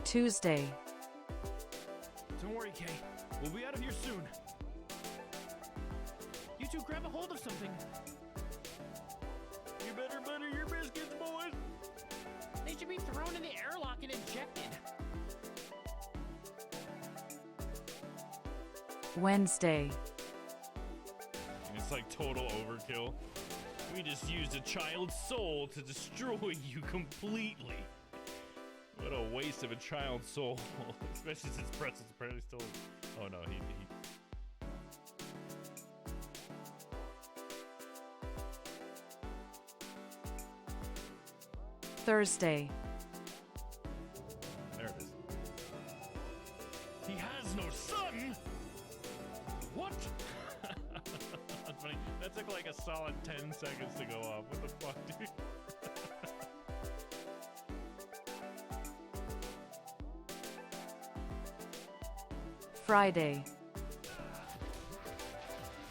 Tuesday, Don't worry, Kay. We'll be out of here soon. You two grab a hold of something. You better butter your biscuits, boys. They should be thrown in the airlock and injected. Wednesday, It's like total overkill. We just used a child's soul to destroy you completely. What a waste of a child's soul. Especially since Pretzel's apparently still... Oh no, he... Thursday, There it is. He has no son? What? That's funny. That took like a solid 10 seconds to go off. What the fuck, dude? Friday,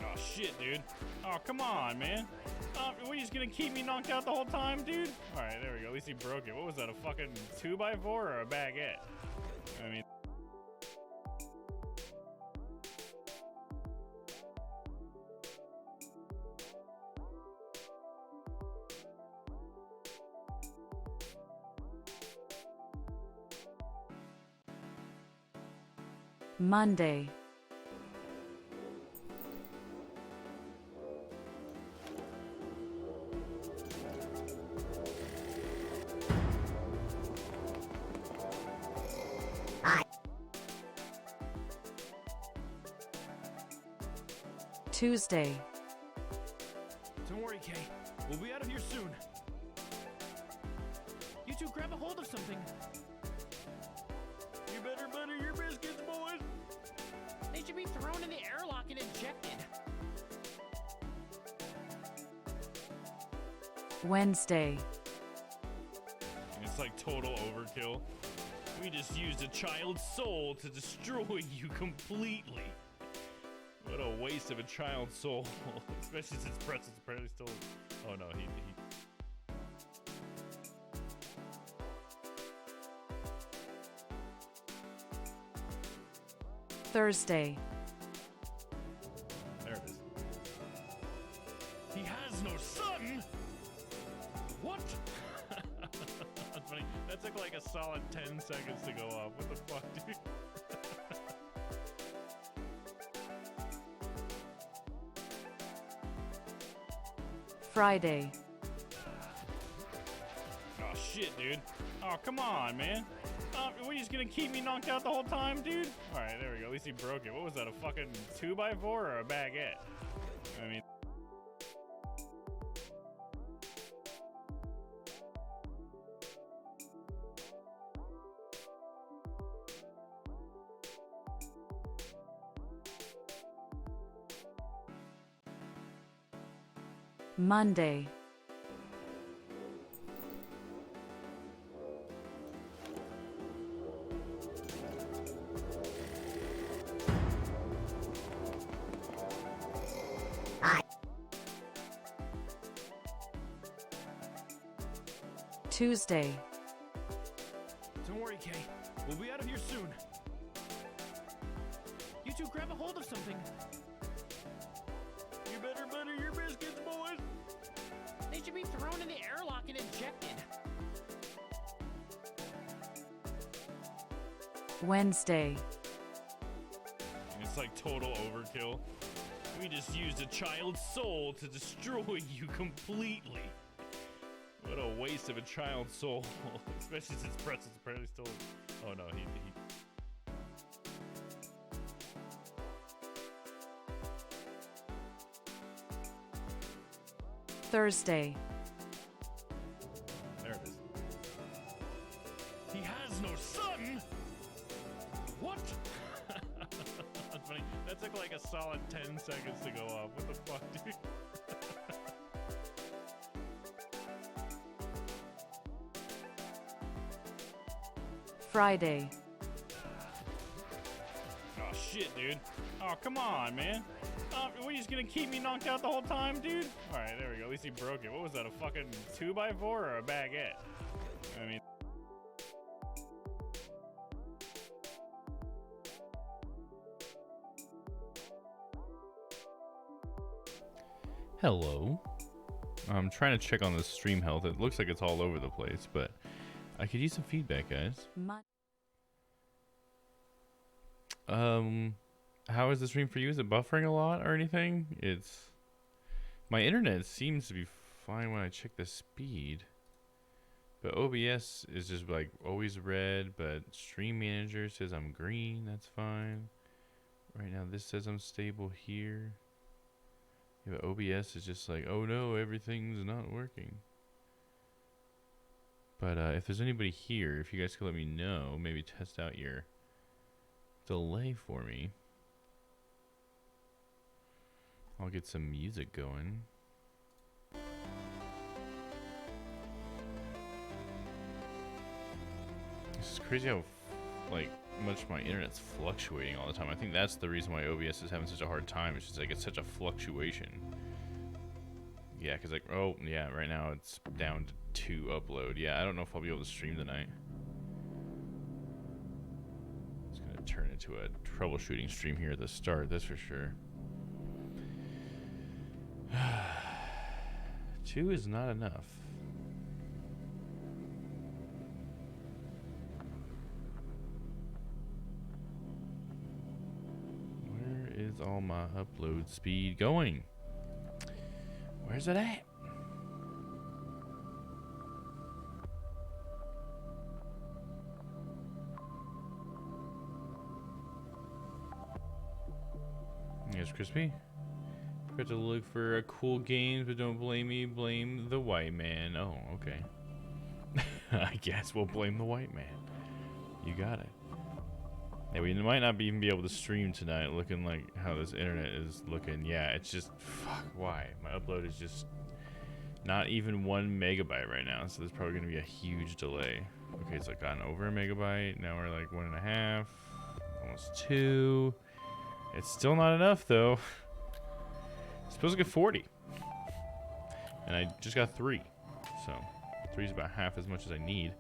Oh shit, dude. Oh, come on, man. What, are you just gonna keep me knocked out the whole time, dude? Alright, there we go. At least he broke it. What was that, a fucking 2x4 or a baguette? I mean... Monday, Tuesday, Don't worry, Kay. We'll be out of here soon. You two grab a hold of something. You better butter your biscuits, boys. They should be thrown in the airlock and injected. Wednesday, It's like total overkill. We just used a child's soul to destroy you completely. What a waste of a child's soul. Especially since Pretzel's apparently still... Oh no, he... Thursday, There it is. He has no son? What? That's funny. That took like a solid 10 seconds to go off. What the fuck, dude? Friday, Oh shit, dude. Oh, come on, man. What, are you just gonna keep me knocked out the whole time, dude? Alright, there we go. At least he broke it. What was that, a fucking 2x4 or a baguette? I mean... Monday, Tuesday, Don't worry, Kay. We'll be out of here soon. You two grab a hold of something. You better butter your biscuits, boys. They should be thrown in the airlock and injected. Wednesday, It's like total overkill. We just used a child's soul to destroy you completely. What a waste of a child's soul. Especially since Pretzel's apparently still... Oh no, he... Thursday, There it is. He has no son? What? That's funny. That took like a solid 10 seconds to go off. What the fuck, dude? Friday, Oh shit, dude. Oh, come on, man. What, are you just gonna keep me knocked out the whole time, dude? Alright, there we go. At least he broke it. What was that, a fucking 2x4 or a baguette? I mean... Hello. I'm trying to check on the stream health. It looks like it's all over the place, but I could use some feedback, guys. How is the stream for you? Is it buffering a lot or anything? My internet seems to be fine when I check the speed, but OBS is just like always red, but Stream Manager says I'm green. That's fine. Right now this says I'm stable here. Yeah, but OBS is just like, oh no, everything's not working. But if there's anybody here, if you guys could let me know, maybe test out your delay for me. I'll get some music going. This is crazy how like much my internet's fluctuating all the time. I think that's the reason why OBS is having such a hard time. It's just like it's such a fluctuation. Yeah, because like, oh yeah, right now it's down to 2 upload. Yeah, I don't know if I'll be able to stream tonight. It's gonna turn into a troubleshooting stream here at the start, that's for sure. 2 is not enough. Where is all my upload speed going? Where's it at? Yes, Crispy. Got to look for cool games, but don't blame me. Blame the white man. Oh, okay. I guess we'll blame the white man. You got it. Yeah, we might not even be able to stream tonight, looking like how this internet is looking. Yeah, it's just fuck. Why? My upload is just not even 1 megabyte right now, so there's probably gonna be a huge delay. Okay, it's like gotten over a megabyte. Now we're like 1.5, almost 2. It's still not enough though. Supposed to get 40, and I just got 3, so 3 is about half as much as I need.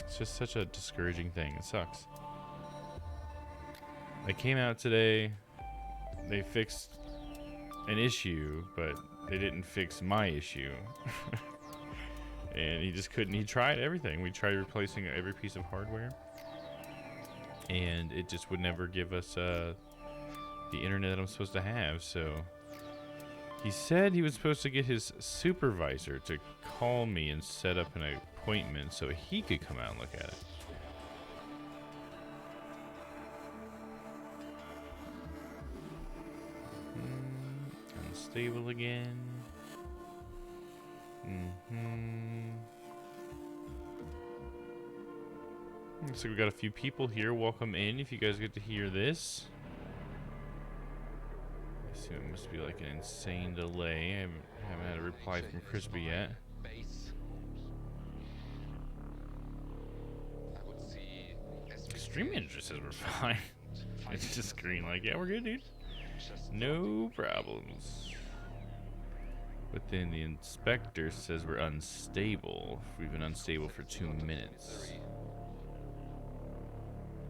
It's just such a discouraging thing. It sucks. They came out today, they fixed an issue, but they didn't fix my issue. And he just couldn't. He tried everything. We tried replacing every piece of hardware, and it just would never give us the internet that I'm supposed to have. So he said he was supposed to get his supervisor to call me and set up an appointment so he could come out and look at it. Unstable again. Looks like we got a few people here. Welcome in if you guys get to hear this. I assume it must be like an insane delay. I haven't had a reply from Crispy yet. Stream Manager says we're fine. It's just green like, yeah, we're good, dude. No problems. But then the inspector says we're unstable. We've been unstable for 2 minutes.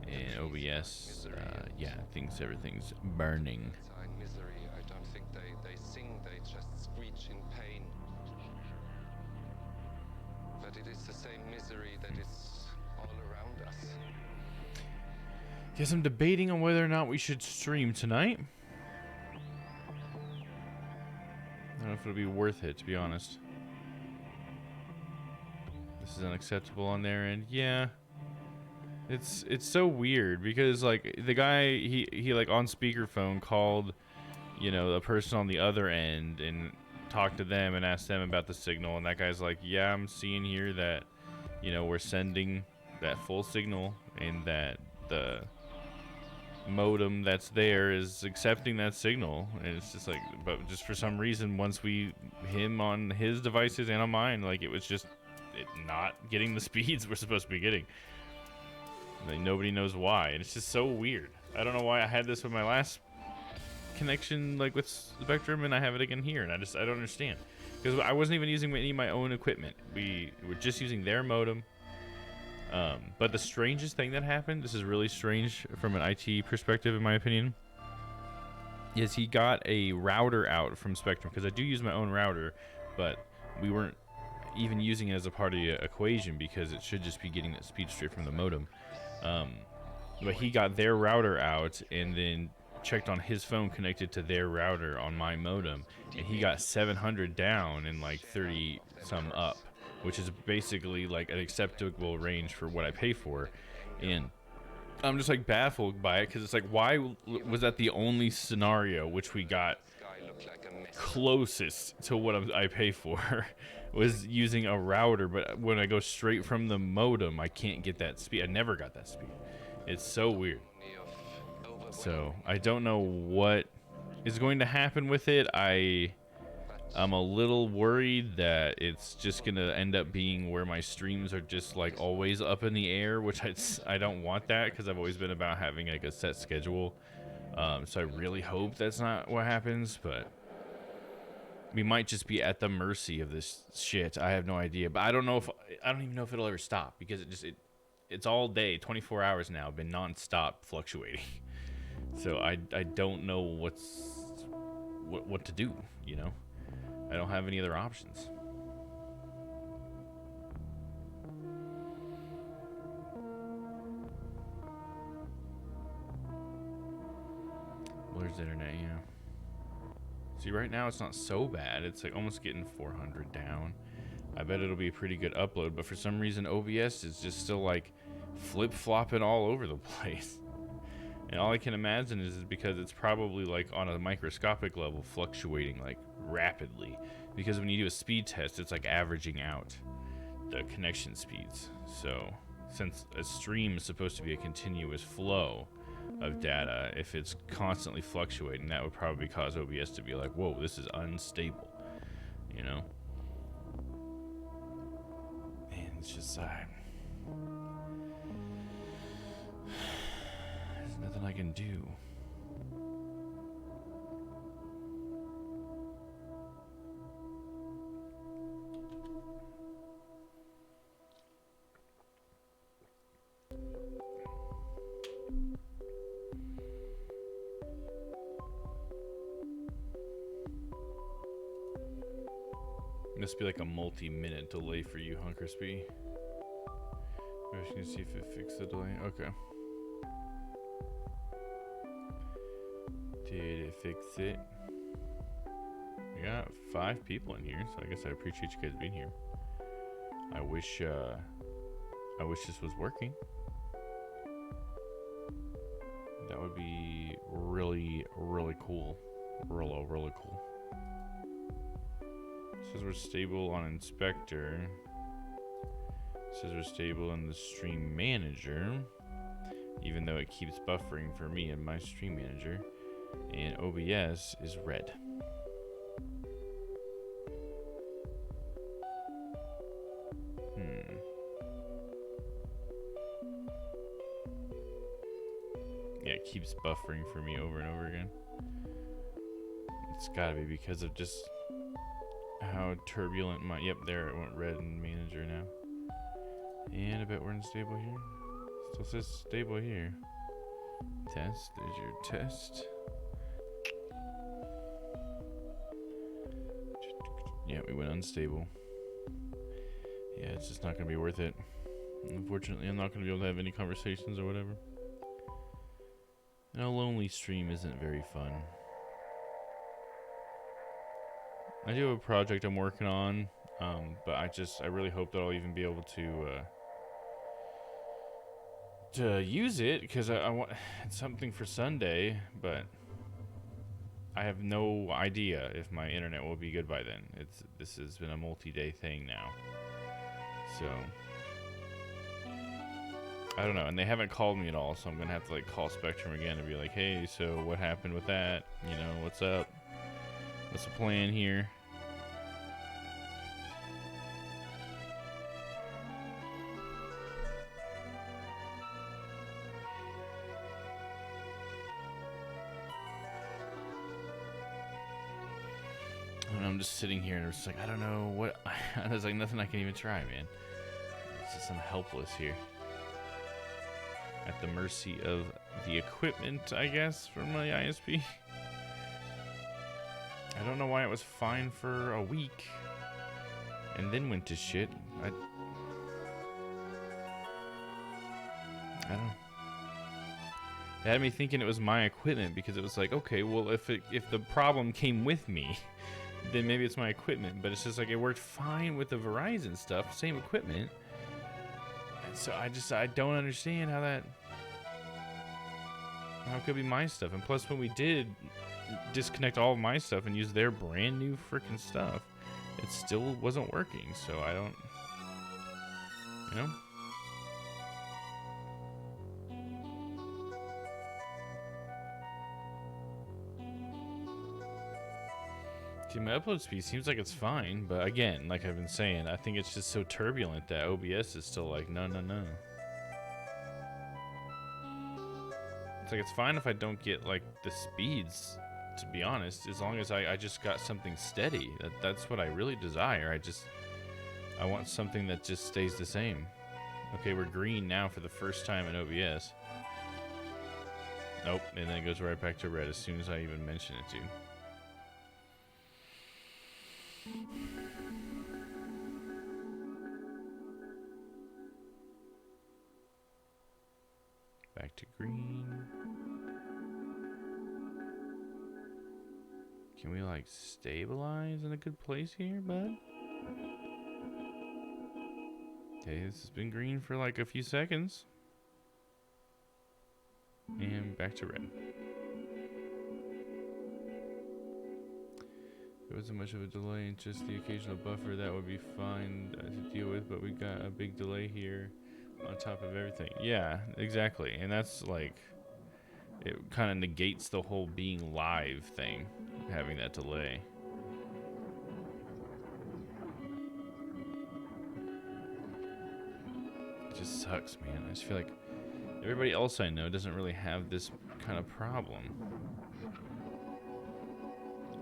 And OBS, yeah, thinks everything's burning. Misery. I don't think they sing, they just screech in pain. But it is the same misery that is all around us. Guess I'm debating on whether or not we should stream tonight. I don't know if it'll be worth it, to be honest. This is unacceptable on their end. Yeah. It's so weird because like the guy he like on speakerphone called, you know, the person on the other end and talked to them and asked them about the signal, and that guy's like, yeah, I'm seeing here that, you know, we're sending that full signal and that the modem that's there is accepting that signal. And it's just like, but just for some reason once him on his devices and on mine, like it was just not getting the speeds we're supposed to be getting. Like, nobody knows why, and it's just so weird. I don't know why I had this with my last connection, like with Spectrum, and I have it again here, and I don't understand. Because I wasn't even using any of my own equipment. We were just using their modem. But the strangest thing that happened, this is really strange from an IT perspective in my opinion, is he got a router out from Spectrum, because I do use my own router, but we weren't even using it as a part of the equation because it should just be getting that speed straight from the modem. But he got their router out and then checked on his phone connected to their router on my modem, and he got 700 down and like 30 some up, which is basically like an acceptable range for what I pay for. And I'm just like baffled by it, because it's like, why was that the only scenario which we got closest to what I pay for was using a router, but when I go straight from the modem, I can't get that speed. I never got that speed. It's so weird. So I don't know what is going to happen with it. I'm a little worried that it's just gonna end up being where my streams are just like always up in the air, which I don't want that, because I've always been about having like a set schedule. So I really hope that's not what happens, but we might just be at the mercy of this shit. I have no idea, but I don't even know if it'll ever stop, because it's all day, 24 hours now, been non-stop fluctuating. So I don't know what to do, you know? I don't have any other options. Where's the internet, yeah. See, right now it's not so bad. It's like almost getting 400 down. I bet it'll be a pretty good upload, but for some reason OBS is just still like flip-flopping all over the place. And all I can imagine is because it's probably like on a microscopic level fluctuating like rapidly, because when you do a speed test, it's like averaging out the connection speeds. So since a stream is supposed to be a continuous flow of data, if it's constantly fluctuating, that would probably cause OBS to be like, whoa, this is unstable, you know? And it's just there's nothing I can do. Must be like a multi-minute delay for you, Hunkersby. I was gonna see if it fixed the delay. Okay. Did it fix it? We got 5 people in here, so I guess I appreciate you guys being here. I wish this was working. That would be really, really cool. Really cool. Says we're stable on Inspector. Says we're stable in the Stream Manager, even though it keeps buffering for me and my Stream Manager. And OBS is red. Yeah, it keeps buffering for me over and over again. It's gotta be because of just how turbulent my... Yep, there it went red in Manager now. And I bet we're unstable here. Still says stable here. Test, there's your test. Yeah, we went unstable. Yeah, it's just not gonna be worth it. Unfortunately, I'm not gonna be able to have any conversations or whatever. And a lonely stream isn't very fun. I do have a project I'm working on, but I really hope that I'll even be able to use it, because I want it's something for Sunday, but I have no idea if my internet will be good by then. This has been a multi-day thing now, so I don't know. And they haven't called me at all, so I'm gonna have to like call Spectrum again and be like, hey, so what happened with that? You know, what's up? What's the plan here? And I'm just sitting here and it's like, I don't know what. There's like nothing I can even try, man. It's just I'm helpless here. At the mercy of the equipment, I guess, from my ISP. I don't know why it was fine for a week and then went to shit. I don't know. It had me thinking it was my equipment because it was like, okay, well, if the problem came with me, then maybe it's my equipment. But it's just like it worked fine with the Verizon stuff, same equipment. And so I don't understand how it could be my stuff. And plus, when we did disconnect all of my stuff and use their brand new freaking stuff, it still wasn't working. So I don't, you know. See, my upload speed seems like it's fine, but again, like I've been saying, I think it's just so turbulent that OBS is still like, no. It's like, it's fine if I don't get like the speeds, to be honest, as long as I just got something steady. That's what I really desire. I want something that just stays the same. Okay, we're green now for the first time in OBS. Nope, and then it goes right back to red as soon as I even mention it to you. Back to green. Can we like stabilize in a good place here, bud? Okay, this has been green for like a few seconds. And back to red. There wasn't much of a delay, and just the occasional buffer that would be fine to deal with, but we got a big delay here on top of everything. Yeah, exactly. And that's like, it kind of negates the whole being live thing, having that delay. It just sucks, man. I just feel like everybody else I know doesn't really have this kind of problem.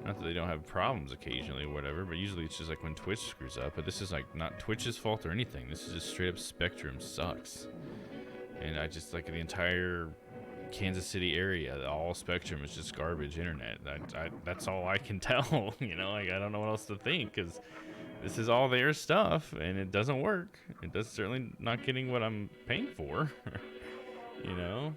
Not that they don't have problems occasionally or whatever, but usually it's just like when Twitch screws up. But this is like not Twitch's fault or anything. This is just straight up Spectrum sucks. And I just like the entire Kansas City area, all Spectrum is just garbage internet. That's all I can tell. You know, like I don't know what else to think, because this is all their stuff and it doesn't work. It does certainly not getting what I'm paying for. You know.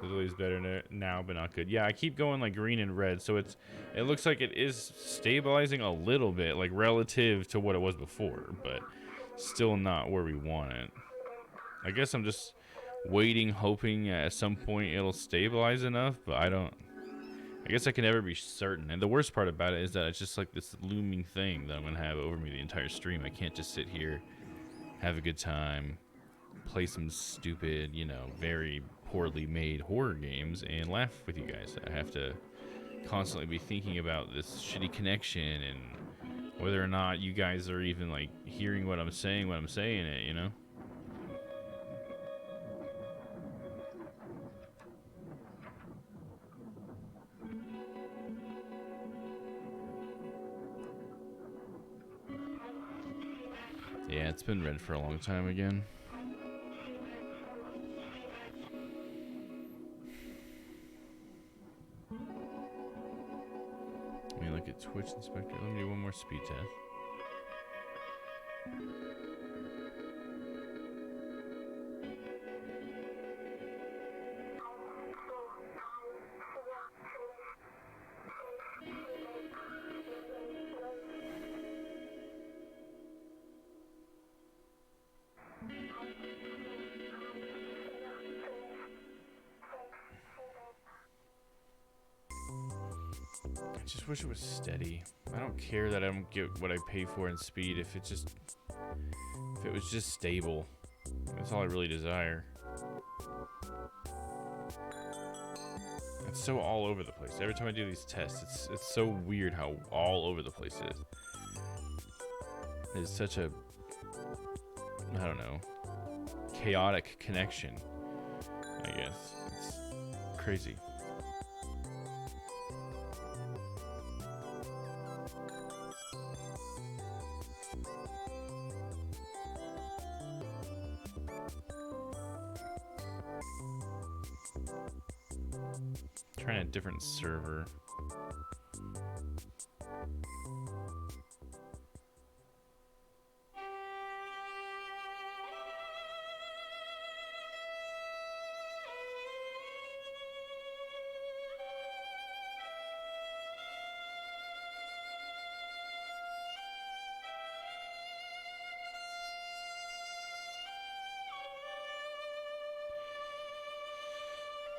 Literally is better now, but not good. Yeah, I keep going like green and red, so it looks like it is stabilizing a little bit, like relative to what it was before, but still not where we want it. I guess I'm just waiting, hoping at some point it'll stabilize enough, but I guess I can never be certain. And the worst part about it is that it's just like this looming thing that I'm gonna have over me the entire stream. I can't just sit here, have a good time, play some stupid, you know, very poorly made horror games and laugh with you guys. I have to constantly be thinking about this shitty connection and whether or not you guys are even like hearing what I'm saying when I'm saying it, you know? Yeah, it's been red for a long time again. Let me look at Twitch Inspector. Let me do one more speed test. I just wish it was steady. I don't care that I don't get what I pay for in speed if it was just stable. That's all I really desire. It's so all over the place. Every time I do these tests, it's so weird how all over the place it is. It's such a, I don't know, chaotic connection, I guess. It's crazy. Trying a different server.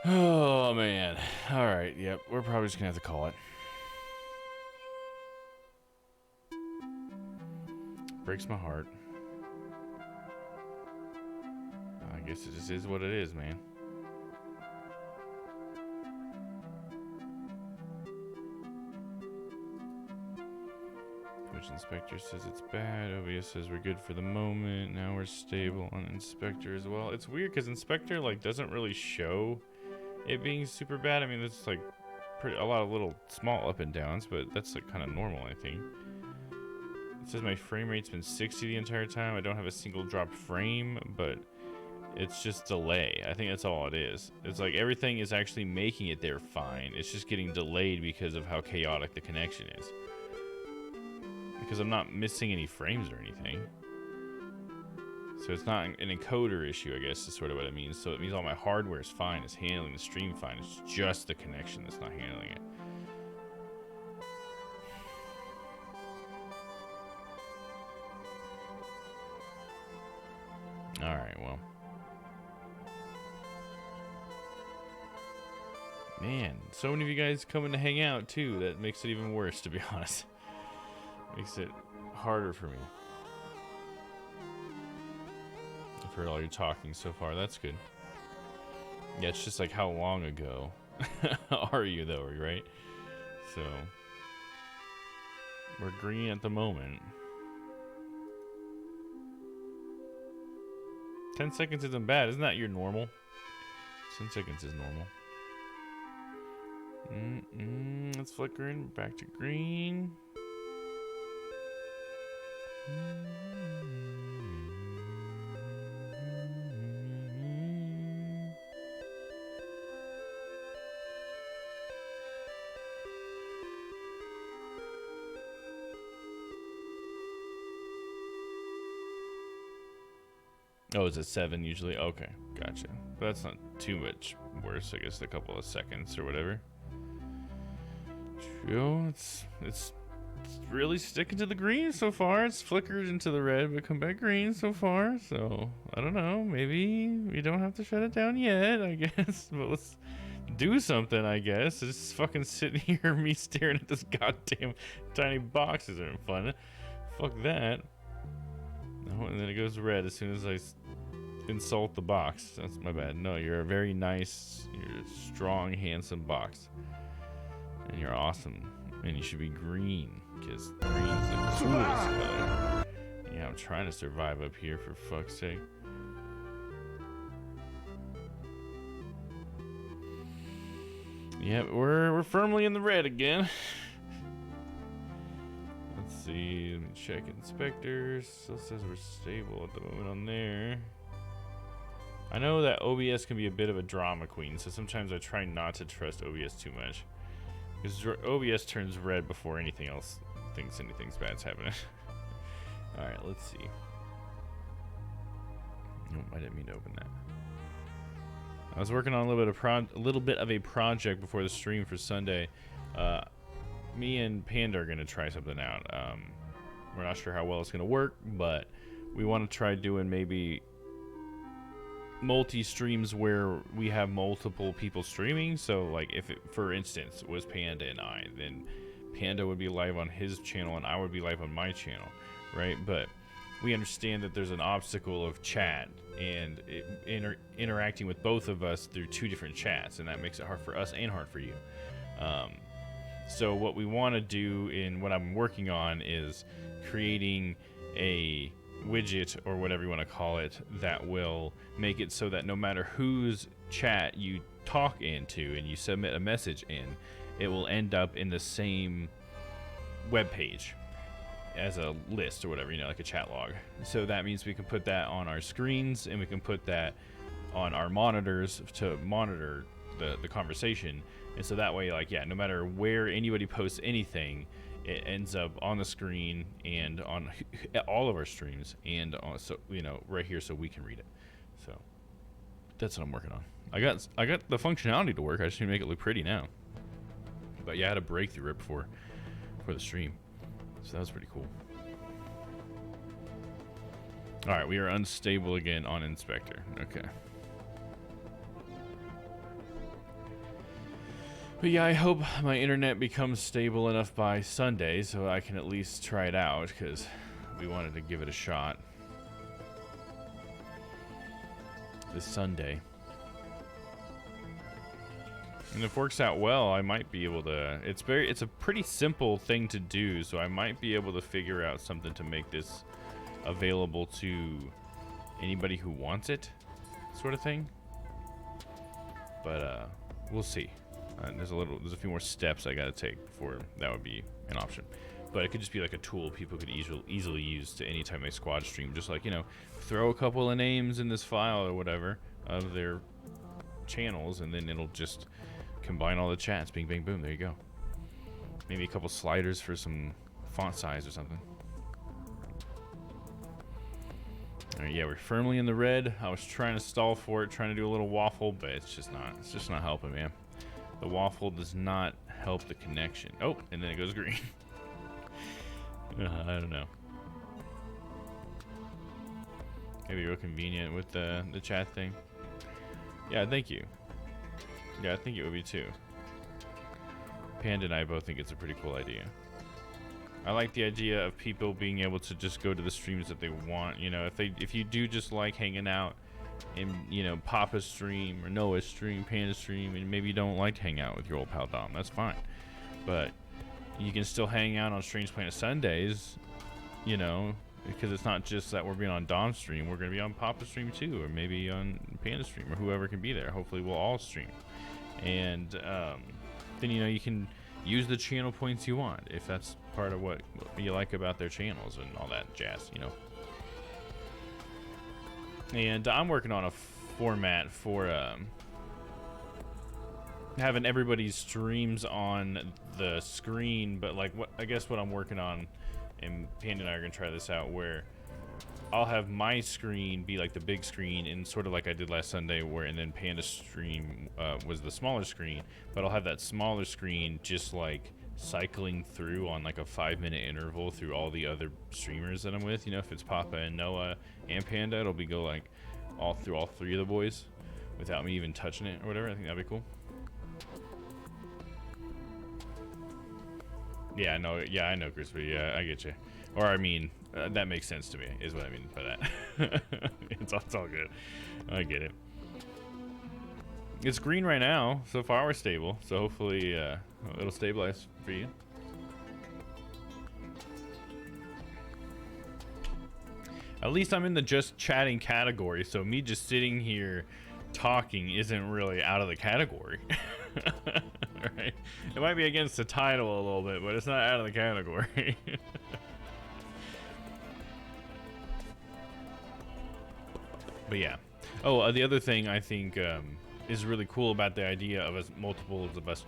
Oh man. All right. Yep. We're probably just gonna have to call it. Breaks my heart. I guess it just is what it is, man. Twitch Inspector says it's bad. OBS says we're good for the moment. Now we're stable on Inspector as well. It's weird because Inspector like doesn't really show it being super bad. I mean, there's like a lot of little small up and downs, but that's like kind of normal, I think. It says my frame rate's been 60 the entire time. I don't have a single drop frame, but it's just delay. I think that's all it is. It's like everything is actually making it there fine. It's just getting delayed because of how chaotic the connection is. Because I'm not missing any frames or anything. So it's not an encoder issue, I guess, is sort of what it means. So it means all my hardware is fine. It's handling the stream fine. It's just the connection that's not handling it. Alright, well. Man, so many of you guys coming to hang out, too. That makes it even worse, to be honest. Makes it harder for me. I've heard all your talking so far. That's good. Yeah, it's just like how long ago are you, though, right? So, we're green at the moment. 10 seconds isn't bad. Isn't that your normal? 10 seconds is normal. It's flickering. Back to green. Oh, is it 7 usually? Okay, gotcha. But that's not too much worse, I guess, a couple of seconds or whatever. True, it's really sticking to the green so far. It's flickered into the red, but come back green so far. So, I don't know. Maybe we don't have to shut it down yet, I guess. But let's do something, I guess. Just fucking sitting here, me staring at this goddamn tiny box isn't fun. Fuck that. Oh, and then it goes red as soon as I insult the box. That's my bad. No, you're a very nice, you're a strong, handsome box. And you're awesome. And you should be green, because green's the coolest color. Yeah, I'm trying to survive up here, for fuck's sake. Yep, we're firmly in the red again. Let's see, let me check inspectors. Still says we're stable at the moment on there. I know that OBS can be a bit of a drama queen, so sometimes I try not to trust OBS too much. Because OBS turns red before anything else thinks anything's bad's happening. Alright, let's see. Nope, I didn't mean to open that. I was working on a little bit of a project before the stream for Sunday. Me and Panda are gonna try something out. We're not sure how well it's gonna work, but we want to try doing maybe multi-streams where we have multiple people streaming. So like if it, for instance, was Panda and I, then Panda would be live on his channel and I would be live on my channel, right? But we understand that there's an obstacle of chat and interacting with both of us through two different chats, and that makes it hard for us and hard for you. So what we want to do, in what I'm working on, is creating a widget, or whatever you want to call it, that will make it so that no matter whose chat you talk into and you submit a message in, it will end up in the same web page as a list or whatever, you know, like a chat log. So that means we can put that on our screens, and we can put that on our monitors to monitor the conversation. And so that way, like, yeah, no matter where anybody posts anything, it ends up on the screen and on all of our streams, and on, so, you know, right here, so we can read it. So that's what I'm working on. I got the functionality to work. I just need to make it look pretty now. But yeah, I had a breakthrough right before the stream, so that was pretty cool. All right, we are unstable again on Inspector. Okay. But yeah, I hope my internet becomes stable enough by Sunday so I can at least try it out, because we wanted to give it a shot this Sunday. And if it works out well, I might be able to... It's a pretty simple thing to do, so I might be able to figure out something to make this available to anybody who wants it, sort of thing. But we'll see. There's a few more steps I gotta take before that would be an option. But it could just be like a tool people could easily use to anytime they squad stream. Just like, you know, throw a couple of names in this file or whatever of their channels, and then it'll just combine all the chats. Bing, bang, boom. There you go. Maybe a couple sliders for some font size or something. All right, yeah, we're firmly in the red. I was trying to stall for it, trying to do a little waffle, but it's just not helping, man. The waffle does not help the connection. Oh, and then it goes green. I don't know. Maybe real convenient with the chat thing. Yeah, thank you. Yeah, I think it would be too. Panda and I both think it's a pretty cool idea. I like the idea of people being able to just go to the streams that they want. You know, if you do just like hanging out in, you know, Papa's stream or Noah's stream, Panda's stream, and maybe you don't like to hang out with your old pal Dom, that's fine. But you can still hang out on Strange Planet Sundays, you know, because it's not just that we're being on Dom's stream. We're going to be on Papa's stream too, or maybe on Panda's stream, or whoever can be there. Hopefully we'll all stream. And then, you know, you can use the channel points you want if that's part of what you like about their channels and all that jazz, you know. And I'm working on a format for having everybody's streams on the screen, but like I guess what I'm working on, and Panda and I are gonna try this out, where I'll have my screen be like the big screen, and sort of like I did last Sunday, and then Panda's stream was the smaller screen, but I'll have that smaller screen just like cycling through on like a 5-minute interval through all the other streamers that I'm with. You know, if it's Papa and Noah and Panda, it'll be go like all through all three of the boys without me even touching it or whatever. I think that'd be cool. Yeah, no, yeah, I know, Crispy. Yeah, I get you. Or I mean, that makes sense to me, is what I mean by that. it's all good. I get it. It's green right now. So far, we're stable. So hopefully, it'll stabilize for you. At least I'm in the just chatting category, so me just sitting here talking isn't really out of the category. Right? It might be against the title a little bit, but it's not out of the category. But yeah. Oh, the other thing I think is really cool about the idea of multiples of us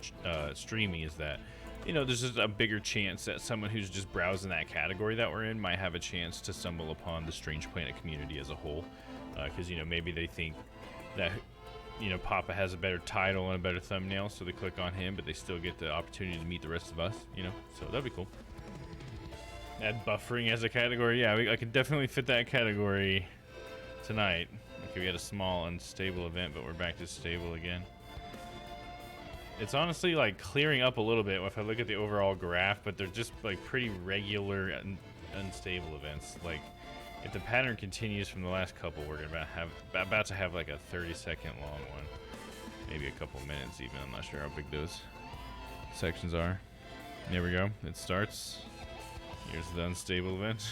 streaming is that, you know, there's just a bigger chance that someone who's just browsing that category that we're in might have a chance to stumble upon the Strange Planet community as a whole. Because, you know, maybe they think that, you know, Papa has a better title and a better thumbnail, so they click on him, but they still get the opportunity to meet the rest of us, you know? So that'd be cool. Add buffering as a category. Yeah, I could definitely fit that category tonight. Okay, we had a small unstable event, but we're back to stable again. It's honestly like clearing up a little bit if I look at the overall graph, but they're just like pretty regular and unstable events. Like if the pattern continues from the last couple, we're about to have like a 30-second long one, maybe a couple minutes even. I'm not sure how big those sections are. There we go. It starts. Here's the unstable event.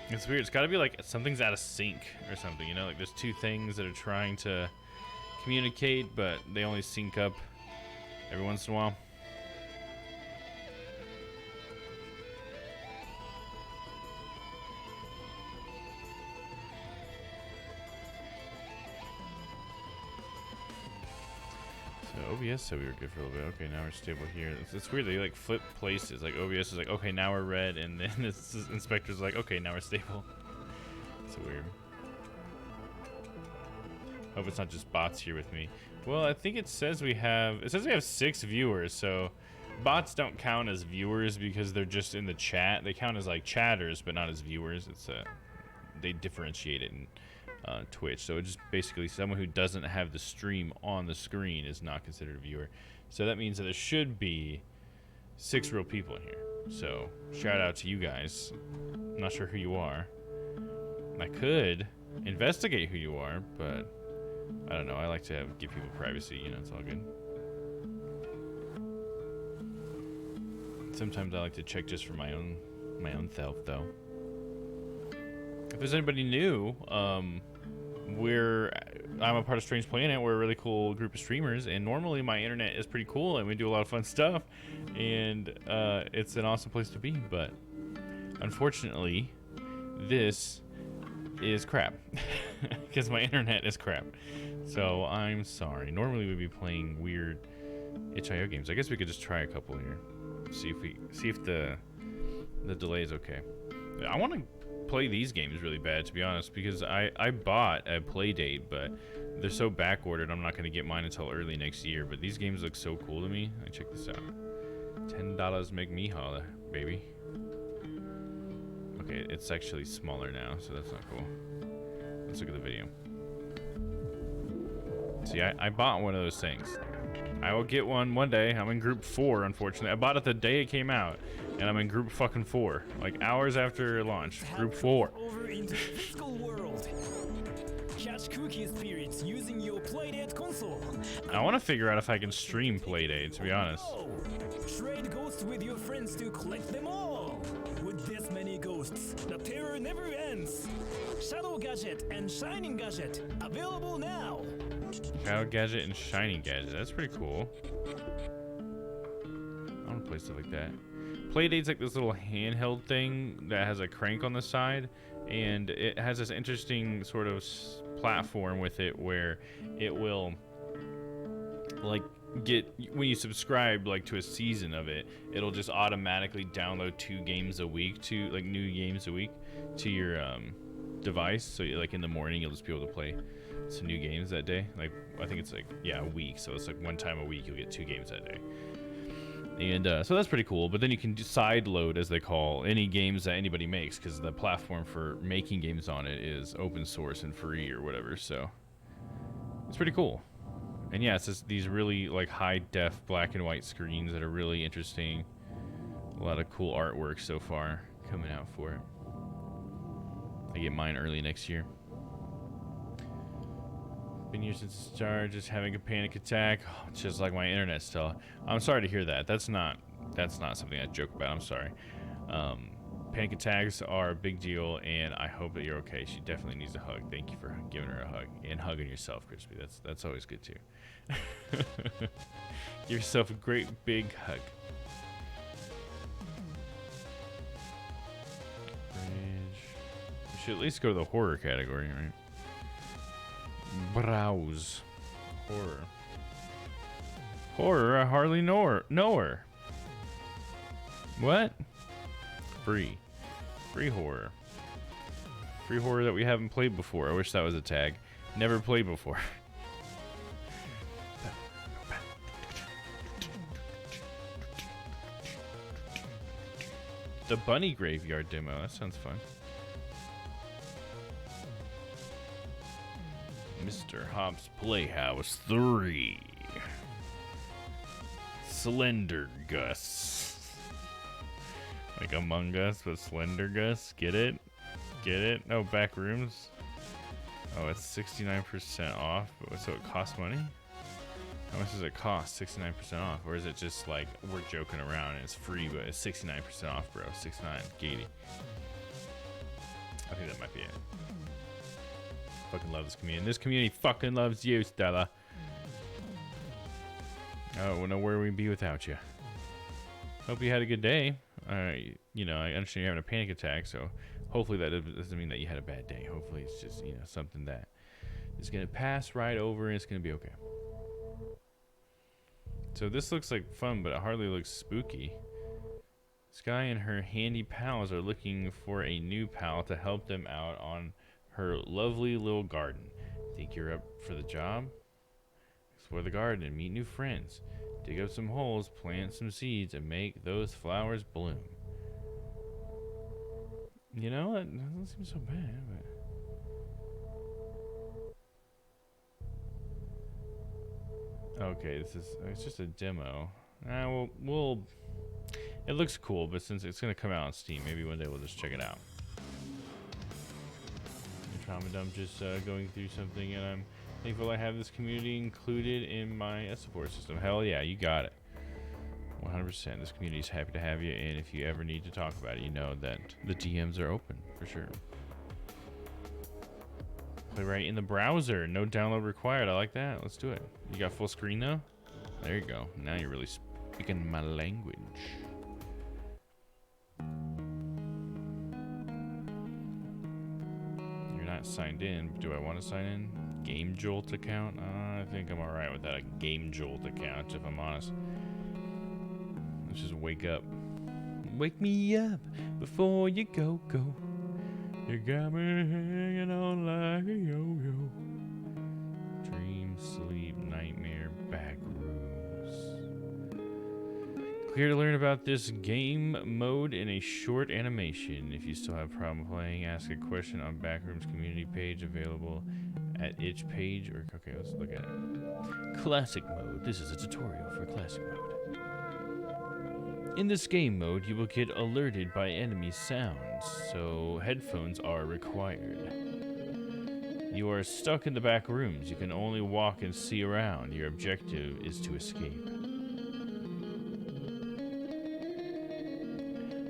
It's weird. It's got to be like something's out of sync or something, you know? Like there's two things that are trying to communicate, but they only sync up every once in a while. So OBS said we were good for a little bit. Okay, now we're stable here. It's weird. They like flip places. Like OBS is like, okay, now we're red, and then this inspector's like, okay, now we're stable. It's weird. Hope it's not just bots here with me. Well, I think it says we have 6 viewers, so bots don't count as viewers because they're just in the chat. They count as like chatters, but not as viewers. It's they differentiate it, and Twitch. So it's just basically someone who doesn't have the stream on the screen is not considered a viewer. So that means that there should be 6 real people in here. So shout out to you guys. I'm not sure who you are. I could investigate who you are, but I don't know. I like to give people privacy. You know, it's all good. Sometimes I like to check just for my own self, though. If there's anybody new, I'm a part of Strange Planet. We're a really cool group of streamers, and normally my internet is pretty cool, and we do a lot of fun stuff, and it's an awesome place to be. But unfortunately, this is crap because my internet is crap. So I'm sorry. Normally we'd be playing weird itch.io games. I guess we could just try a couple here. See if the delay is okay. I want to play these games really bad, to be honest, because I bought a Playdate, but they're so back ordered I'm not going to get mine until early next year. But these games look so cool to me. Check this out. $10 make me holla, baby. Okay, it's actually smaller now, so that's not cool. Let's look at the video. See, I bought one of those things. I will get one day. I'm in group 4, unfortunately. I bought it the day it came out, and I'm in group fucking 4. Like, hours after launch. Group 4. Over into the physical world. Catch cookie spirits using your Playdate console. I want to figure out if I can stream Playdate, to be honest. Trade ghosts with your friends to collect them all. With this many ghosts, the terror never ends. Shadow Gadget and Shining Gadget, available now. Shadow Gadget and Shining Gadget. That's pretty cool. I want to play stuff like that. Playdate's like this little handheld thing that has a crank on the side, and it has this interesting sort of platform with it where it will like get, when you subscribe like to a season of it, it'll just automatically download 2 games a week, to like new games a week to your device. So like in the morning you'll just be able to play some new games that day. Like I think it's like, yeah, a week, so it's like one time a week you'll get 2 games that day. And so that's pretty cool. But then you can side load, as they call, any games that anybody makes, because the platform for making games on it is open source and free or whatever. So it's pretty cool. And yeah, it's just these really like high def black and white screens that are really interesting. A lot of cool artwork so far coming out for it. I get mine early next year. Been years since it started, just having a panic attack. Oh, just like my internet still. I'm sorry to hear that. That's not something I joke about. I'm sorry. Panic attacks are a big deal, and I hope that you're okay. She definitely needs a hug. Thank you for giving her a hug and hugging yourself, Crispy. That's always good too. Give yourself a great big hug. We should at least go to the horror category, right? Browse. Horror, I hardly know her. What? Free horror. Free horror that we haven't played before. I wish that was a tag. Never played before. The Bunny Graveyard demo. That sounds fun. Mr. Hobbs Playhouse 3. Slender Gus. Like Among Us, but Slender Gus. Get it? Get it? Oh, back rooms. Oh, it's 69% off. So it costs money? How much does it cost? 69% off. Or is it just like we're joking around and it's free, but it's 69% off, bro? 69, Katie. I think that might be it. Fucking love this community. This community fucking loves you, Stella. I don't know where we'd be without you. Hope you had a good day. You know, I understand you're having a panic attack, so hopefully that doesn't mean that you had a bad day. Hopefully it's just, you know, something that is gonna pass right over and it's gonna be okay. So this looks like fun, but it hardly looks spooky. Sky and her handy pals are looking for a new pal to help them out on her lovely little garden. Think you're up for the job? Explore the garden and meet new friends. Dig up some holes, plant some seeds, and make those flowers bloom. You know, that doesn't seem so bad, but Okay, it's just a demo. We'll it looks cool, but since it's gonna come out on Steam, maybe one day we'll just check it out. Trauma Dump just going through something, and I'm thankful I have this community included in my support system. Hell yeah, you got it. 100%. This community is happy to have you, and if you ever need to talk about it, you know that the DMs are open for sure. Play right in the browser, no download required. I like that. Let's do it. You got full screen though? There you go. Now you're really speaking my language. You're not signed in. Do I want to sign in? Game Jolt account? I think I'm alright without a Game Jolt account, if I'm honest. Let's just wake up. Wake me up before you go. You got me hanging on like a yo-yo. Dream, sleep, nightmare, back rooms. Clear to learn about this game mode in a short animation. If you still have a problem playing, ask a question on Backrooms community page available at itch page or okay, let's look at it. Classic mode. This is a tutorial for classic mode. In this game mode, you will get alerted by enemy sounds, so headphones are required. You are stuck in the back rooms. You can only walk and see around. Your objective is to escape.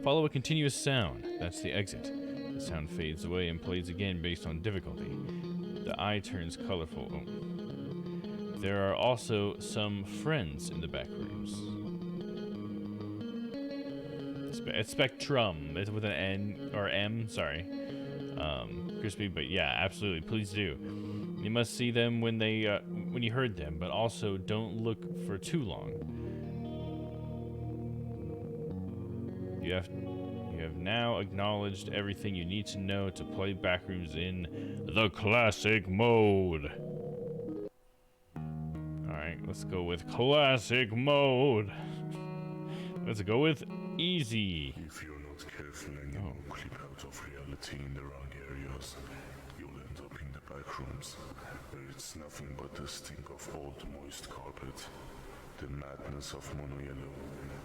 Follow a continuous sound. That's the exit. The sound fades away and plays again based on difficulty. The eye turns colorful. Oh. There are also some friends in the back rooms. It's Spectrum. It's with an N or M, sorry. Crispy, but yeah, absolutely. Please do. You must see them when you heard them, but also don't look for too long. You have now acknowledged everything you need to know to play Backrooms in the classic mode. Alright, let's go with classic mode. Let's go with easy. If you're not careful and you clip out of reality in the wrong areas, you'll end up in the back rooms, where it's nothing but the stink of old moist carpet, the madness of mono yellow,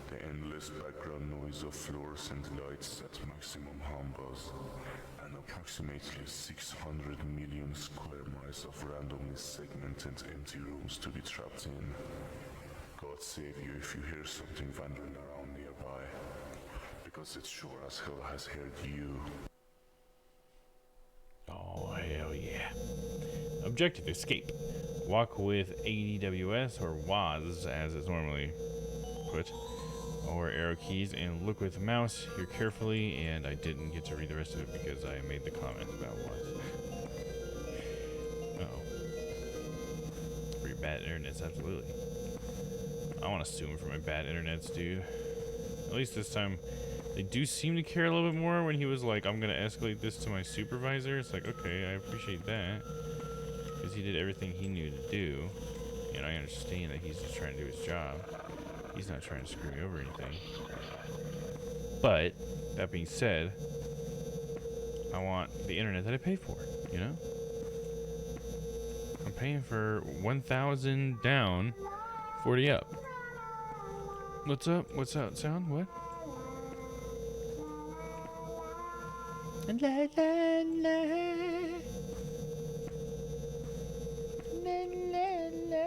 the endless background noise of fluorescent lights at maximum hum buzz, and approximately 600 million square miles of randomly segmented empty rooms to be trapped in. God save you if you hear something wandering around nearby, because it sure as hell has heard you. Oh, hell yeah. Objective, escape. Walk with ADWS, or WAS as it's normally put, or arrow keys, and look with mouse here carefully, and I didn't get to read the rest of it because I made the comment about WAS. Uh-oh. For your bad internets, absolutely. I want to sue him for my bad internets, dude. At least this time, they do seem to care a little bit more when he was like, I'm going to escalate this to my supervisor. It's like, okay, I appreciate that. Because he did everything he knew to do. And I understand that he's just trying to do his job. He's not trying to screw me over or anything. But, that being said, I want the internet that I pay for, you know? I'm paying for 1,000 down, 40 up. What's up? What's that sound? What? La la la. La la la.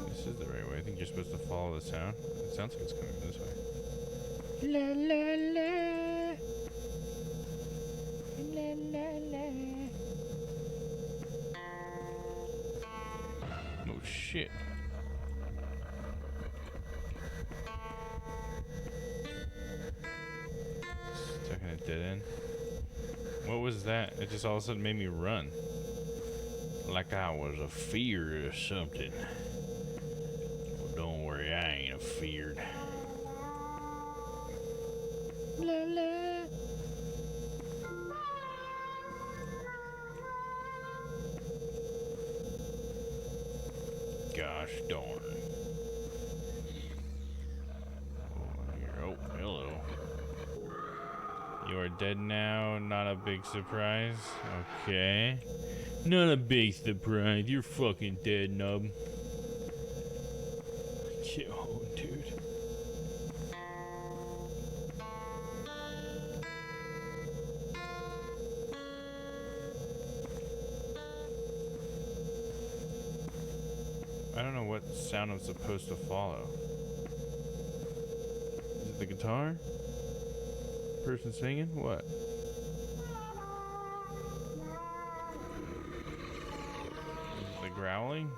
This is the right way. I think you're supposed to follow the sound. It sounds like it's coming from this way. La la la. La la la. Oh shit. Stuck in a dead end. What was that? It just all of a sudden made me run. Like I was afeared or something. Well, don't worry, I ain't afeared. La la. Gosh. Gosh darn. Oh, hello. You are dead now. Not a big surprise. Okay. Not a big surprise. You're fucking dead, nub. Get home, dude. I don't know what sound I'm supposed to follow. Is it the guitar? Person singing? What? Is it the growling?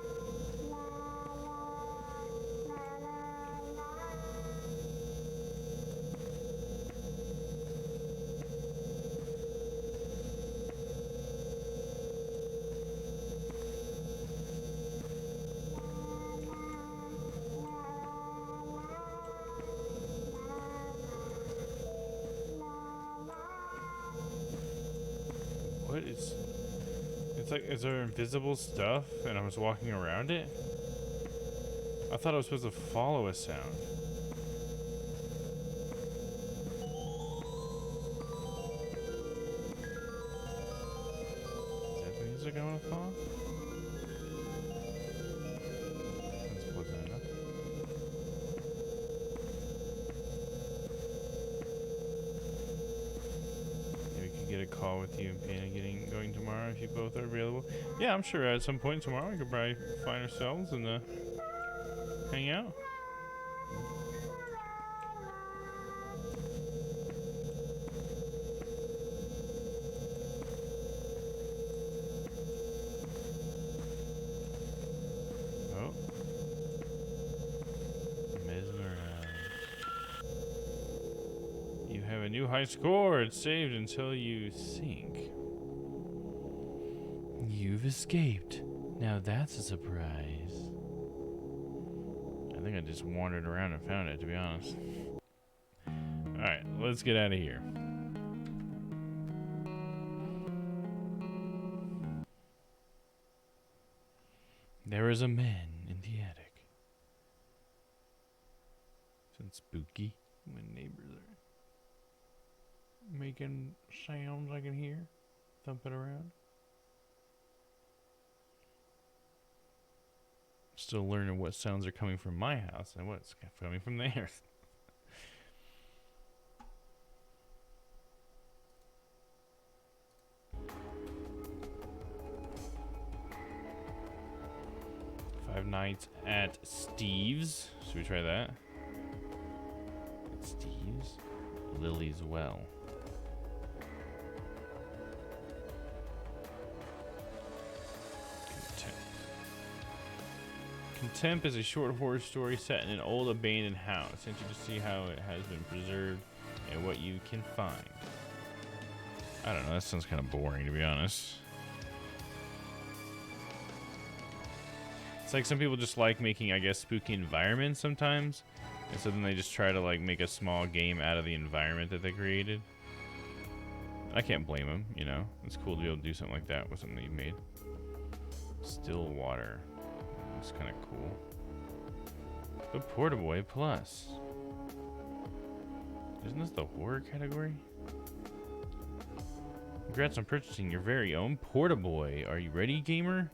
What is... It's like, is there invisible stuff and I was walking around it? I thought I was supposed to follow a sound. Is that the music I want to follow? Let's put that up. Get a call with you and Panda going tomorrow if you both are available. Yeah, I'm sure at some point tomorrow we could probably find ourselves and hang out. Oh. Mesmerized. You have a new high score. It's saved until you sink. You've escaped. Now that's a surprise. I think I just wandered around and found it, to be honest. Alright, let's get out of here. There is a man in the attic. It's spooky when neighbors are making sounds I can hear, thumping around. Still learning what sounds are coming from my house and what's coming from theirs. Five Nights at Steve's. Should we try that? At Steve's? Lily's Well. Contempt is a short horror story set in an old abandoned house. Sent you to see how it has been preserved and what you can find. I don't know, that sounds kind of boring, to be honest. It's like some people just like making, I guess, spooky environments sometimes. And so then they just try to like make a small game out of the environment that they created. I can't blame them, you know. It's cool to be able to do something like that with something that you made. Still water. It's kind of cool. The Portaboy Plus. Isn't this the horror category? Congrats on purchasing your very own Portaboy. Are you ready, gamer?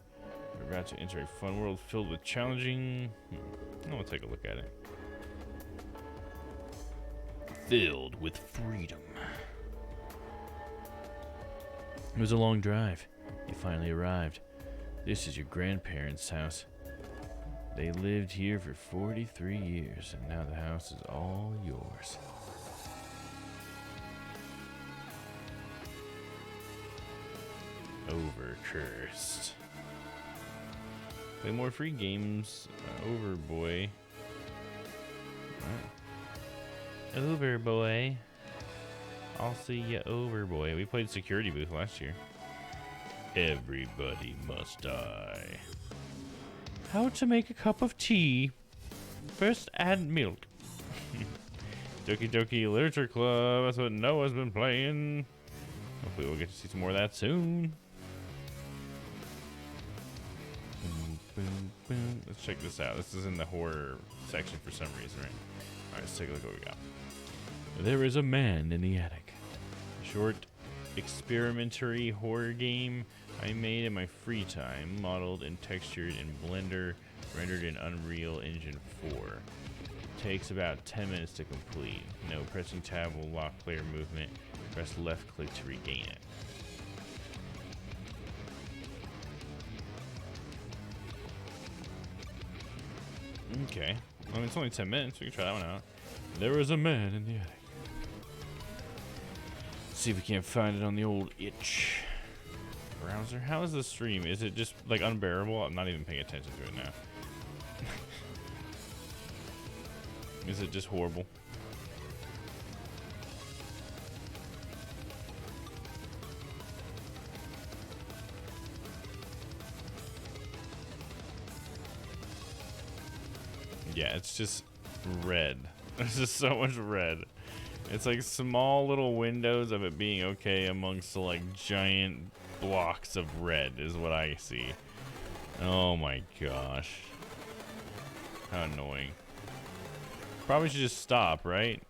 You're about to enter a fun world filled with challenging... I'll take a look at it. Filled with freedom. It was a long drive. You finally arrived. This is your grandparents' house. They lived here for 43 years, and now the house is all yours. Overcursed. Play more free games. Overboy. What? Overboy. I'll see you, Overboy. We played Security Booth last year. Everybody must die. How to make a cup of tea. First add milk. Doki Doki Literature Club. That's what Noah's been playing. Hopefully we'll get to see some more of that soon. Boom, boom, boom. Let's check this out. This is in the horror section for some reason, right? Alright, let's take a look at what we got. There is a man in the attic. A short, experimentary horror game I made in my free time, modeled and textured in Blender, rendered in Unreal Engine 4. Takes about 10 minutes to complete. No, pressing tab will lock player movement. Press left click to regain it. Okay. I mean, it's only 10 minutes. We can try that one out. There was a man in the attic. Let's see if we can't find it on the old itch browser. How is the stream? Is it just like unbearable? I'm not even paying attention to it now. Is it just horrible? Yeah, it's just red. There's just so much red. It's like small little windows of it being okay amongst like giant blocks of red is what I see. Oh my gosh. How annoying. Probably should just stop, right?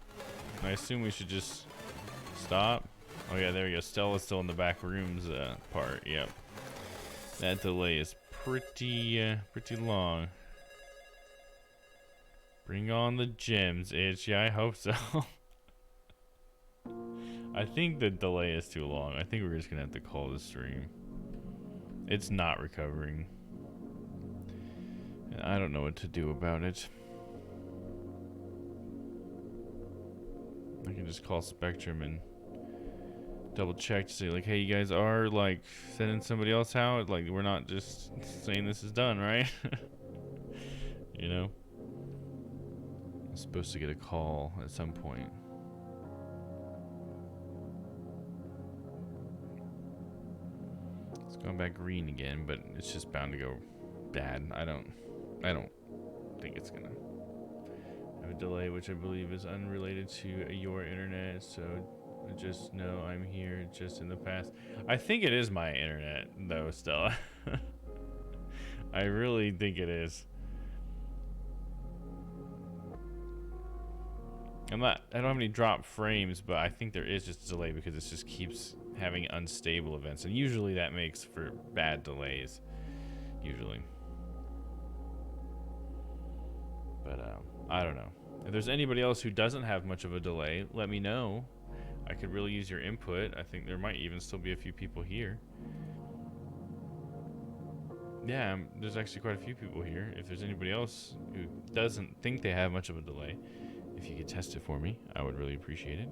I assume we should just stop. Oh yeah, there we go. Stella's still in the back rooms part. Yep. That delay is pretty long. Bring on the gems, Itch. Yeah, I hope so. I think the delay is too long. I think we're just gonna have to call the stream. It's not recovering. And I don't know what to do about it. I can just call Spectrum and double check to say like, hey, you guys are like sending somebody else out. Like, we're not just saying this is done, right? You know? I'm supposed to get a call at some point. It's going back green again, but it's just bound to go bad. I don't think it's gonna have a delay, which I believe is unrelated to your internet. So just know I'm here just in the past. I think it is my internet though, Stella. I really think it is. I don't have any drop frames, but I think there is just a delay because it just keeps having unstable events, and usually that makes for bad delays. Usually. But I don't know. If there's anybody else who doesn't have much of a delay, let me know. I could really use your input. I think there might even still be a few people here. Yeah, there's actually quite a few people here. If there's anybody else who doesn't think they have much of a delay, if you could test it for me, I would really appreciate it.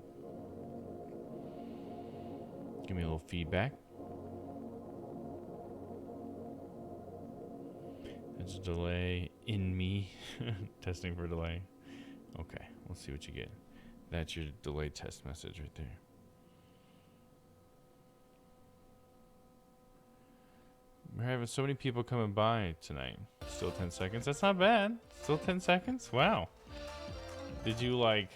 Give me a little feedback. There's a delay in me. Testing for delay. Okay, let's see what you get. That's your delay test message right there. We're having so many people coming by tonight. Still 10 seconds. That's not bad. Still 10 seconds? Wow. Did you like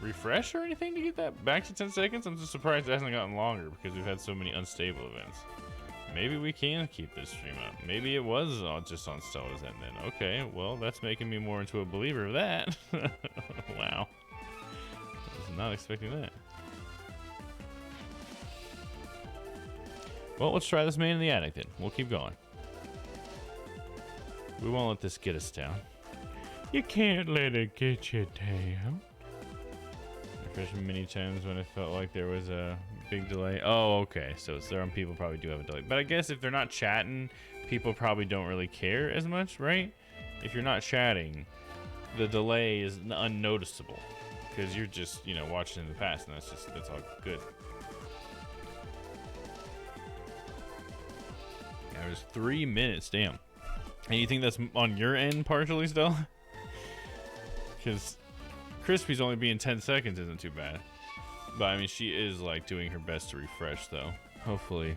refresh or anything to get that back to 10 seconds? I'm just surprised it hasn't gotten longer because we've had so many unstable events. Maybe we can keep this stream up. Maybe it was just on Stella's end then. Okay, well, that's making me more into a believer of that. Wow. I was not expecting that. Well, let's try this man in the attic then. We'll keep going. We won't let this get us down. You can't let it get you down. I refreshed many times when I felt like there was a big delay. Oh, okay. So some people probably do have a delay. But I guess if they're not chatting, people probably don't really care as much, right? If you're not chatting, the delay is unnoticeable because you're just, you know, watching in the past, and that's all good. Yeah, it was 3 minutes, damn. And you think that's on your end partially still? Because Crispy's only being 10 seconds isn't too bad. But I mean, she is like doing her best to refresh though. Hopefully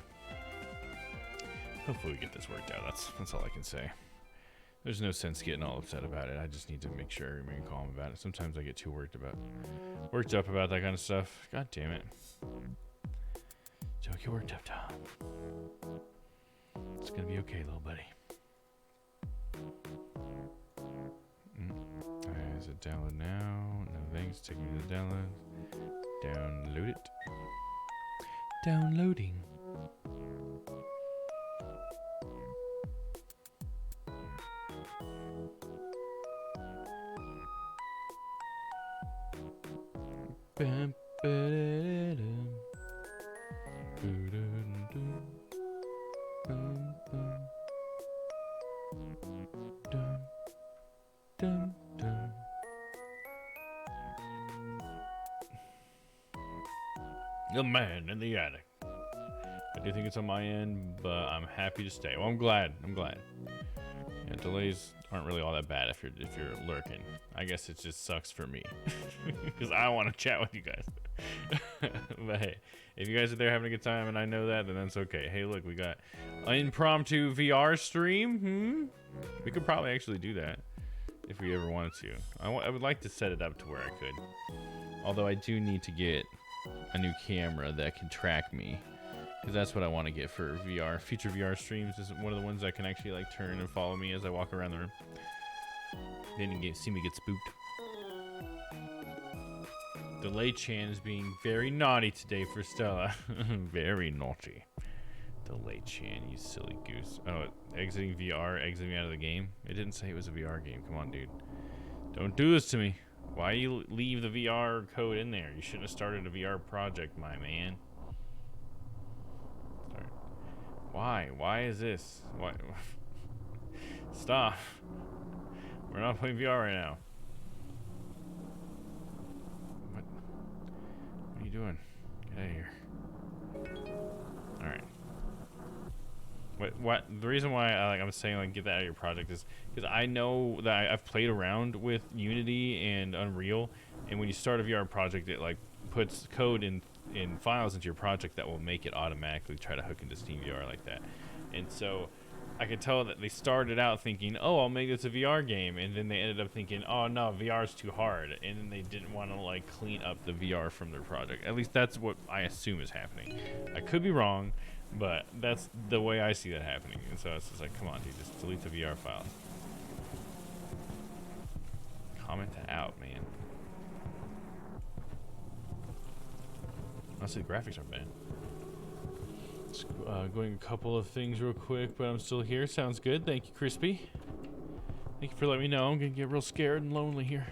we get this worked out. That's all I can say. There's no sense getting all upset about it. I just need to make sure I remain calm about it. Sometimes I get too worked up about that kind of stuff. God damn it. Don't get worked up, Tom. It's gonna be okay, little buddy. Is it download now? No thanks. Take me to the download. Download it. Downloading. Bam, ba-da-da-dum. Boo-dum-dum. Bum, bum. Dum, dum, dum. The man in the attic. I do think it's on my end, but I'm happy to stay. Well, I'm glad. Yeah, delays aren't really all that bad if you're lurking. I guess it just sucks for me because I want to chat with you guys. But hey, if you guys are there having a good time and I know that, then that's okay. Hey, look, we got an impromptu VR stream. We could probably actually do that if we ever wanted to. I would like to set it up to where I could. Although I do need to get a new camera that can track me, because that's what I want to get for VR. Future VR streams is one of the ones that can actually like turn and follow me as I walk around the room. Then you see me get spooked. Delay Chan is being very naughty today for Stella. Very naughty. Delay Chan, you silly goose. Oh, exiting VR, exiting me out of the game? It didn't say it was a VR game. Come on, dude. Don't do this to me. Why you leave the VR code in there? You shouldn't have started a VR project, my man. Sorry. Why? Why is this? Why? Stop. We're not playing VR right now. What? What are you doing? Get out of here. Alright. What? The reason why I'm saying like get that out of your project is because I know that I've played around with Unity and Unreal, and when you start a VR project, it like puts code in files into your project that will make it automatically try to hook into SteamVR like that. And so I could tell that they started out thinking, oh, I'll make this a VR game, and then they ended up thinking, oh no, VR is too hard, and then they didn't want to like clean up the VR from their project. At least that's what I assume is happening. I could be wrong, but that's the way I see that happening. And so it's just like, come on, dude, just delete the VR file. Comment out, man. Honestly, the graphics aren't bad. Just, going a couple of things real quick, but I'm still here. Sounds good. Thank you, Crispy. Thank you for letting me know. I'm gonna get real scared and lonely here.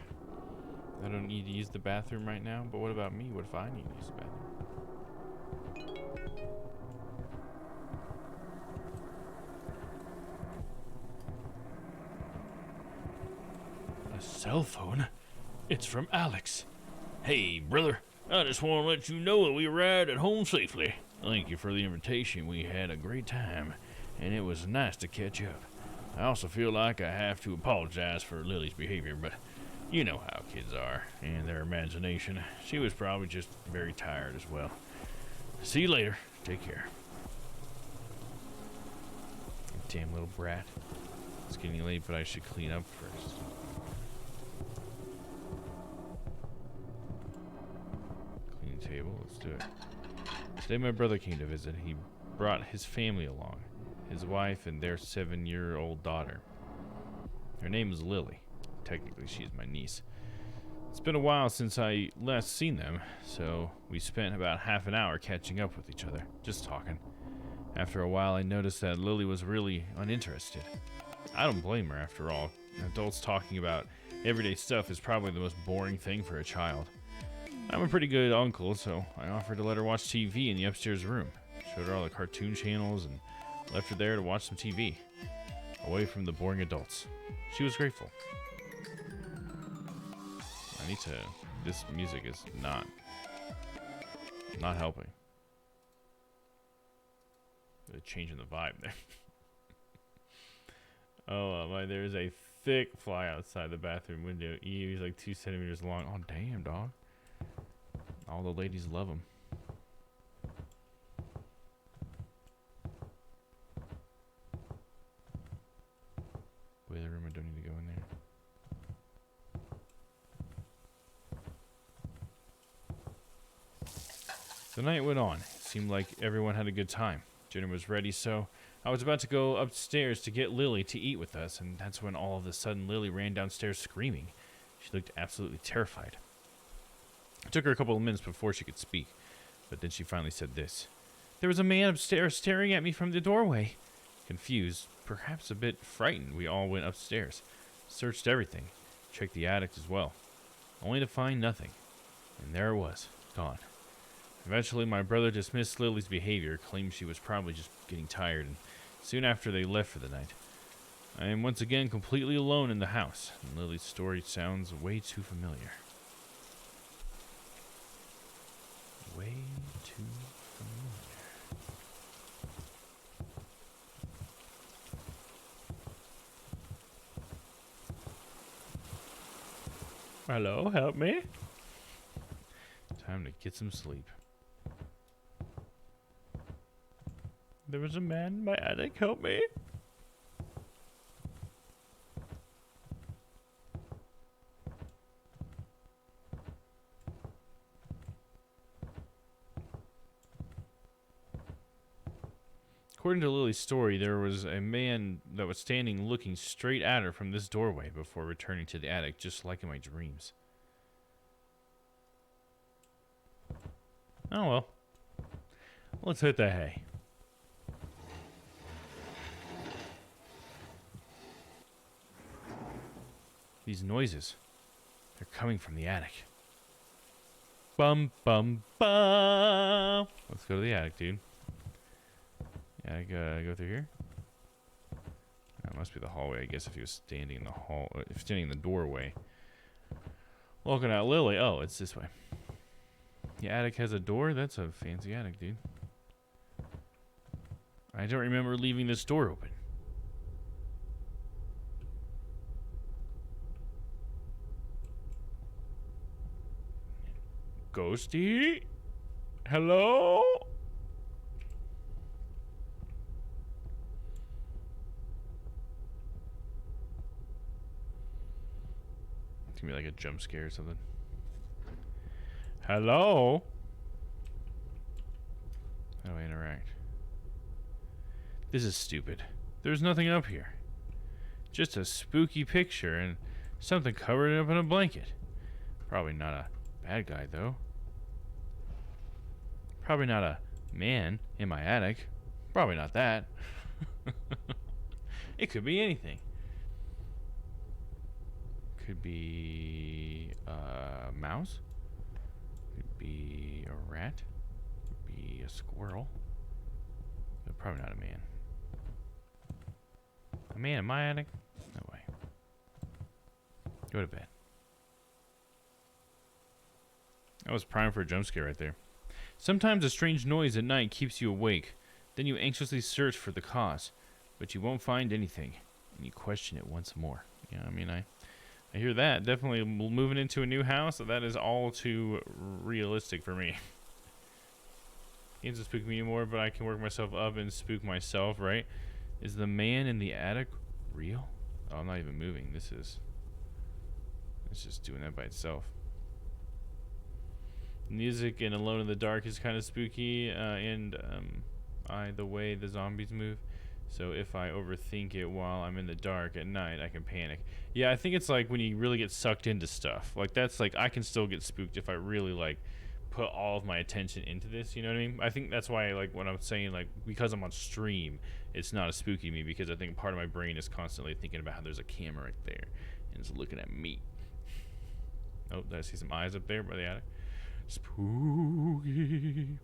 I don't need to use the bathroom right now, but what about me? What if I need to use the bathroom? A cell phone? It's from Alex. Hey, brother. I just want to let you know that we arrived at home safely. Thank you for the invitation. We had a great time, and it was nice to catch up. I also feel like I have to apologize for Lily's behavior, but you know how kids are and their imagination. She was probably just very tired as well. See you later. Take care. Damn little brat. It's getting late, but I should clean up first. Clean table. Let's do it. Today my brother came to visit. He brought his family along. His wife and their 7-year-old daughter. Her name is Lily. Technically, she's my niece. It's been a while since I last seen them, so we spent about half an hour catching up with each other, just talking. After a while, I noticed that Lily was really uninterested. I don't blame her, after all. Adults talking about everyday stuff is probably the most boring thing for a child. I'm a pretty good uncle, so I offered to let her watch TV in the upstairs room. Showed her all the cartoon channels and left her there to watch some TV, away from the boring adults. She was grateful. This music is not helping. They're changing the vibe there. Oh, there's a thick fly outside the bathroom window. He's like 2 centimeters long. Oh, damn, dog. All the ladies love him. Boiler room, I don't need to go in there. The night went on. It seemed like everyone had a good time. Dinner was ready, so I was about to go upstairs to get Lily to eat with us, and that's when all of a sudden Lily ran downstairs screaming. She looked absolutely terrified. It took her a couple of minutes before she could speak, but then she finally said this. There was a man upstairs staring at me from the doorway. Confused, perhaps a bit frightened, we all went upstairs, searched everything, checked the attic as well, only to find nothing. And there it was, gone. Eventually, my brother dismissed Lily's behavior, claimed she was probably just getting tired, and soon after they left for the night. I am once again completely alone in the house, and Lily's story sounds way too familiar. Way too familiar. Hello, help me. Time to get some sleep. There was a man in my attic, help me. According to Lily's story, there was a man that was standing looking straight at her from this doorway before returning to the attic, just like in my dreams. Oh well. Let's hit the hay. These noises, they're coming from the attic. Bum, bum, bum. Let's go to the attic, dude. Yeah, go through here. That must be the hallway, I guess, if he was standing in the if standing in the doorway. Looking at Lily. Oh, it's this way. The attic has a door? That's a fancy attic, dude. I don't remember leaving this door open. Ghosty? Hello? It's gonna be like a jump scare or something. Hello? How do I interact? This is stupid. There's nothing up here. Just a spooky picture and something covered up in a blanket. Probably not a bad guy, though. Probably not a man in my attic. Probably not that. It could be anything. Could be a mouse. Could be a rat. Could be a squirrel. But probably not a man. A man in my attic? No way. Go to bed. That was prime for a jump scare right there. Sometimes a strange noise at night keeps you awake. Then you anxiously search for the cause, but you won't find anything, and you question it once more. Yeah, I mean, I hear that. Definitely moving into a new house, that is all too realistic for me. Games will spook me more, but I can work myself up and spook myself, right? Is the man in the attic real? Oh, I'm not even moving. It's just doing that by itself. Music and Alone in the Dark is kind of spooky, and the way the zombies move. So if I overthink it while I'm in the dark at night, I can panic. Yeah, I think it's like when you really get sucked into stuff. Like that's like I can still get spooked if I really like put all of my attention into this. You know what I mean? I think that's why like when I'm saying like because I'm on stream, it's not as spooky to me because I think part of my brain is constantly thinking about how there's a camera right there and it's looking at me. Oh, did I see some eyes up there by the attic? Spooky.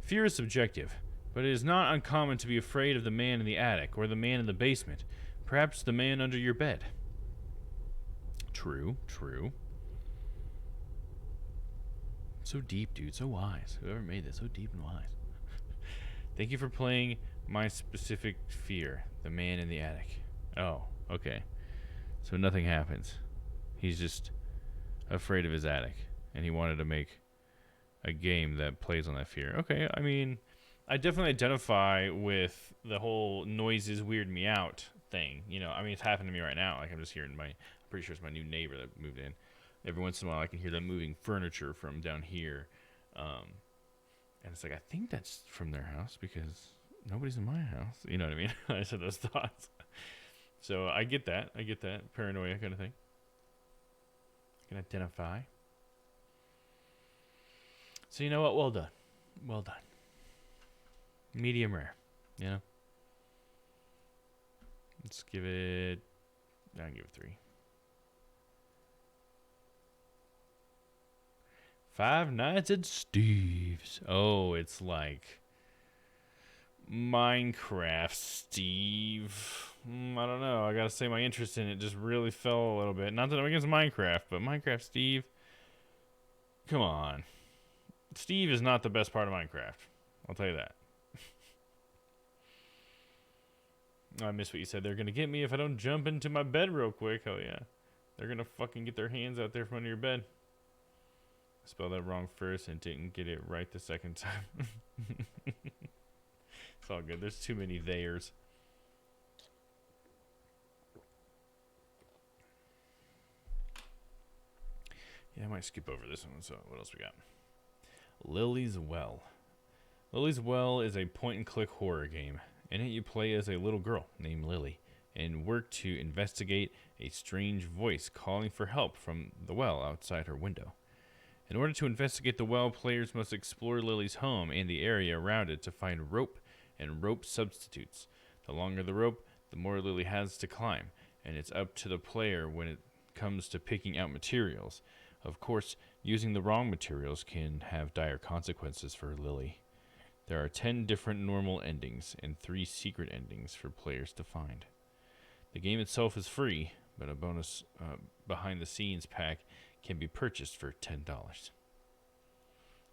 Fear is subjective, but it is not uncommon to be afraid of the man in the attic or the man in the basement, perhaps the man under your bed. True, true. So deep, dude, so wise. Whoever made this, so deep and wise. Thank you for playing my specific fear, the man in the attic. Oh, okay. So nothing happens. He's just afraid of his attic, and he wanted to make a game that plays on that fear. Okay, I mean, I definitely identify with the whole noises weird me out thing. You know, I mean, it's happening to me right now. Like I'm just hearing I'm pretty sure it's my new neighbor that moved in. Every once in a while, I can hear them moving furniture from down here, and it's like I think that's from their house because nobody's in my house. You know what I mean? I said those thoughts. So I get that. I get that. Paranoia kind of thing. You can identify. So you know what? Well done. Well done. Medium rare. You know? Let's give it... I'll give it 3. Five Nights at Steve's. Oh, it's like Minecraft Steve. I don't know. I gotta say my interest in it just really fell a little bit. Not that I'm against Minecraft, but Minecraft Steve. Come on. Steve is not the best part of Minecraft. I'll tell you that. I missed what you said. They're gonna get me if I don't jump into my bed real quick. Hell yeah. They're gonna fucking get their hands out there from under your bed. I spelled that wrong first and didn't get it right the second time. It's all good. There's too many they's. Yeah, I might skip over this one. So what else we got? Lily's Well. Lily's Well is a point-and-click horror game. In it, you play as a little girl named Lily and work to investigate a strange voice calling for help from the well outside her window. In order to investigate the well, players must explore Lily's home and the area around it to find rope and rope substitutes. The longer the rope, the more Lily has to climb, and it's up to the player when it comes to picking out materials. Of course, using the wrong materials can have dire consequences for Lily. There are 10 different normal endings and 3 secret endings for players to find. The game itself is free, but a bonus behind-the-scenes pack can be purchased for $10.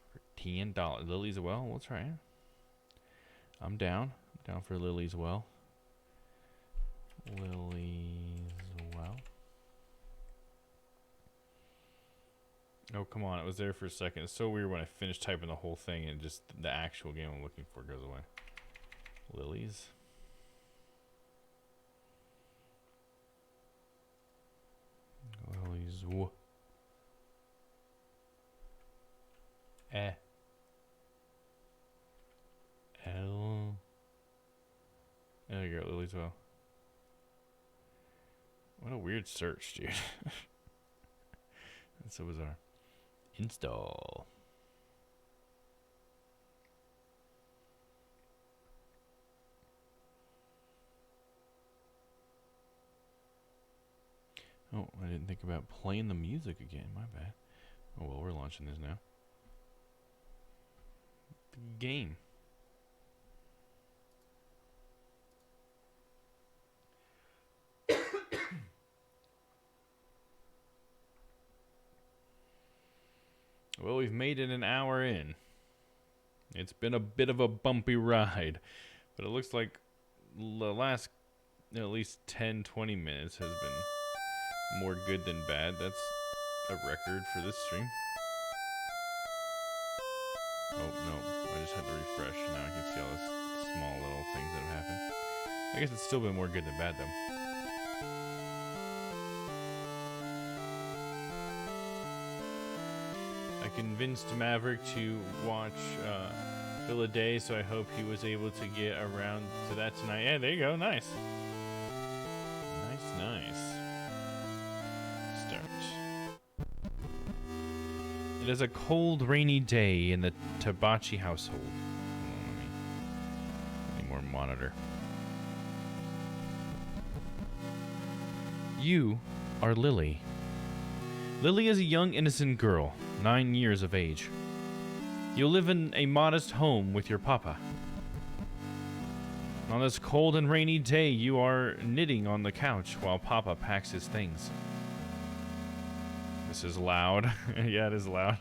For $10. Lily's Well? Let's try it. I'm down. Down for Lily's Well. Lily's Well. Oh, come on. It was there for a second. It's so weird when I finish typing the whole thing and just the actual game I'm looking for goes away. Lily's. Lily's Well. L. There you go, Lily's Well. What a weird search, dude. That's so bizarre. Install. Oh, I didn't think about playing the music again. My bad. Oh well, we're launching this now. The game. Well, we've made it an hour in. It's been a bit of a bumpy ride, but it looks like the last at least 10-20 minutes has been more good than bad. That's a record for this stream. Oh, no. I just had to refresh. Now I can see all the small little things that have happened. I guess it's still been more good than bad, though. I convinced Maverick to watch Philadelphia, so I hope he was able to get around to that tonight. Yeah, there you go. Nice. Nice. Start. It is a cold, rainy day in the Tabachi household. Hold on, let me more monitor. You are Lily. Lily is a young, innocent girl, 9 years of age. You live in a modest home with your papa. On this cold and rainy day, you are knitting on the couch while papa packs his things. This is loud. Yeah, it is loud.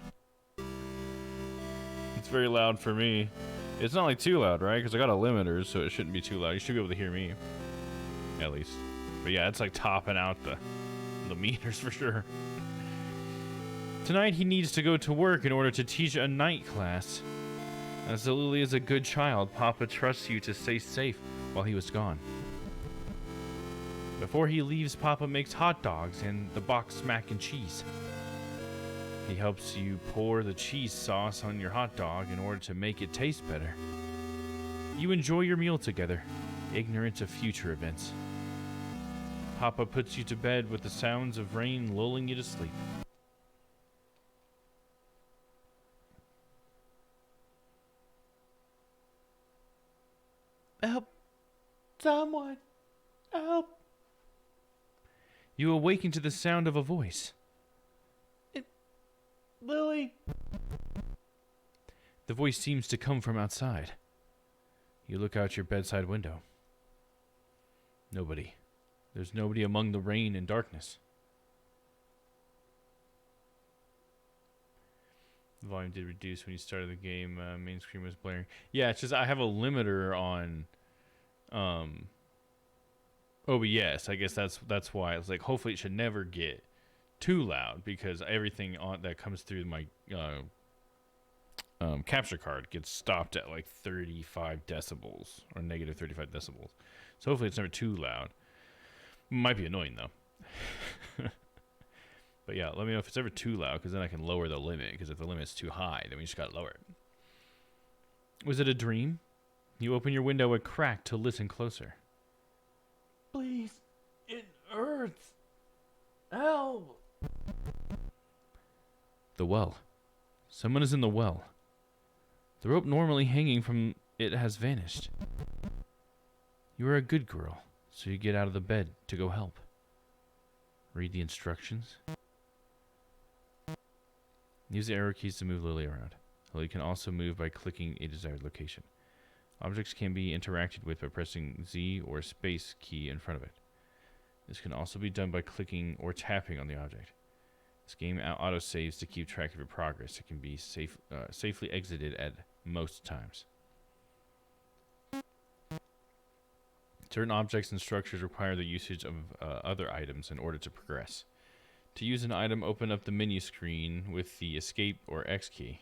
It's very loud for me. It's not like too loud, right? Because I got a limiter, so it shouldn't be too loud. You should be able to hear me, at least. But yeah, it's like topping out the meters for sure. Tonight he needs to go to work in order to teach a night class. As Lily is a good child, Papa trusts you to stay safe while he was gone. Before he leaves, Papa makes hot dogs and the boxed mac and cheese. He helps you pour the cheese sauce on your hot dog in order to make it taste better. You enjoy your meal together, ignorant of future events. Papa puts you to bed with the sounds of rain lulling you to sleep. Help! Someone! Help! You awaken to the sound of a voice. Lily! The voice seems to come from outside. You look out your bedside window. Nobody. There's nobody among the rain and darkness. The volume did reduce when you started the game. Main screen was blaring. Yeah, it's just I have a limiter on OBS. I guess that's why. It's like hopefully it should never get too loud because everything on that comes through my capture card gets stopped at like 35 decibels or negative 35 decibels. So hopefully it's never too loud. Might be annoying though. But yeah, let me know if it's ever too loud because then I can lower the limit, because if the limit's too high, then we just gotta lower it. Was it a dream? You open your window a crack to listen closer. Please, it hurts. Help! The well. Someone is in the well. The rope normally hanging from it has vanished. You are a good girl, so you get out of the bed to go help. Read the instructions. Use the arrow keys to move Lily around. Lily can also move by clicking a desired location. Objects can be interacted with by pressing Z or space key in front of it. This can also be done by clicking or tapping on the object. This game auto-saves to keep track of your progress. It can be safely exited at most times. Certain objects and structures require the usage of other items in order to progress. To use an item, open up the menu screen with the Escape or X key.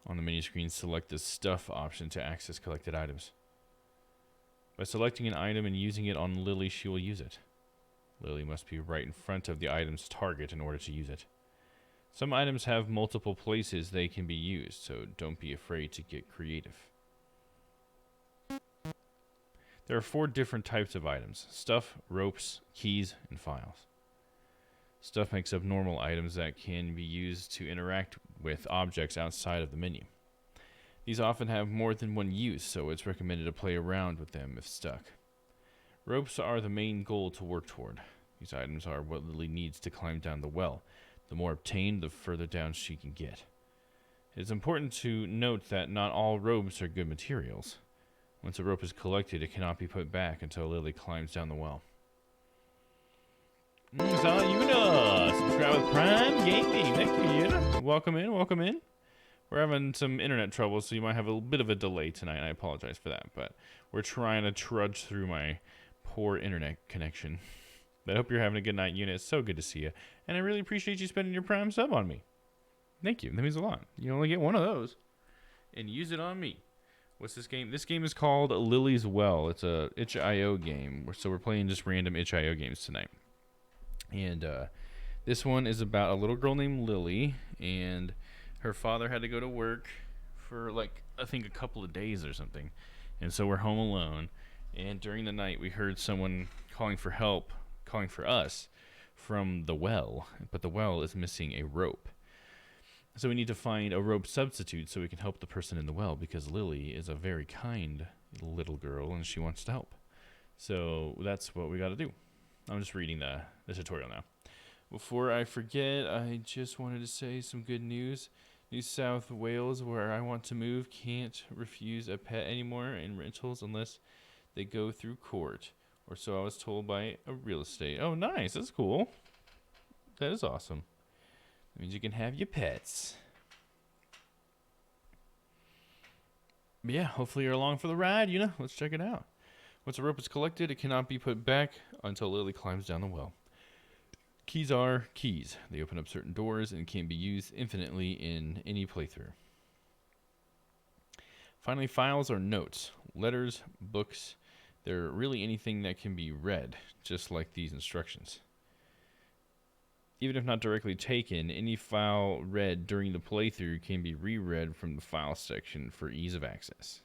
On the menu screen, select the Stuff option to access collected items. By selecting an item and using it on Lily, she will use it. Lily must be right in front of the item's target in order to use it. Some items have multiple places they can be used, so don't be afraid to get creative. There are 4 different types of items: stuff, ropes, keys, and files. Stuff makes up normal items that can be used to interact with objects outside of the menu. These often have more than one use, so it's recommended to play around with them if stuck. Ropes are the main goal to work toward. These items are what Lily needs to climb down the well. The more obtained, the further down she can get. It is important to note that not all ropes are good materials. Once a rope is collected, it cannot be put back until Lily climbs down the well. Subscribe with Prime Gaming. Thank you, Yuna. Welcome in, welcome in. We're having some internet trouble, so you might have a bit of a delay tonight. I apologize for that, but we're trying to trudge through my poor internet connection. But I hope you're having a good night, Yuna. It's so good to see you, and I really appreciate you spending your Prime sub on me. Thank you. That means a lot. You only get one of those, and use it on me. What's this game? This game is called Lily's Well. It's a itch.io game, so we're playing just random itch.io games tonight. And this one is about a little girl named Lily, and her father had to go to work for like I think a couple of days or something, and so we're home alone. And during the night, we heard someone calling for help, calling for us from the well, but the well is missing a rope. So we need to find a rope substitute so we can help the person in the well, because Lily is a very kind little girl and she wants to help. So that's what we got to do. I'm just reading the tutorial now. Before I forget, I just wanted to say some good news. New South Wales, where I want to move, can't refuse a pet anymore in rentals unless they go through court. Or so I was told by a real estate. Oh, nice. That's cool. That is awesome. That means you can have your pets. But yeah, hopefully you're along for the ride, you know. Let's check it out. Once a rope is collected, it cannot be put back until Lily climbs down the well. Keys are keys. They open up certain doors and can be used infinitely in any playthrough. Finally, files are notes, letters, books. They're really anything that can be read, just like these instructions. Even if not directly taken, any file read during the playthrough can be reread from the file section for ease of access.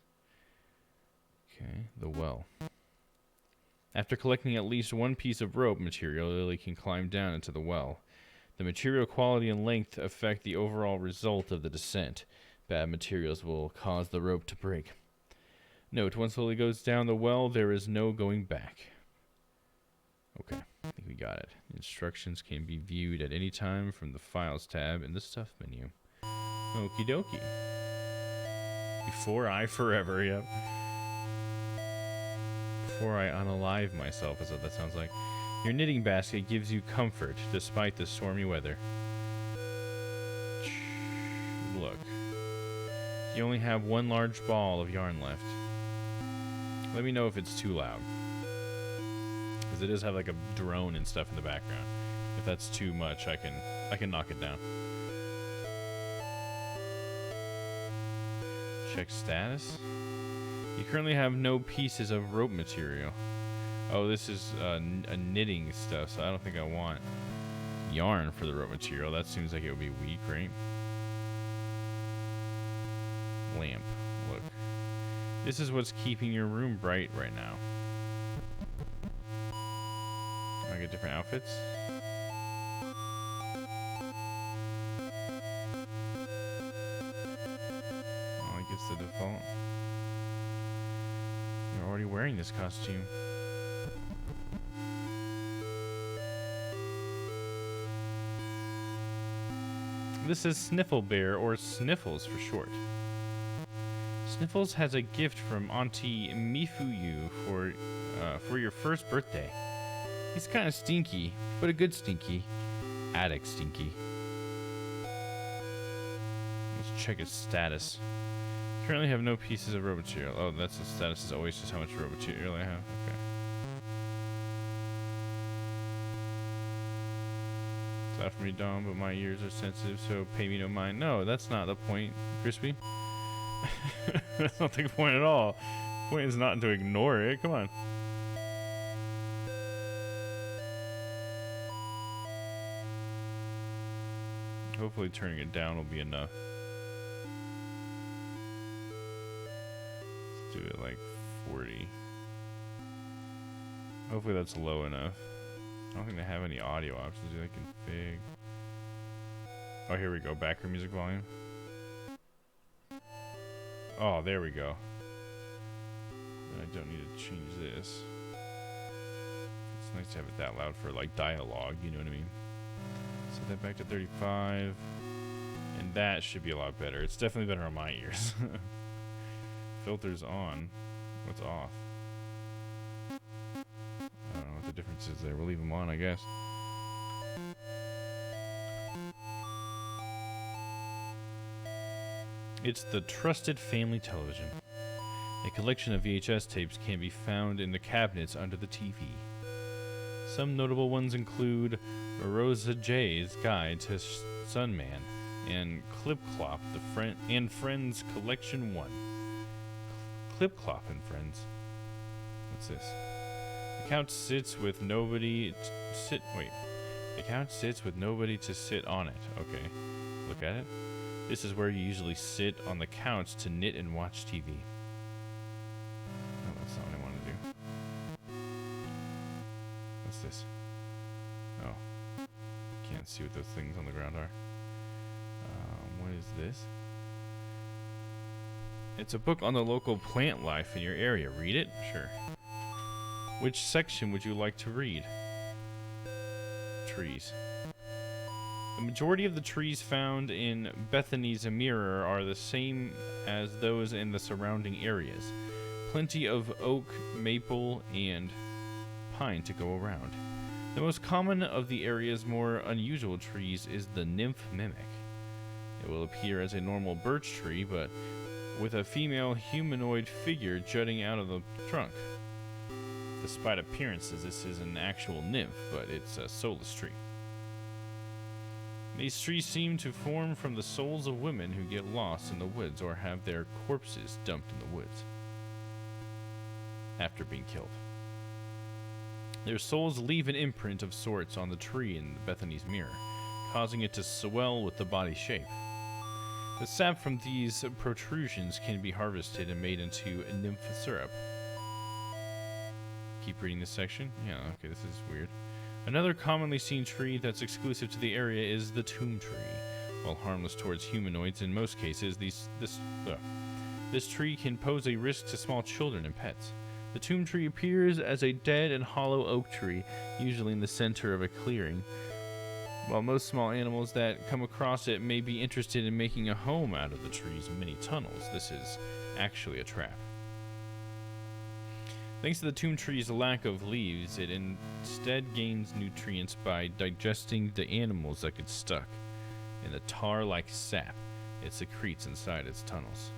Okay, the well. After collecting at least one piece of rope material, Lily can climb down into the well. The material quality and length affect the overall result of the descent. Bad materials will cause the rope to break. Note, once Lily goes down the well, there is no going back. Okay, I think we got it. Instructions can be viewed at any time from the Files tab in the Stuff menu. Okie dokie. Before I forever, yep. Before I unalive myself, is what that sounds like. Your knitting basket gives you comfort despite the stormy weather. Look. You only have one large ball of yarn left. Let me know if it's too loud. Because it does have like a drone and stuff in the background. If that's too much, I can knock it down. Check status. You currently have no pieces of rope material. Oh, this is a knitting stuff, so I don't think I want yarn for the rope material. That seems like it would be weak, right? Lamp. Look. This is what's keeping your room bright right now. I get different outfits. Oh, I guess the default. You're already wearing this costume. This is Sniffle Bear, or Sniffles for short. Sniffles has a gift from Auntie Mifuyu for your first birthday. He's kind of stinky, but a good stinky. Attic stinky. Let's check his status. Currently have no pieces of rope material. Oh, that's the status is always just how much rope material I have. Okay. It's out for me, Dom, but my ears are sensitive, so pay me no mind. No, that's not the point, Crispy. That's not the point at all. The point is not to ignore it. Come on. Hopefully turning it down will be enough. Let's do it like 40. Hopefully that's low enough. I don't think they have any audio options. Do they config? Oh, here we go. Background music volume. Oh, there we go. I don't need to change this. It's nice to have it that loud for like dialogue, you know what I mean? Set that back to 35. And that should be a lot better. It's definitely better on my ears. Filters on. What's off? I don't know what the difference is there. We'll leave them on, I guess. It's the Trusted Family Television. A collection of VHS tapes can be found in the cabinets under the TV. Some notable ones include Rosa J's Guide to Sunman and Clip Clop and Friends Collection 1. Clip Clop and Friends. What's this? The couch sits with nobody The couch sits with nobody to sit on it. Okay. Look at it. This is where you usually sit on the couch to knit and watch TV. No, that's not what I want to do. What's this? Oh. Can't see what those things on the ground are. What is this? It's a book on the local plant life in your area. Read it? Sure. Which section would you like to read? Trees. The majority of the trees found in Bethany's Mirror are the same as those in the surrounding areas. Plenty of oak, maple, and pine to go around. The most common of the area's more unusual trees is the nymph mimic. It will appear as a normal birch tree, but with a female humanoid figure jutting out of the trunk. Despite appearances, this is an actual nymph, but it's a soulless tree. These trees seem to form from the souls of women who get lost in the woods or have their corpses dumped in the woods after being killed. Their souls leave an imprint of sorts on the tree in Bethany's Mirror, causing it to swell with the body shape. The sap from these protrusions can be harvested and made into nymph syrup. Keep reading this section. Yeah, okay, this is weird. Another commonly seen tree that's exclusive to the area is the tomb tree. While harmless towards humanoids in most cases, this tree can pose a risk to small children and pets. The tomb tree appears as a dead and hollow oak tree, usually in the center of a clearing. While most small animals that come across it may be interested in making a home out of the tree's many tunnels, this is actually a trap. Thanks to the tomb tree's lack of leaves, it instead gains nutrients by digesting the animals that get stuck in the tar-like sap it secretes inside its tunnels.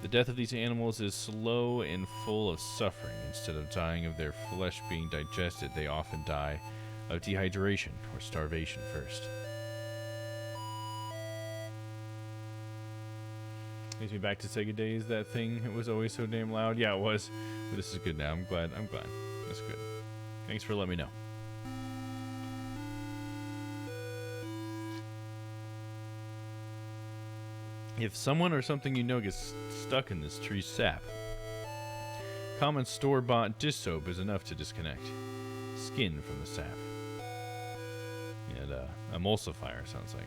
The death of these animals is slow and full of suffering. Instead of dying of their flesh being digested, they often die of dehydration or starvation first. Takes me back to Sega days, that thing. It was always so damn loud. Yeah, it was. But this is good now. I'm glad. That's good. Thanks for letting me know. If someone or something you know gets stuck in this tree's sap, common store-bought dish soap is enough to disconnect skin from the sap. And emulsifier sounds like.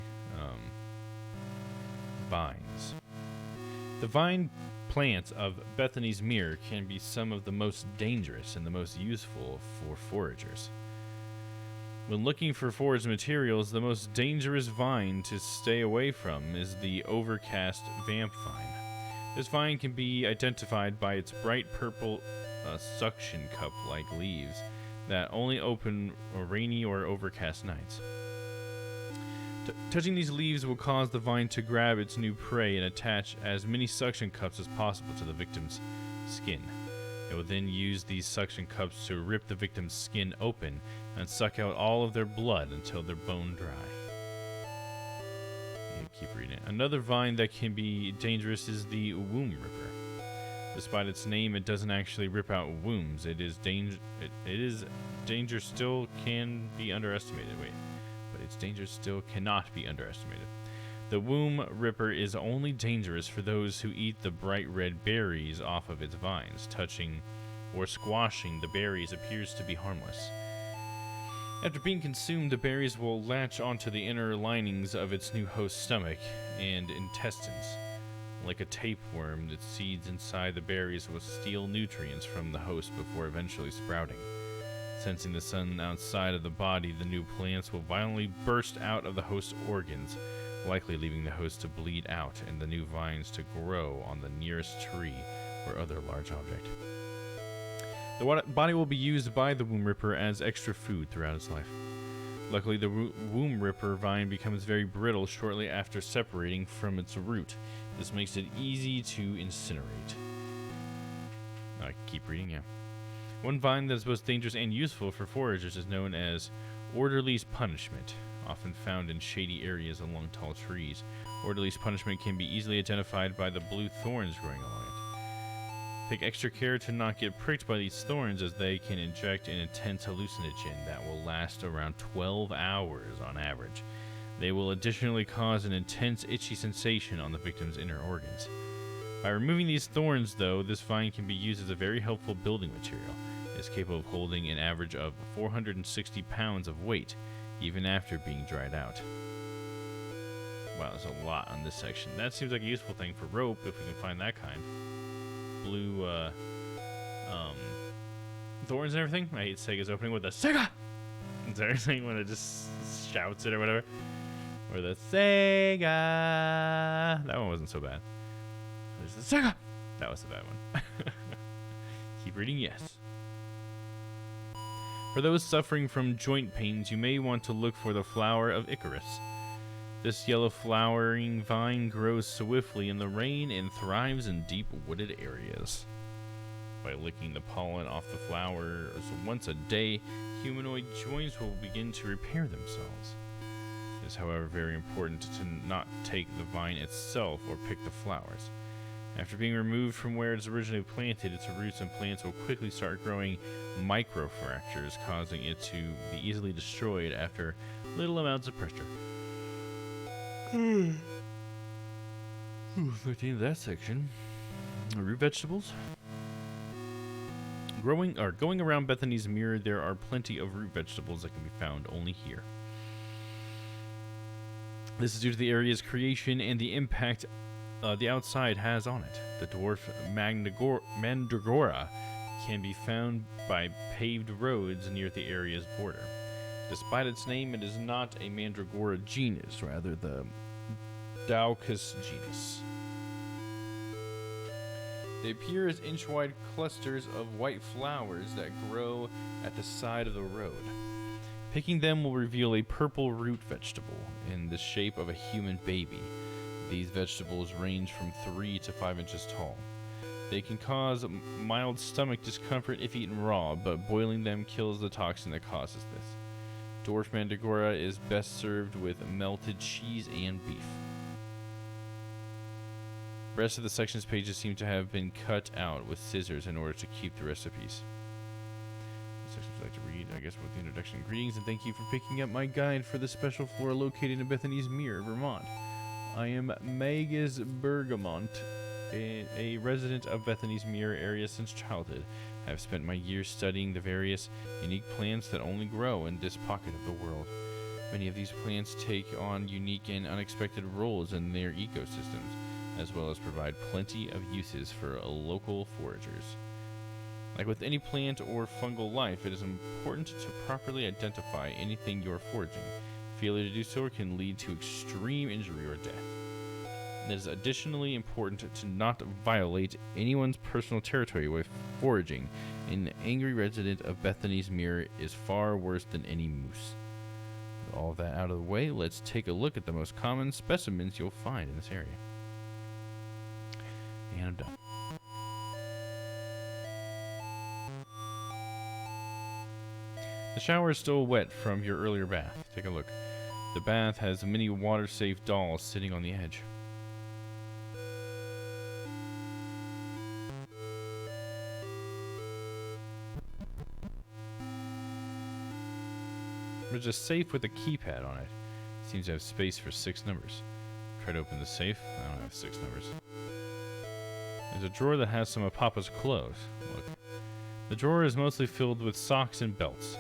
Vines. The vine plants of Bethany's Mirror can be some of the most dangerous and the most useful for foragers. When looking for forage materials, the most dangerous vine to stay away from is the overcast vamp vine. This vine can be identified by its bright purple suction cup-like leaves that only open on rainy or overcast nights. Touching these leaves will cause the vine to grab its new prey and attach as many suction cups as possible to the victim's skin. It will then use these suction cups to rip the victim's skin open and suck out all of their blood until they're bone dry. Keep reading. Another vine that can be dangerous is the womb ripper. Despite its name, it doesn't actually rip out wombs. Its danger still can be underestimated. Its danger still cannot be underestimated. The womb ripper is only dangerous for those who eat the bright red berries off of its vines. Touching or squashing the berries appears to be harmless. After being consumed, the berries will latch onto the inner linings of its new host's stomach and intestines. Like a tapeworm, the seeds inside the berries will steal nutrients from the host before eventually sprouting. Sensing the sun outside of the body, the new plants will violently burst out of the host's organs, likely leaving the host to bleed out and the new vines to grow on the nearest tree or other large object. The body will be used by the womb ripper as extra food throughout its life. Luckily, the womb ripper vine becomes very brittle shortly after separating from its root. This makes it easy to incinerate. I keep reading, yeah. One vine that is both dangerous and useful for foragers is known as Orderly's Punishment, often found in shady areas along tall trees. Orderly's Punishment can be easily identified by the blue thorns growing along it. Take extra care to not get pricked by these thorns, as they can inject an intense hallucinogen that will last around 12 hours on average. They will additionally cause an intense itchy sensation on the victim's inner organs. By removing these thorns, though, this vine can be used as a very helpful building material. It is capable of holding an average of 460 pounds of weight, even after being dried out. Wow, there's a lot on this section. That seems like a useful thing for rope, if we can find that kind. Blue, thorns and everything. I hate Sega's opening with the Sega! Is there anything when it just shouts it or whatever? Or the Sega! That one wasn't so bad. There's the Sega! That was the bad one. Keep reading, yes. For those suffering from joint pains, you may want to look for the flower of Icarus. This yellow flowering vine grows swiftly in the rain and thrives in deep wooded areas. By licking the pollen off the flowers once a day, humanoid joints will begin to repair themselves. It is, however, very important to not take the vine itself or pick the flowers. After being removed from where it is originally planted, its roots and plants will quickly start growing microfractures, causing it to be easily destroyed after little amounts of pressure. At the end of that section, root vegetables. Going around Bethany's Mirror, there are plenty of root vegetables that can be found only here. This is due to the area's creation and the impact the outside has on it. The dwarf Mandragora can be found by paved roads near the area's border. Despite its name, it is not a Mandragora genus, rather the Daucus genus. They appear as inch-wide clusters of white flowers that grow at the side of the road. Picking them will reveal a purple root vegetable in the shape of a human baby. These vegetables range from 3 to 5 inches tall. They can cause mild stomach discomfort if eaten raw, but boiling them kills the toxin that causes this. Dwarf Mandragora is best served with melted cheese and beef. The rest of the section's pages seem to have been cut out with scissors in order to keep the recipes. What section would you like to read? I guess with the introduction. Greetings and thank you for picking up my guide for the special flora located in Bethany's Mirror, Vermont. I am Magus Bergamont, a resident of Bethany's Mirror area since childhood. I have spent my years studying the various unique plants that only grow in this pocket of the world. Many of these plants take on unique and unexpected roles in their ecosystems, as well as provide plenty of uses for local foragers. Like with any plant or fungal life, it is important to properly identify anything you're foraging. Failure to do so can lead to extreme injury or death. It is additionally important to not violate anyone's personal territory while foraging. An angry resident of Bethany's Mirror is far worse than any moose. With all that out of the way, let's take a look at the most common specimens you'll find in this area. And I'm done. The shower is still wet from your earlier bath. Take a look. The bath has many water-safe dolls sitting on the edge. There's a safe with a keypad on it. Seems to have space for 6 numbers. Try to open the safe. I don't have 6 numbers. There's a drawer that has some of Papa's clothes. Look. The drawer is mostly filled with socks and belts.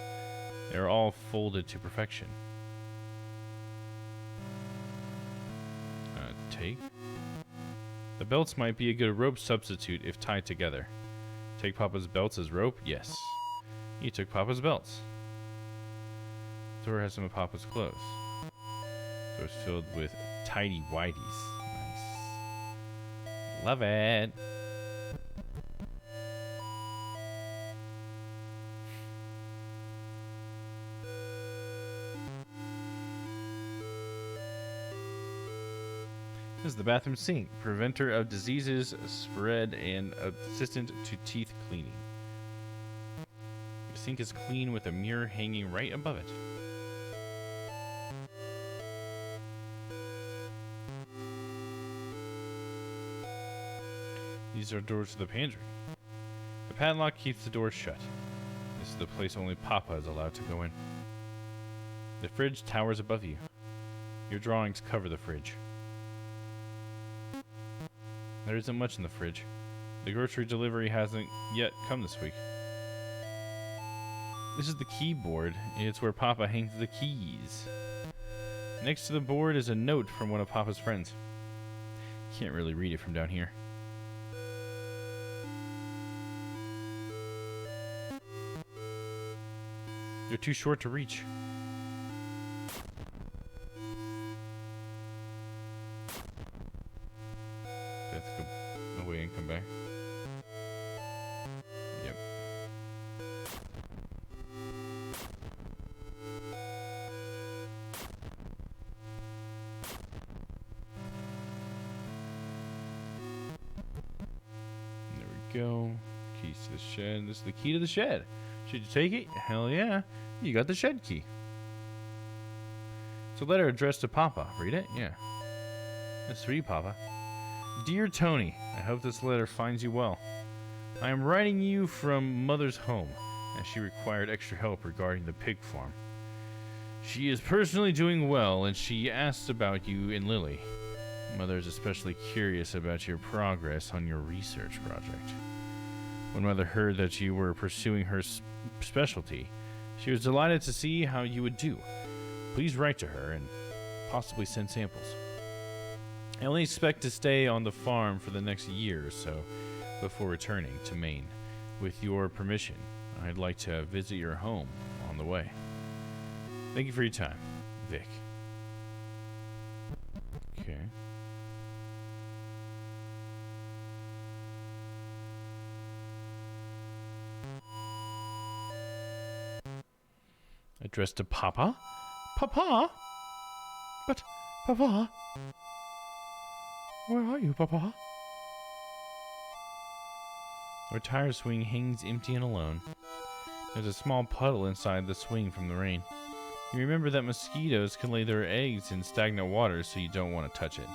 They are all folded to perfection. Take. The belts might be a good rope substitute if tied together. Take Papa's belts as rope? Yes. You took Papa's belts. The drawer has some of Papa's clothes. The drawer's filled with tidy whities. Nice. Love it. This is the bathroom sink, preventer of diseases spread and assistant to teeth cleaning. The sink is clean with a mirror hanging right above it. These are doors to the pantry. The padlock keeps the door shut. This is the place only Papa is allowed to go in. The fridge towers above you. Your drawings cover the fridge. There isn't much in the fridge. The grocery delivery hasn't yet come this week. This is the keyboard. It's where Papa hangs the keys. Next to the board is a note from one of Papa's friends. Can't really read it from down here. You're too short to reach. Go away and come back. Yep. There we go. Keys to the shed. This is the key to the shed. Should you take it? Hell yeah. You got the shed key. It's a letter addressed to Papa. Read it? Yeah. That's for you, Papa. Dear Tony, I hope this letter finds you well. I am writing you from Mother's home, as she required extra help regarding the pig farm. She is personally doing well, and she asked about you and Lily. Mother is especially curious about your progress on your research project. When Mother heard that you were pursuing her specialty, she was delighted to see how you would do. Please write to her and possibly send samples. I only expect to stay on the farm for the next year or so before returning to Maine. With your permission, I'd like to visit your home on the way. Thank you for your time, Vic. Okay. Addressed to Papa? Papa? But, Papa? Where are you, Papa? Our tire swing hangs empty and alone. There's a small puddle inside the swing from the rain. You remember that mosquitoes can lay their eggs in stagnant water, so you don't want to touch it.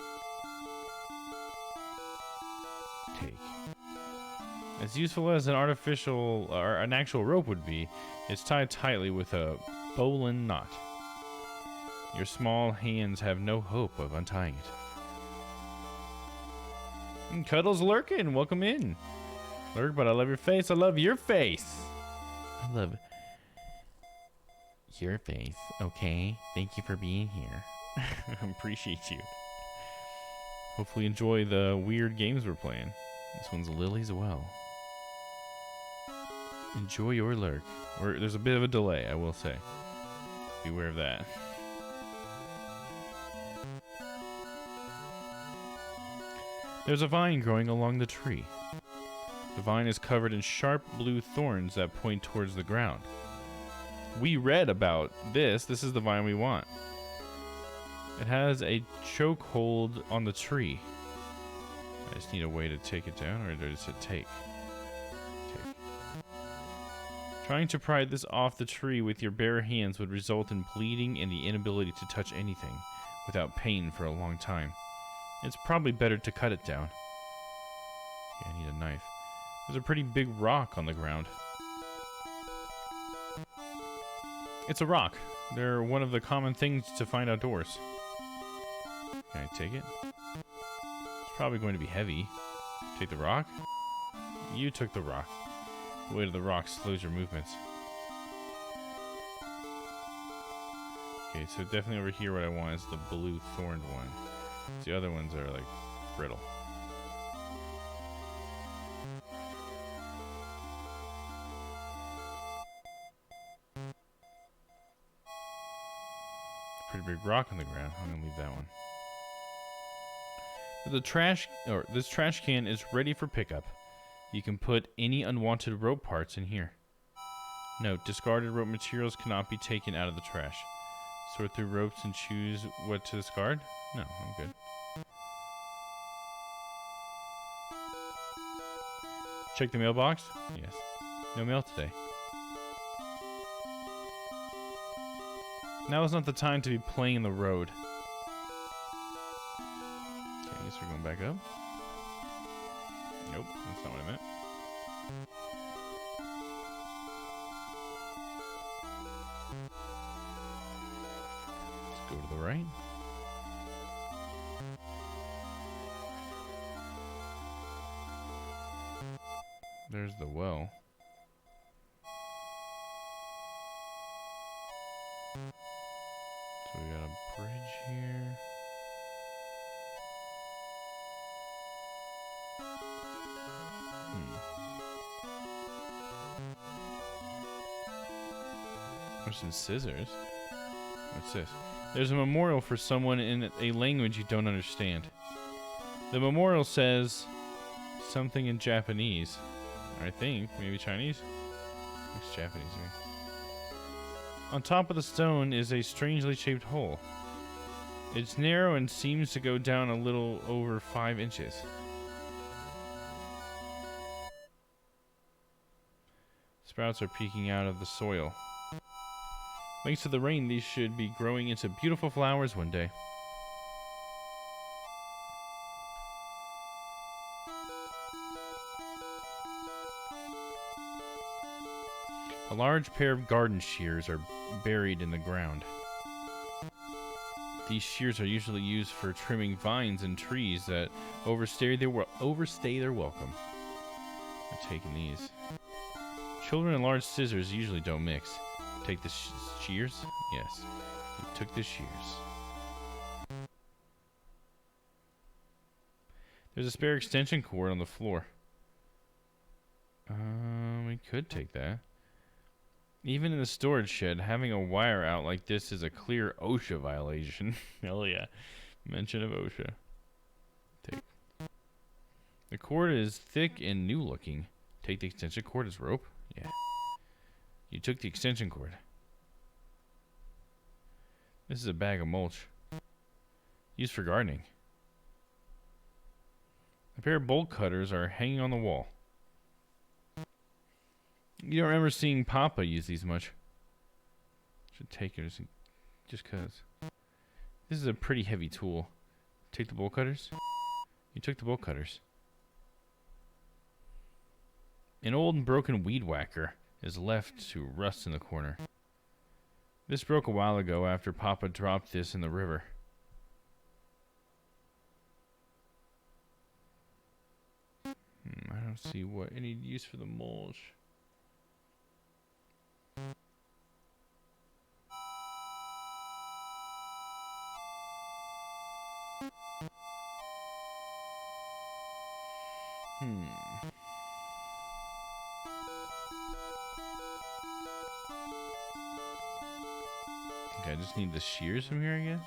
Take. As useful as an artificial or an actual rope would be, it's tied tightly with a bowline knot. Your small hands have no hope of untying it. And Cuddles lurking, welcome in. Lurk, but I love your face. I love your face. I love your face. Okay, thank you for being here. I appreciate you. Hopefully enjoy the weird games we're playing. This one's Lily's Well. Enjoy your lurk. There's a bit of a delay, I will say. Beware of that. There's a vine growing along the tree. The vine is covered in sharp blue thorns that point towards the ground. We read about this. This is the vine we want. It has a chokehold on the tree. I just need a way to take it down, or does it take? Take. Trying to pry this off the tree with your bare hands would result in bleeding and the inability to touch anything without pain for a long time. It's probably better to cut it down. Okay, I need a knife. There's a pretty big rock on the ground. It's a rock. They're one of the common things to find outdoors. Can I take it? It's probably going to be heavy. Take the rock? You took the rock. The weight of the rock slows your movements. Okay, so definitely over here what I want is the blue thorned one. The other ones are like brittle. Pretty big rock on the ground. I'm gonna leave that one. This trash can is ready for pickup. You can put any unwanted rope parts in here. Note, discarded rope materials cannot be taken out of the trash. Sort through ropes and choose what to discard? No, I'm good. Check the mailbox? Yes. No mail today. Now is not the time to be playing in the road. Okay, I guess we're going back up. Nope, that's not what I meant. Let's go to the right. There's the well. So we got a bridge here. There's some scissors. What's this? There's a memorial for someone in a language you don't understand. The memorial says something in Japanese. I think, maybe Chinese? Looks Japanese to me. On top of the stone is a strangely shaped hole. It's narrow and seems to go down a little over 5 inches. Sprouts are peeking out of the soil. Thanks to the rain, these should be growing into beautiful flowers one day. A large pair of garden shears are buried in the ground. These shears are usually used for trimming vines and trees that overstay their welcome. We're taking these. Children and large scissors usually don't mix. Take the shears? Yes. We took the shears. There's a spare extension cord on the floor. We could take that. Even in the storage shed, having a wire out like this is a clear OSHA violation. Hell yeah. Mention of OSHA. Take. The cord is thick and new looking. Take the extension cord as rope? Yeah. You took the extension cord. This is a bag of mulch. Used for gardening. A pair of bolt cutters are hanging on the wall. You don't remember seeing Papa use these much. Should take it just cause. This is a pretty heavy tool. Take the bolt cutters? You took the bolt cutters. An old and broken weed whacker is left to rust in the corner. This broke a while ago after Papa dropped this in the river. I don't see what any use for the mulch. Okay, I just need the shears from here, I guess.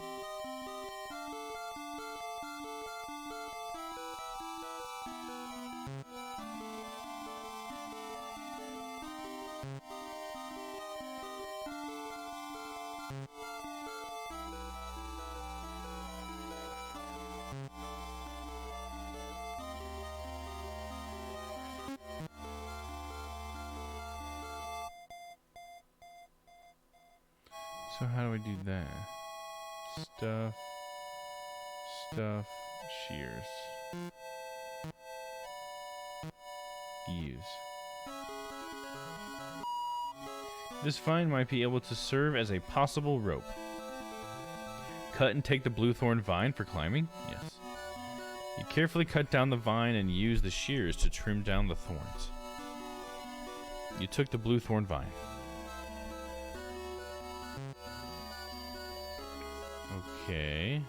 So how do I do that? Stuff, shears. Use. This vine might be able to serve as a possible rope. Cut and take the bluethorn vine for climbing? Yes. You carefully cut down the vine and use the shears to trim down the thorns. You took the bluethorn vine. Okay.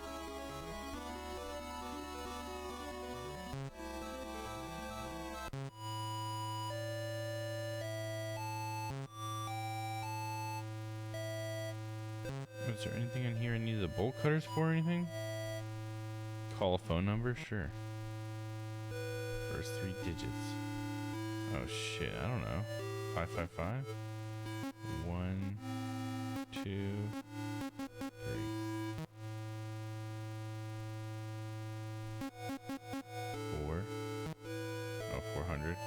Is there anything in here I need the bolt cutters for or anything? Call a phone number? Sure. First 3 digits. Oh shit, I don't know. 555? 1, 2, 3. Four. Oh, 400.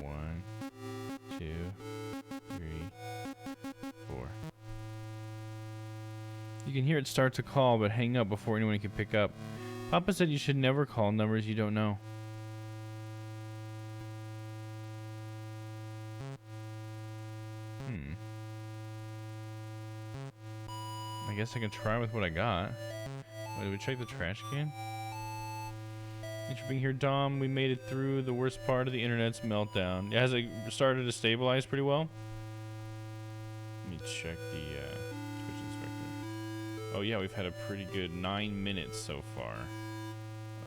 1, 2, 3, 4. You can hear it start to call, but hang up before anyone can pick up. Papa said you should never call numbers you don't know. I guess I can try with what I got. Wait, did we check the trash can? Thanks for being here, Dom. We made it through the worst part of the internet's meltdown. Yeah, has it started to stabilize pretty well? Let me check the Twitch inspector. Oh yeah, we've had a pretty good 9 minutes so far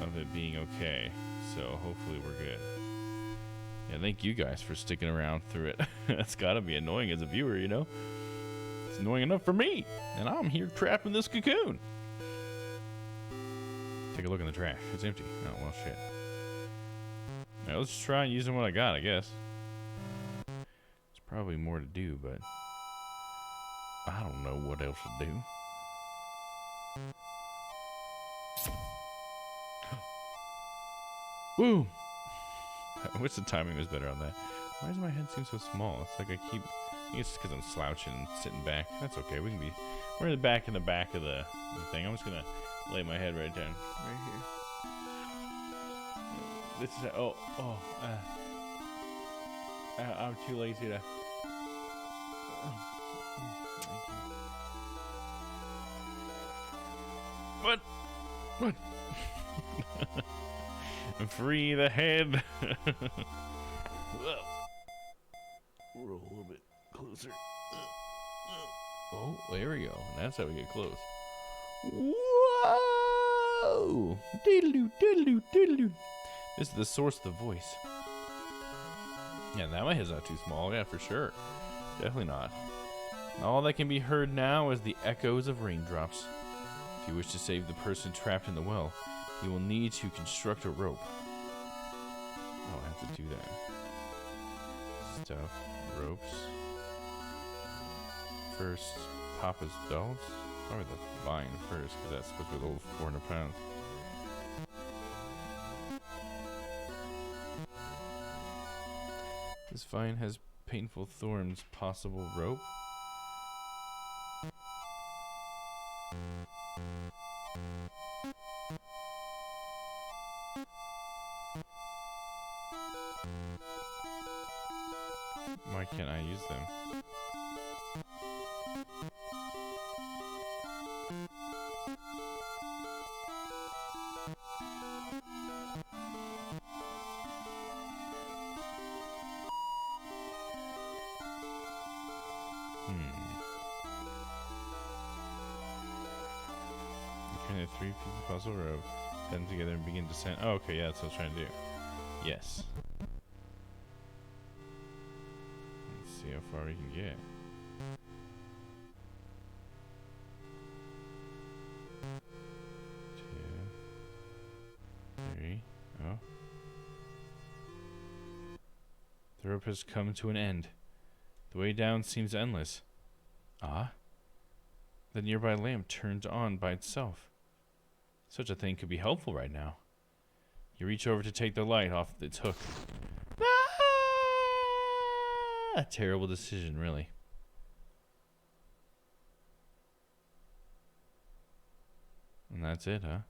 of it being okay. So hopefully we're good. Yeah, thank you guys for sticking around through it. That's gotta be annoying as a viewer, you know? It's annoying enough for me, and I'm here trapped in this cocoon. Take a look in the trash. It's empty. Oh, well, shit. Now, let's try using what I got, I guess. There's probably more to do, but I don't know what else to do. Woo! I wish the timing was better on that. Why does my head seem so small? It's like I think it's just because I'm slouching and sitting back. That's okay. We're in the back of the thing. I'm just gonna lay my head right down, right here. This is I'm too lazy to. Thank you. What? Free the head. Whoa. Roll a little bit closer. Oh, there we go. That's how we get close. Whoa! Diddle-doo, diddle-doo, diddle-doo. This is the source of the voice. Yeah, now my head's not too small. Yeah, for sure. Definitely not. All that can be heard now is the echoes of raindrops. If you wish to save the person trapped in the well, you will need to construct a rope. Oh, I have to do that. Stuff. Ropes. First, Papa's belts. Probably the vine first, because that's supposed to be a little 400 pounds. This vine has painful thorns. Possible rope? Why can't I use them? Kind of 3 pieces of puzzle rope, put them together and begin descent. Oh, okay, yeah, that's what I was trying to do. Yes. Let's see how far we can get. Two, 3. Oh. The rope has come to an end. The way down seems endless. Ah? The nearby lamp turned on by itself. Such a thing could be helpful right now. You reach over to take the light off its hook. Ah! A terrible decision, really. And that's it, huh?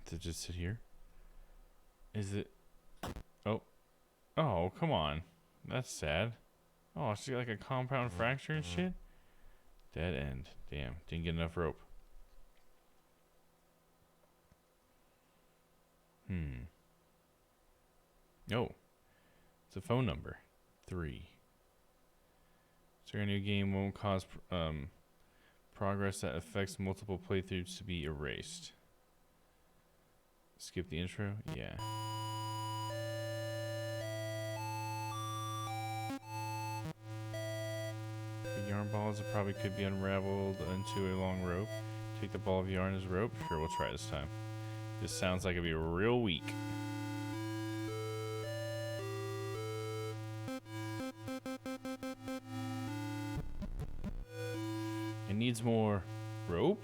To just sit here? Is it... Oh. Oh, come on. That's sad. Oh, she got like a compound fracture and shit? Dead end. Damn, didn't get enough rope. Oh. It's a phone number. 3. Starting a new game won't cause progress that affects multiple playthroughs to be erased. Skip the intro? Yeah. Yarn balls that probably could be unraveled into a long rope. Take the ball of yarn as rope. Sure, we'll try this time. This sounds like it'd be real weak. It needs more rope.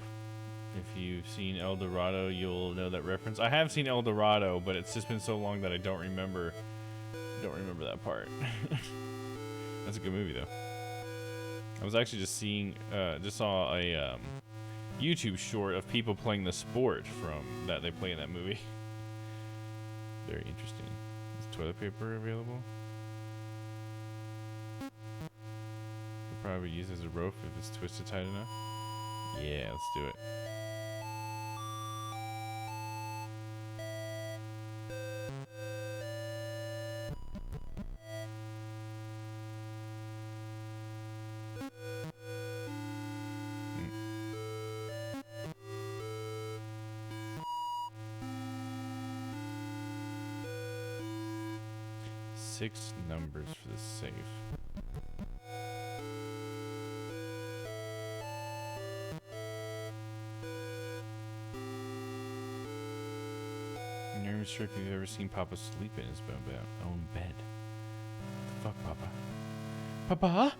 If you've seen El Dorado, you'll know that reference. I have seen El Dorado, but it's just been so long that I don't remember that part. That's a good movie though. I was actually just saw a YouTube short of people playing the sport from that they play in that movie. Very interesting. Is toilet paper available? Could probably use as a rope if it's twisted tight enough. Yeah, let's do it. Six numbers for the safe. I'm not even sure if you've ever seen Papa sleep in his own bed. What the fuck, Papa? Papa?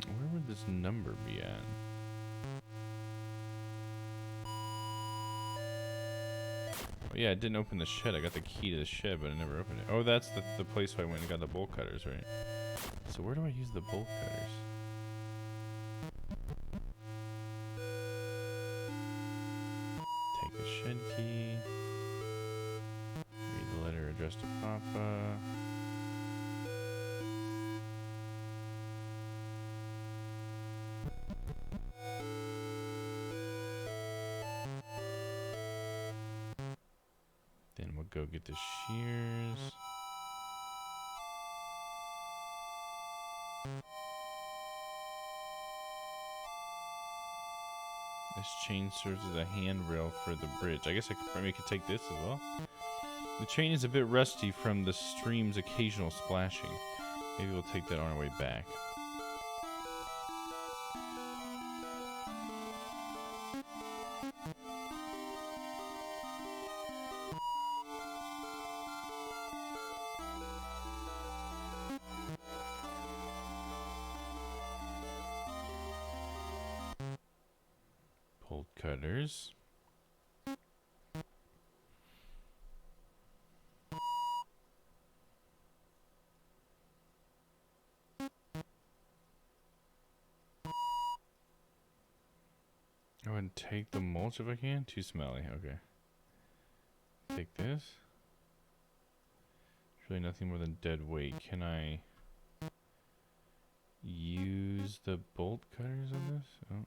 Where would this number be at? Oh, yeah, I didn't open the shed. I got the key to the shed, but I never opened it. Oh, that's the place where I went and got the bolt cutters, right? So where do I use the bolt cutters? Take the shed key. Read the letter addressed to Papa. we'll go get the shears. This chain serves as a handrail for the bridge. I guess maybe I could take this as well. The chain is a bit rusty from the stream's occasional splashing. Maybe we'll take that on our way back. Bolt cutters. Go ahead and take the mulch if I can. Too smelly. Okay. Take this. It's really nothing more than dead weight. Can I use the bolt cutters on this? Oh.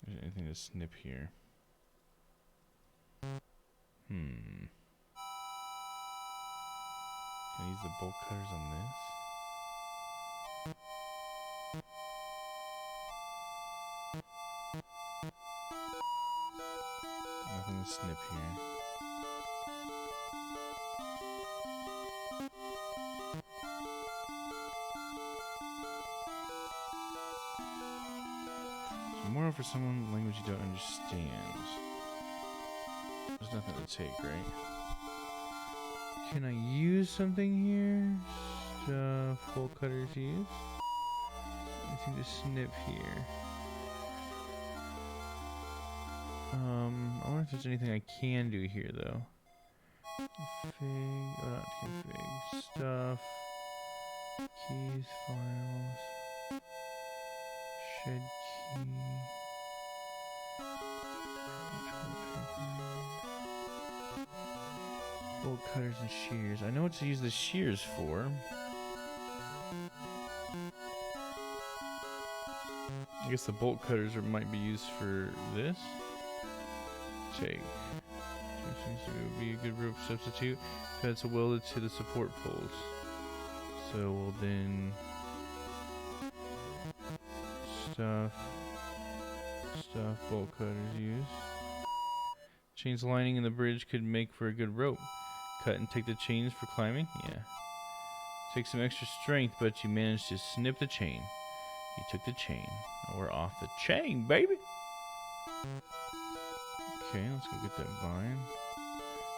There's anything to snip here. Can I use the bolt cutters on this? Nothing to snip here. So more for someone language you don't understand. There's nothing to take, right? Can I use something here? Stuff bolt cutters use? Anything to snip here? I wonder if there's anything I can do here though. Config, oh not config, stuff, keys, files, shed key, bolt cutters and shears. I know what to use the shears for. I guess the bolt cutters might be used for this. Take. Seems to be a good rope substitute. That's welded to the support poles. So we'll then stuff, bolt cutters use. Chains lining in the bridge could make for a good rope. Cut and take the chains for climbing. Yeah. Take some extra strength, but you managed to snip the chain. You took the chain. Now we're off the chain, baby. Okay, let's go get that vine.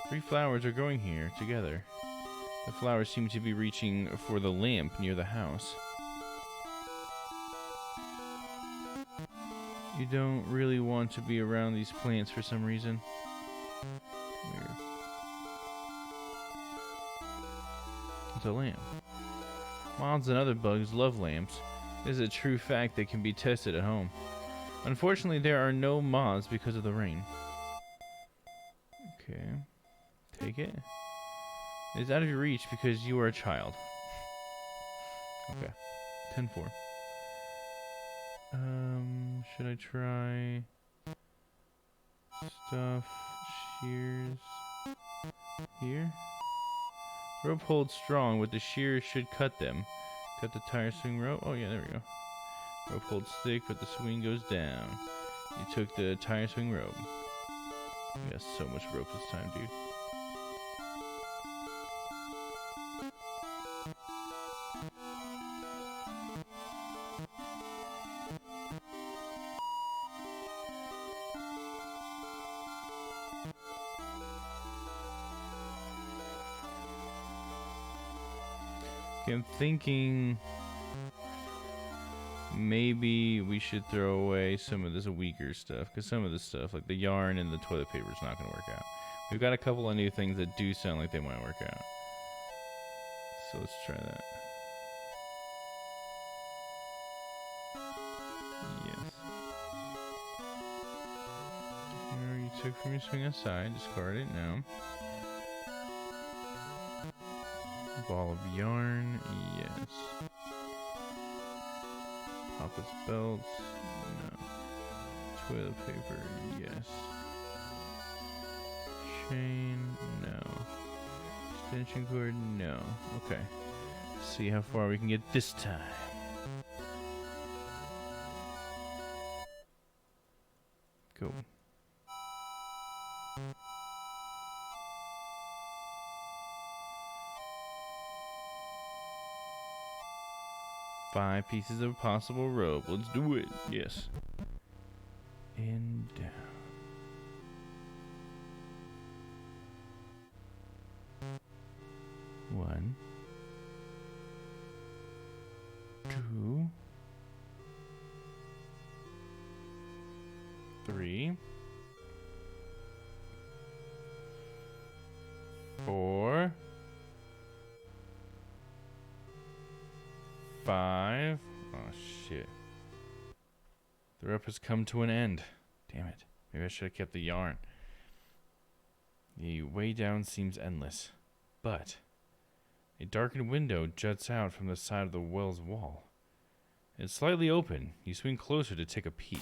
3 flowers are growing here together. The flowers seem to be reaching for the lamp near the house. You don't really want to be around these plants for some reason. Weird. It's a lamp. Moths and other bugs love lamps. This is a true fact that can be tested at home. Unfortunately, there are no moths because of the rain. Okay. Take it. It's out of your reach because you are a child. Okay. 10-4. Should I try stuff, shears here? Rope holds strong, but the shears should cut them. Cut the tire swing rope. Oh yeah, there we go. Rope holds thick, but the swing goes down. You took the tire swing rope. You got so much rope this time, dude. Okay, I'm thinking maybe we should throw away some of this weaker stuff, because some of this stuff, like the yarn and the toilet paper, is not going to work out. We've got a couple of new things that do sound like they might work out. So let's try that. Yes. Here you took from your swing aside, discard it now. Ball of yarn, yes. Papa's belts, no. Toilet paper, yes. Chain, no. Extension cord, no. Okay. See how far we can get this time. Go. Five pieces of possible rope. Let's do it. Yes. And down. One. Two. Three. 4. 5. Oh shit. The rope has come to an end. Damn it. Maybe I should have kept the yarn. The way down seems endless, but a darkened window juts out from the side of the well's wall. It's slightly open. You swing closer to take a peek,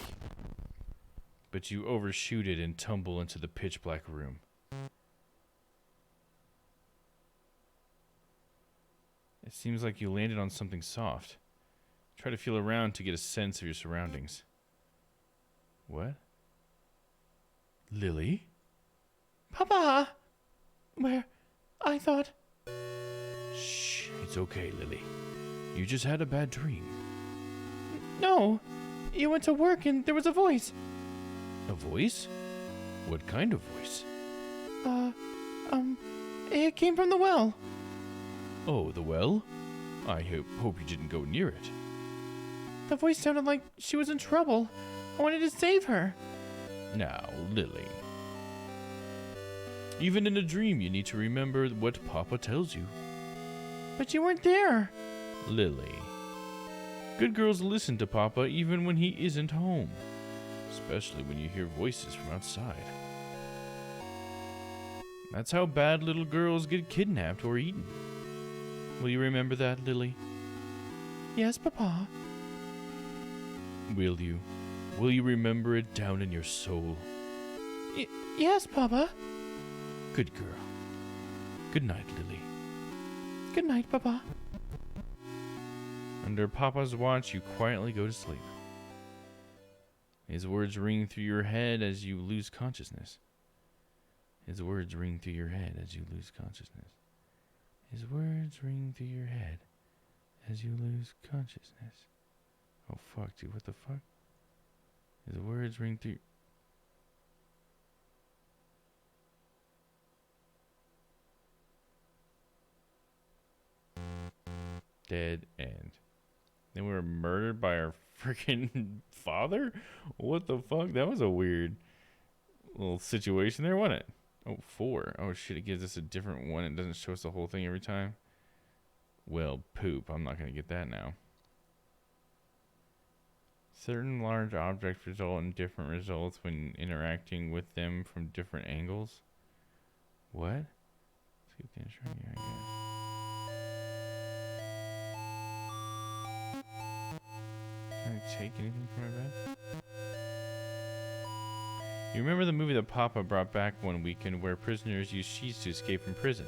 but you overshoot it and tumble into the pitch black room. It seems like you landed on something soft. Try to feel around to get a sense of your surroundings. What? Lily? Papa! Where? I thought... Shh, it's okay, Lily. You just had a bad dream. No! You went to work and there was a voice. A voice? What kind of voice? It came from the well. Oh, the well? I hope you didn't go near it. The voice sounded like she was in trouble. I wanted to save her. Now, Lily. Even in a dream, you need to remember what Papa tells you. But you weren't there. Lily. Good girls listen to Papa even when he isn't home. Especially when you hear voices from outside. That's how bad little girls get kidnapped or eaten. Will you remember that, Lily? Yes, Papa. Will you? Will you remember it down in your soul? Yes, Papa. Good girl. Good night, Lily. Good night, Papa. Under Papa's watch, you quietly go to sleep. His words ring through your head as you lose consciousness. His words ring through your head as you lose consciousness. His words ring through your head as you lose consciousness. Oh fuck, dude, what the fuck? His words ring through... Dead end. Then we were murdered by our freaking father? What the fuck? That was a weird little situation there, wasn't it? Oh, 4. Oh shit, it gives us a different one. It doesn't show us the whole thing every time. Well, poop. I'm not going to get that now. Certain large objects result in different results when interacting with them from different angles. What? Skip the intro here, I guess. Can I take anything from my bed? You remember the movie that Papa brought back one weekend where prisoners use sheets to escape from prison?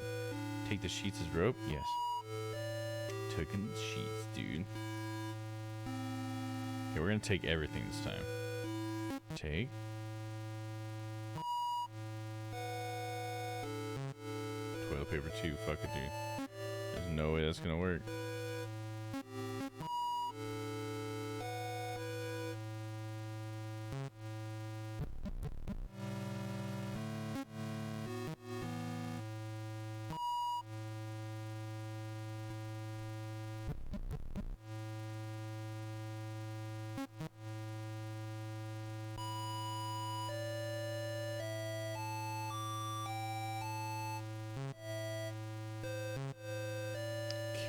Take the sheets as rope? Yes. Taking the sheets, dude. Okay, we're gonna take everything this time. Take. Toilet paper too, fuck it, dude. There's no way that's gonna work.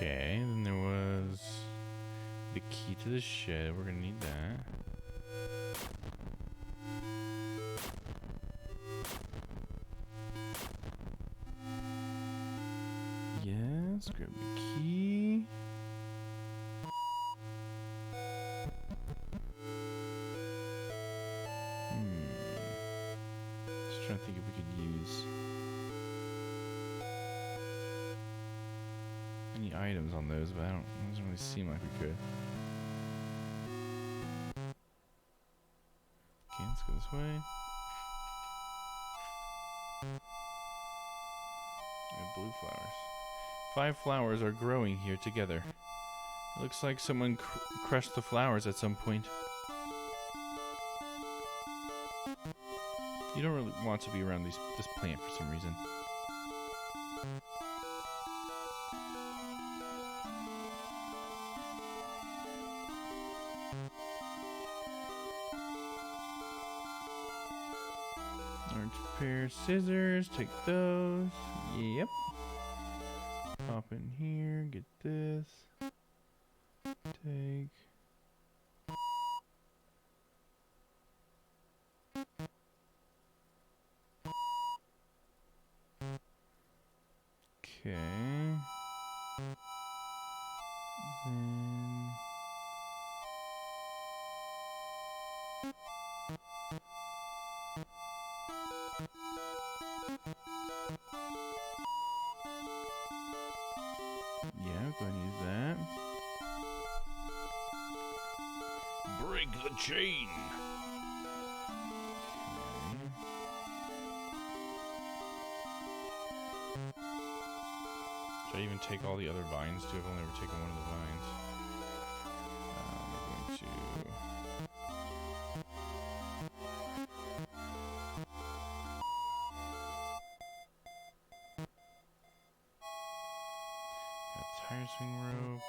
Okay, then there was the key to the shed. We're gonna need that. Yes, grab the key. trying to think if we could use any items on those, but it doesn't really seem like we could. Okay, let's go this way. We have blue flowers. 5 flowers are growing here together. It looks like someone crushed the flowers at some point. You don't really want to be around this plant for some reason. Orange pair of scissors, take those. Yep. Pop in here, get this. Take. Okay. Then. Yeah, go ahead and use that. Break the chain. Okay. Should I even take all the other vines too? I've only ever taken one of the vines. I'm going to. Got tire swing rope.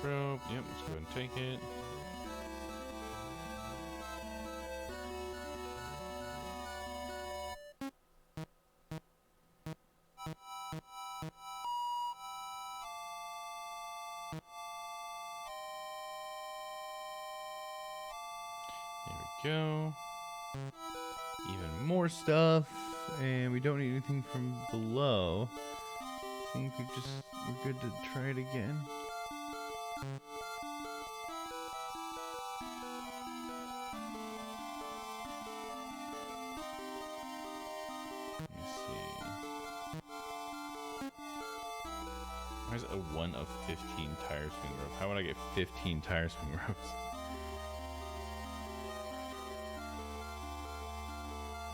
Rope. Yep, let's go ahead and take it. There we go. Even more stuff, and we don't need anything from below. I think we're good to try it again. Why is it a 1 of 15 tire swing rope? How would I get 15 tire swing ropes?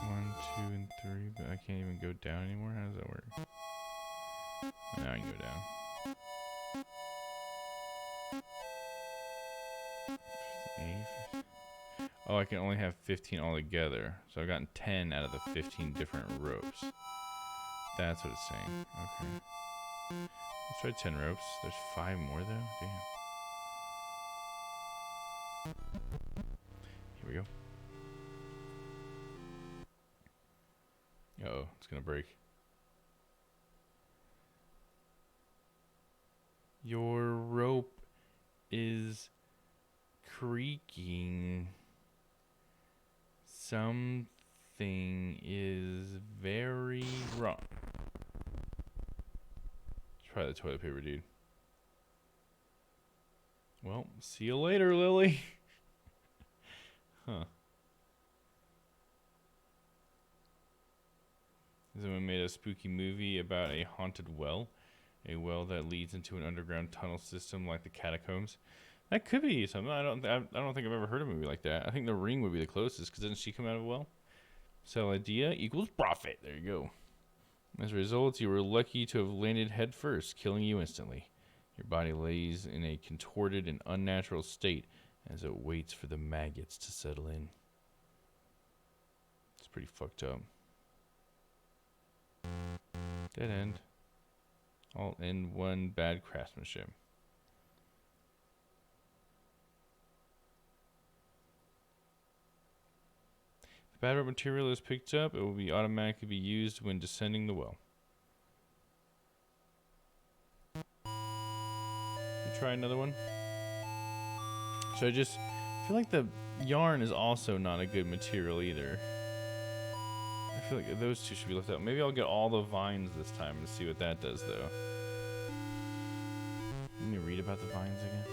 1, 2, and 3, but I can't even go down anymore? How does that work? Now I can go down. 8. Oh, I can only have 15 altogether. So I've gotten 10 out of the 15 different ropes. That's what it's saying. Okay. Let's try 10 ropes. There's 5 more though. Damn. Here we go. Uh-oh, it's gonna break. Your rope is creaking. Something is very wrong. Try the toilet paper, dude. Well, see you later, Lily. Huh. Someone made a spooky movie about a haunted well. A well that leads into an underground tunnel system like the catacombs. That could be something. I don't think I've ever heard of a movie like that. I think The Ring would be the closest, because didn't she come out of a well? Sell idea equals profit. There you go. As a result, you were lucky to have landed head first, killing you instantly. Your body lays in a contorted and unnatural state as it waits for the maggots to settle in. It's pretty fucked up. Dead end. All in one bad craftsmanship. If bad rope material is picked up, it will be automatically be used when descending the well. You try another one. So I feel like the yarn is also not a good material either. I feel like those two should be left out. Maybe I'll get all the vines this time and see what that does, though. Let me read about the vines again.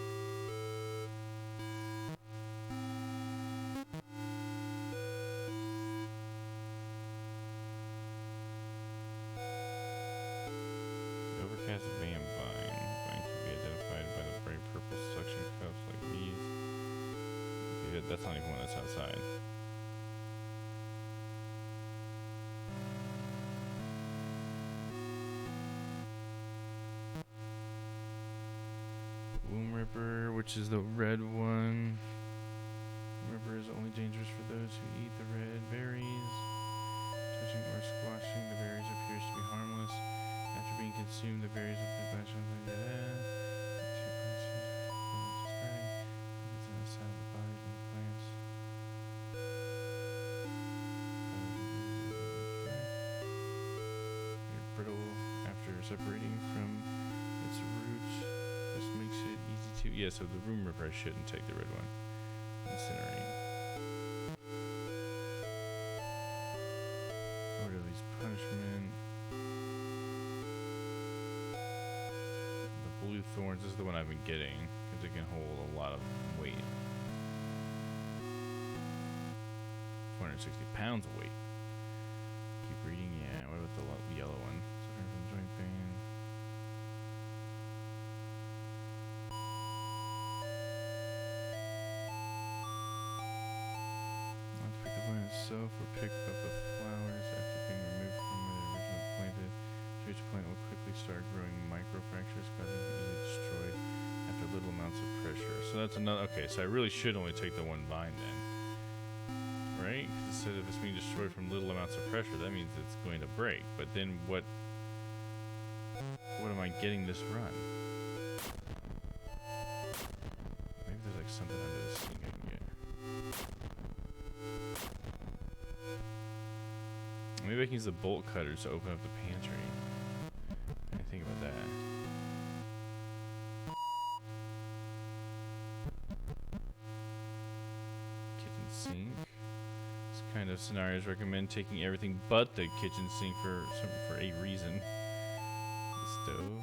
The overcast van vine. Vine can be identified by the bright purple suction cups like these. Okay, that's not even one that's outside. Womb Ripper, which is the red one. Ripper is only dangerous for those who eat the red berries. Touching or squashing the berries appears to be harmless. After being consumed, the berries will be bashed on the inside of the bodies and the plants. They're brittle after separating from its roots. This makes it easy to... Yeah, so the Room Ripper, I shouldn't take the red one. Incinerate. Or release punishment. The blue thorns is the one I've been getting, because it can hold a lot of weight. 460 pounds of weight. Keep reading, yeah. What about the yellow one? Suffering from joint pain. Itself or pick up the flowers after being removed from where they originally planted. Each plant will quickly start growing microfractures, causing it to be easily destroyed after little amounts of pressure. So that's another. Okay, so I really should only take the one vine then, right? Because it said if it's being destroyed from little amounts of pressure, that means it's going to break. But then what am I getting this run? Maybe there's like something under the sink I can get. Maybe I can use the bolt cutters to open up the pantry. I didn't think about that. Kitchen sink. This kind of scenarios recommend taking everything but the kitchen sink for a reason. The stove.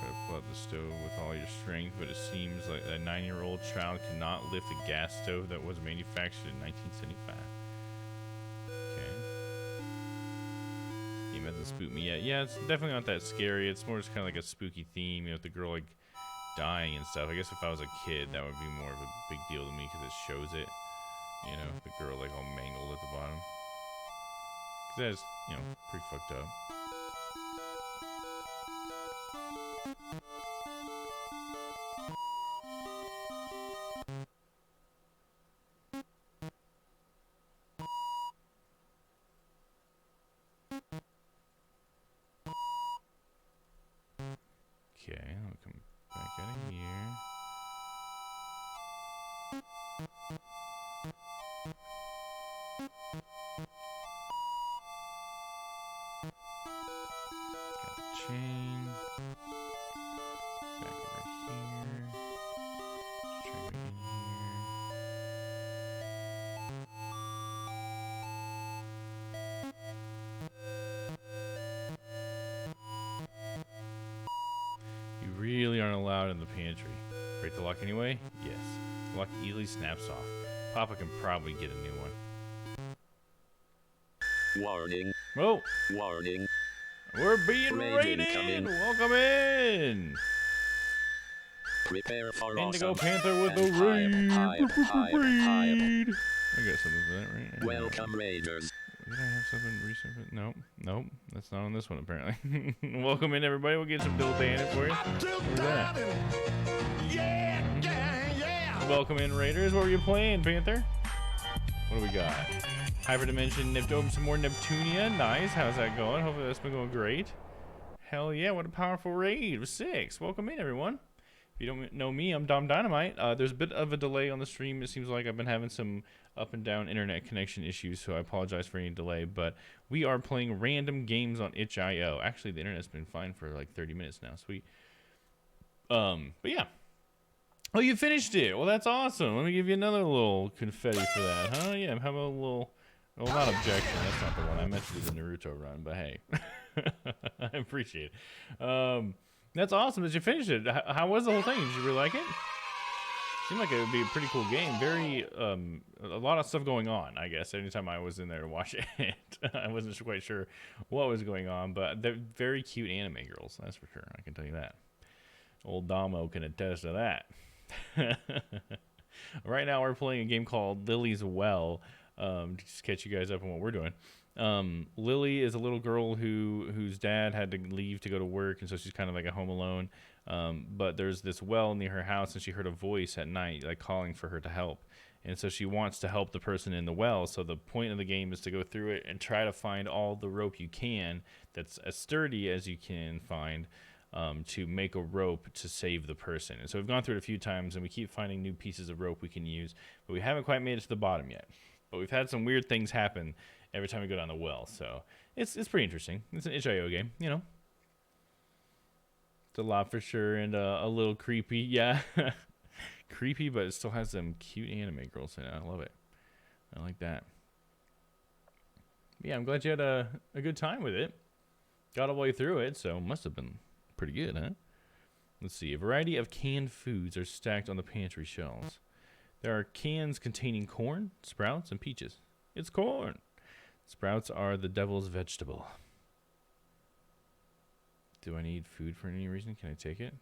Try to pull out the stove with all your strength, but it seems like a 9-year-old child cannot lift a gas stove that was manufactured in 1975. Hasn't spooked me yet. Yeah, it's definitely not that scary. It's more just kind of like a spooky theme, you know, with the girl like dying and stuff. I guess if I was a kid, that would be more of a big deal to me because it shows it, you know, the girl like all mangled at the bottom. Because that is, you know, pretty fucked up. Okay, I'll come back out of here. Got the chain. Back over here. Let's try to get in here. You really aren't allowed in the pantry. Break the lock anyway? Yes. The lock easily snaps off. Papa can probably get a new one. Warning. Oh! Warning. We're being Raid raided! incoming. Welcome in! Prepare for Indigo awesome. Panther with the And raid! hype. I got something for that, right? Welcome, Raiders. Did I have something recent? Nope. Nope. That's not on this one, apparently. Welcome in, everybody. We'll get some Bill Bandit for you. Where's that? Welcome in, Raiders. What were you playing, Panther? What do we got? Hyperdimension nipped open some more Neptunia. Nice. How's that going? Hopefully that's been going great. Hell yeah. What a powerful raid. It was 6. Welcome in, everyone. If you don't know me, I'm Dom Dynamite. There's a bit of a delay on the stream. It seems like I've been having some up and down internet connection issues, so I apologize for any delay. But we are playing random games on itch.io. Actually, the internet's been fine for like 30 minutes now. Sweet. But yeah. Oh, you finished it. Well, that's awesome. Let me give you another little confetti for that, huh? Yeah, how about a little... Well, not objection. That's not the one. I meant to do the Naruto run, but hey. I appreciate it. That's awesome that you finished it. How was the whole thing? Did you really like it? Seemed like it would be a pretty cool game. Very, a lot of stuff going on, I guess, anytime I was in there to watch it. I wasn't quite sure what was going on, but they're very cute anime girls, that's for sure. I can tell you that. Old Damo can attest to that. Right now we're playing a game called Lily's Well, to just catch you guys up on what we're doing. Lily is a little girl whose dad had to leave to go to work, and so she's kind of like at home alone. But there's this well near her house, and she heard a voice at night like calling for her to help. And so she wants to help the person in the well. So the point of the game is to go through it and try to find all the rope you can that's as sturdy as you can find, to make a rope to save the person. And so we've gone through it a few times, and we keep finding new pieces of rope we can use, but we haven't quite made it to the bottom yet. But we've had some weird things happen every time we go down the well, so it's pretty interesting. It's an itch.io game, you know. It's a lot for sure, and a little creepy, yeah. Creepy, but it still has some cute anime girls in it. I love it. I like that. Yeah, I'm glad you had a good time with it. Got all the way through it, so must have been pretty good, huh? Let's see. A variety of canned foods are stacked on the pantry shelves. There are cans containing corn, sprouts, and peaches. It's corn. Sprouts are the devil's vegetable. Do I need food for any reason? Can I take it?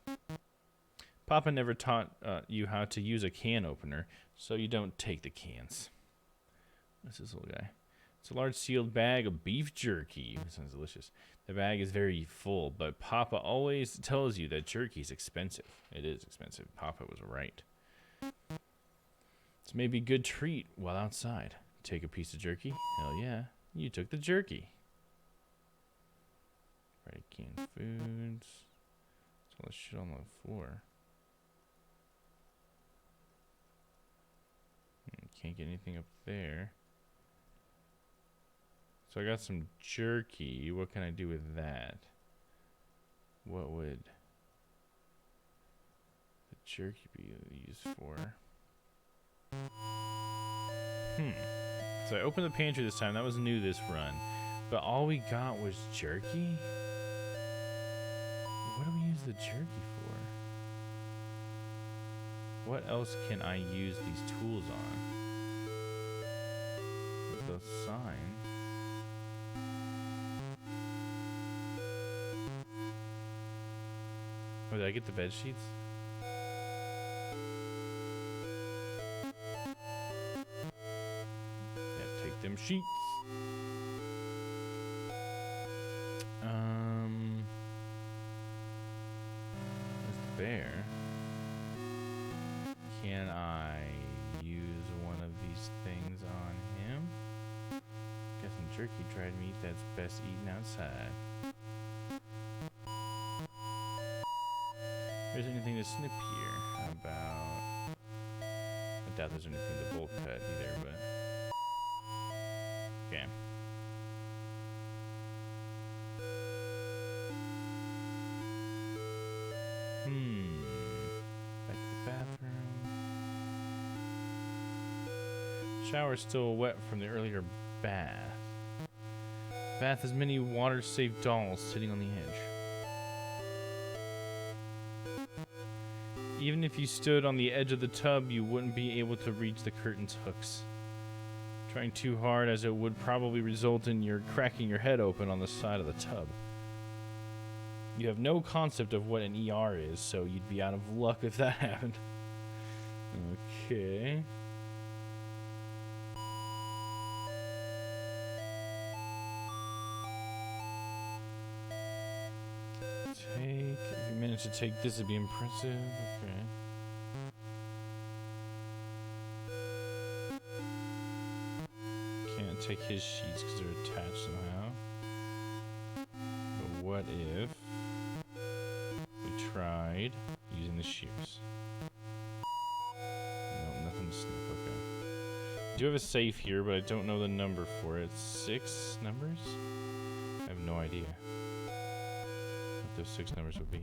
Papa never taught you how to use a can opener, so you don't take the cans. What's this little guy? It's a large sealed bag of beef jerky. That sounds delicious. The bag is very full, but Papa always tells you that jerky is expensive. It is expensive. Papa was right. It's maybe a good treat while outside. Take a piece of jerky? Hell yeah. You took the jerky. Right, canned foods. There's all this shit on the floor. Can't get anything up there. So I got some jerky. What can I do with that? What would the jerky be used for? So I opened the pantry this time. That was new this run. But all we got was jerky? What do we use the jerky for? What else can I use these tools on? There's a sign. Oh, did I get the bed sheets? Yeah, take them sheets. There's the bear. Can I use one of these things on him? Got some jerky dried meat that's best eaten outside. There's anything to snip here. How about... I doubt there's anything to bolt cut either, but... Okay. Back to the bathroom. Shower's still wet from the earlier bath. Bath has many water-safe dolls sitting on the edge. Even if you stood on the edge of the tub, you wouldn't be able to reach the curtain's hooks. Trying too hard, as it would probably result in your cracking your head open on the side of the tub. You have no concept of what an ER is, so you'd be out of luck if that happened. Okay. If you manage to take this, it'd be impressive. Okay. Can't take his sheets because they're attached somehow. But what if we tried using the shoes. No, nothing to snip. Okay. I do have a safe here, but I don't know the number for it. 6 numbers? I have no idea what those 6 numbers would be.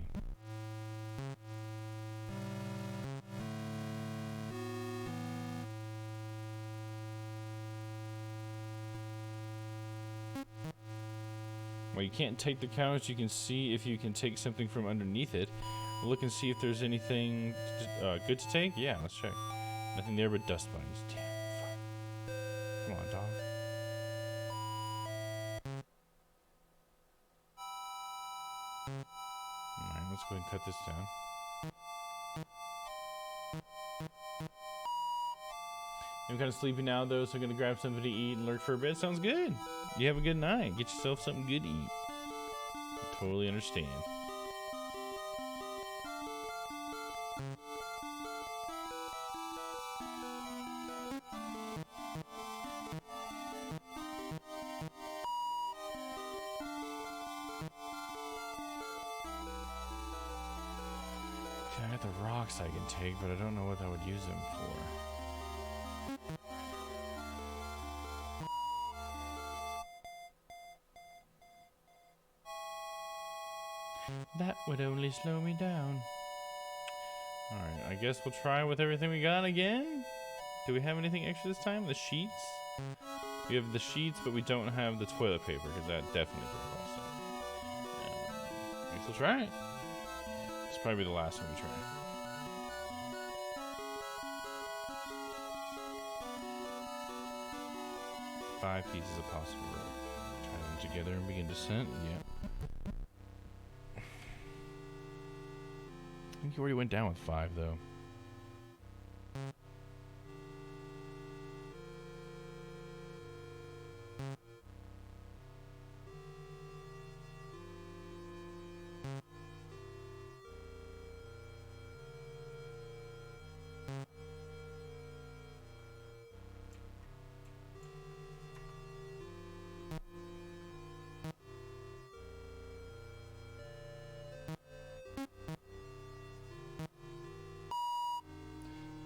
Well, you can't take the couch. You can see if you can take something from underneath it. Look and see if there's anything good to take. Yeah, let's check. Nothing there but dust bunnies. Damn. Fuck. Come on, dog. Alright, let's go ahead and cut this down. I'm kind of sleepy now, though, so I'm going to grab something to eat and lurk for a bit. Sounds good. You have a good night. Get yourself something good to eat. I totally understand. Okay, I got the rocks I can take, but I don't know what I would use them for. That would only slow me down. Alright, I guess we'll try with everything we got again. Do we have anything extra this time? The sheets? We have the sheets, but we don't have the toilet paper, because that definitely broke also. I guess we'll try it. This will probably be the last one we try. 5 pieces of possible rope. Try them together and begin descent. Yep. I think you already went down with 5, though.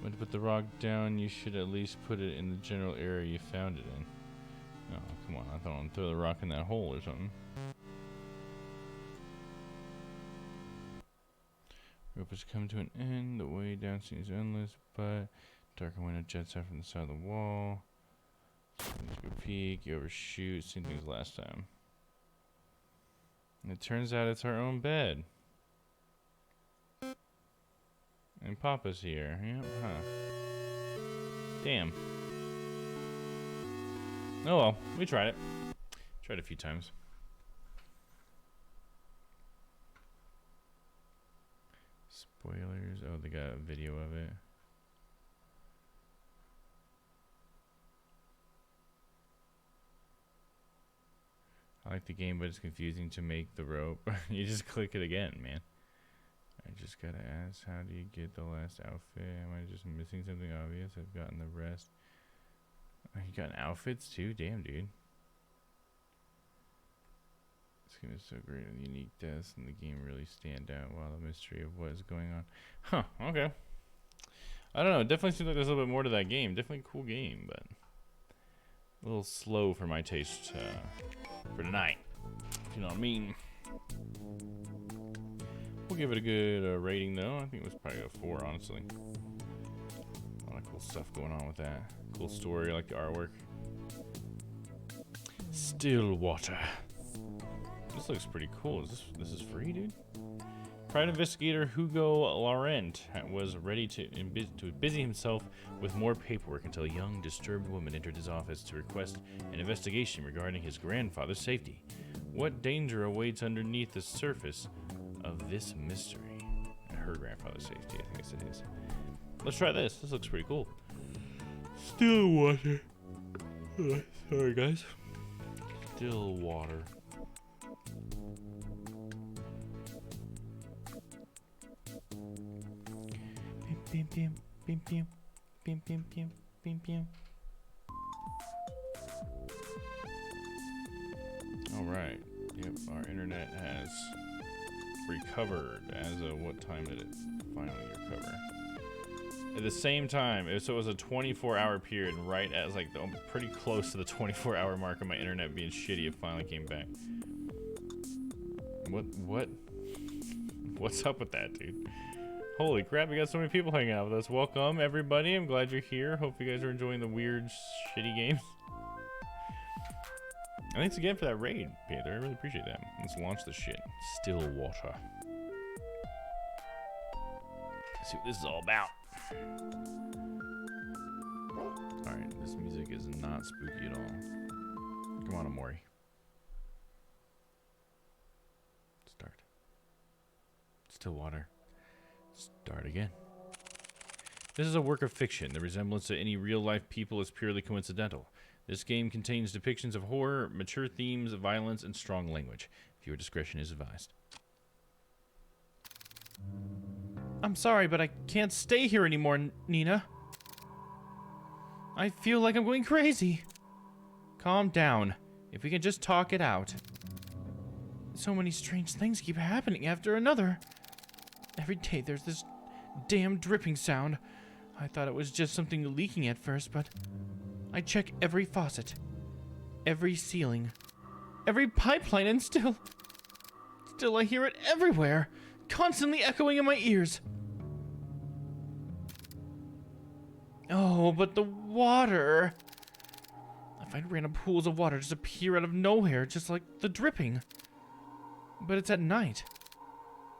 When to put the rock down, you should at least put it in the general area you found it in. Oh, come on. I thought I'd throw the rock in that hole or something. Rope has come to an end. The way down seems endless, but darker window jets out from the side of the wall. Let's go peek. You overshoot. Same thing as last time. And it turns out it's our own bed. And Papa's here. Yep, huh. Damn. Oh well, we tried it. Tried a few times. Spoilers. Oh, they got a video of it. I like the game, but it's confusing to make the rope. You just click it again, man. I just gotta ask, how do you get the last outfit? Am I just missing something obvious? I've gotten the rest. Oh, you got outfits too? Damn, dude. This game is so great, and the unique deaths in the game really stand out while the mystery of what is going on. Huh, okay. I don't know, it definitely seems like there's a little bit more to that game. Definitely a cool game, but a little slow for my taste for tonight. If you know what I mean. We'll give it a good rating, though. I think it was probably a 4, honestly. A lot of cool stuff going on with that. Cool story, I like the artwork. Stillwater. This looks pretty cool. This is free, dude? Private investigator Hugo Laurent was ready to busy himself with more paperwork until a young, disturbed woman entered his office to request an investigation regarding his grandfather's safety. What danger awaits underneath the surface of this mystery? Her grandfather's safety, I think I said his. Let's try this. This looks pretty cool. Stillwater. Sorry, guys. Stillwater. Bim, bim, bim, bim, bim, bim, bim, bim, bim. All right. Yep, our internet has recovered. As of what time did it finally recover? At the same time, so it was a 24-hour period, right as like pretty close to the 24-hour mark of my internet being shitty. It finally came back. What's up with that, dude? Holy crap, we got so many people hanging out with us. Welcome, everybody. I'm glad you're here. Hope you guys are enjoying the weird, shitty games. And thanks again for that raid, Panther. I really appreciate that. Let's launch this shit. Stillwater. Let's see what this is all about. Alright, this music is not spooky at all. Come on, Amori. Start. Stillwater. Start again. This is a work of fiction. The resemblance to any real-life people is purely coincidental. This game contains depictions of horror, mature themes, violence, and strong language. Viewer discretion is advised. I'm sorry, but I can't stay here anymore, Nina. I feel like I'm going crazy. Calm down. If we can just talk it out. So many strange things keep happening after another. Every day there's this damn dripping sound. I thought it was just something leaking at first, but I check every faucet, every ceiling, every pipeline, and still I hear it everywhere, constantly echoing in my ears. Oh, but the water. I find random pools of water just appear out of nowhere, just like the dripping. But it's at night.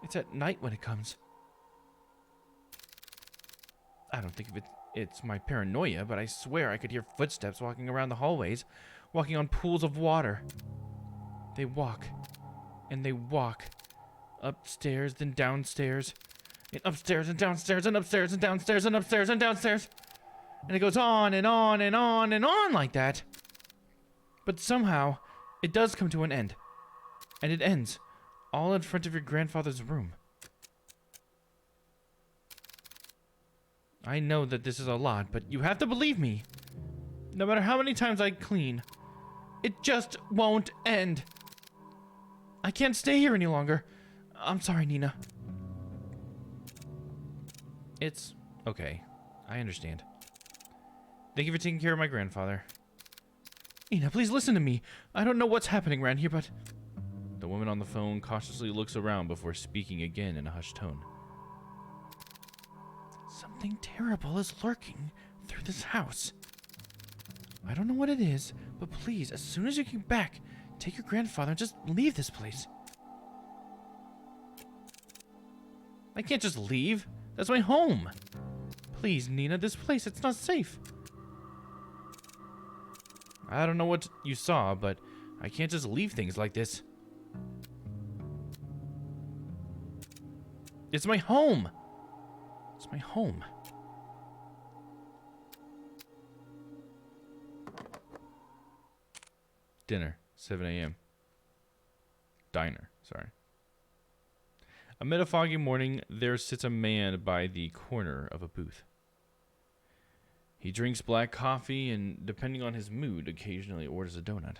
It's at night when it comes. I don't think it's my paranoia, but I swear I could hear footsteps walking around the hallways, walking on pools of water. They walk, and they walk. Upstairs, then downstairs, and upstairs and downstairs, and upstairs and downstairs, and upstairs and downstairs. And it goes on and on and on and on like that. But somehow, it does come to an end. And it ends, all in front of your grandfather's room. I know that this is a lot, but you have to believe me. No matter how many times I clean, it just won't end. I can't stay here any longer. I'm sorry, Nina. It's okay. I understand. Thank you for taking care of my grandfather. Nina, please listen to me. I don't know what's happening around here, but... The woman on the phone cautiously looks around before speaking again in a hushed tone. Something terrible is lurking through this house. I don't know what it is, but please, as soon as you get back, take your grandfather and just leave this place. I can't just leave. That's my home. Please, Nina, this place, it's not safe. I don't know what you saw, but I can't just leave things like this. It's my home. It's my home. Dinner, 7 a.m. Diner, sorry. Amid a foggy morning, there sits a man by the corner of a booth. He drinks black coffee and, depending on his mood, occasionally orders a donut.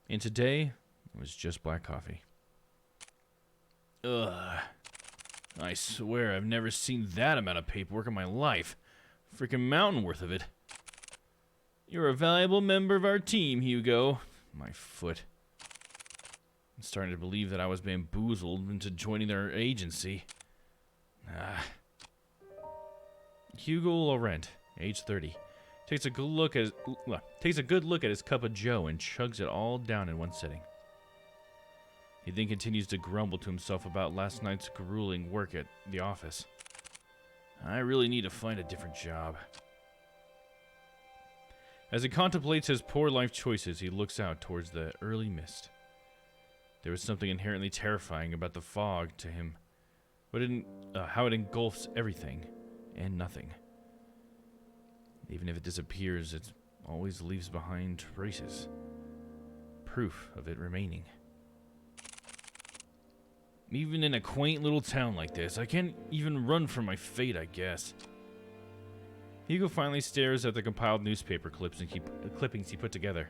And today, it was just black coffee. Ugh. I swear I've never seen that amount of paperwork in my life. Freaking mountain worth of it. You're a valuable member of our team, Hugo. My foot. I'm starting to believe that I was bamboozled into joining their agency. Hugo Laurent, age 30, takes a good look at his cup of joe and chugs it all down in one sitting. He then continues to grumble to himself about last night's grueling work at the office. I really need to find a different job. As he contemplates his poor life choices, he looks out towards the early mist. There was something inherently terrifying about the fog to him, but how it engulfs everything and nothing. Even if it disappears, it always leaves behind traces. Proof of it remaining. Even in a quaint little town like this, I can't even run from my fate, I guess. Hugo finally stares at the compiled newspaper clippings he put together.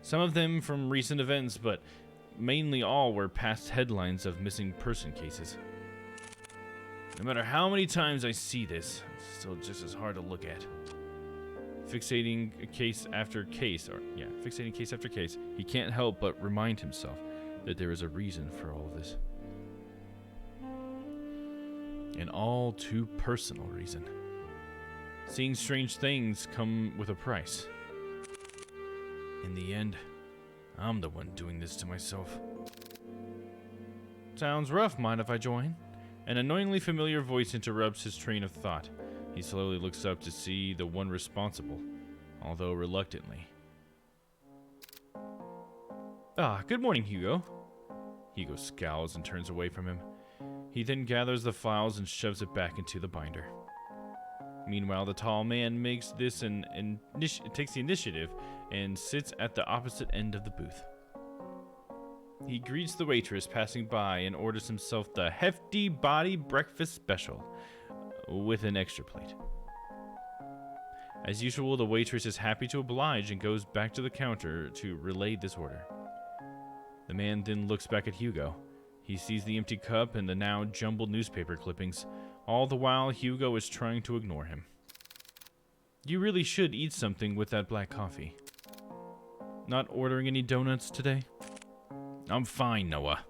Some of them from recent events, but mainly all were past headlines of missing person cases. No matter how many times I see this, it's still just as hard to look at. Fixating case after case, he can't help but remind himself that there is a reason for all of this. An all too personal reason. Seeing strange things come with a price. In the end, I'm the one doing this to myself. Sounds rough, mind if I join? An annoyingly familiar voice interrupts his train of thought. He slowly looks up to see the one responsible, although reluctantly. Ah, good morning, Hugo. Hugo scowls and turns away from him. He then gathers the files and shoves it back into the binder. Meanwhile, the tall man makes this takes the initiative and sits at the opposite end of the booth. He greets the waitress passing by and orders himself the hefty body breakfast special with an extra plate. As usual, the waitress is happy to oblige and goes back to the counter to relay this order. The man then looks back at Hugo. He sees the empty cup and the now jumbled newspaper clippings. All the while, Hugo is trying to ignore him. You really should eat something with that black coffee. Not ordering any donuts today? I'm fine, Noah.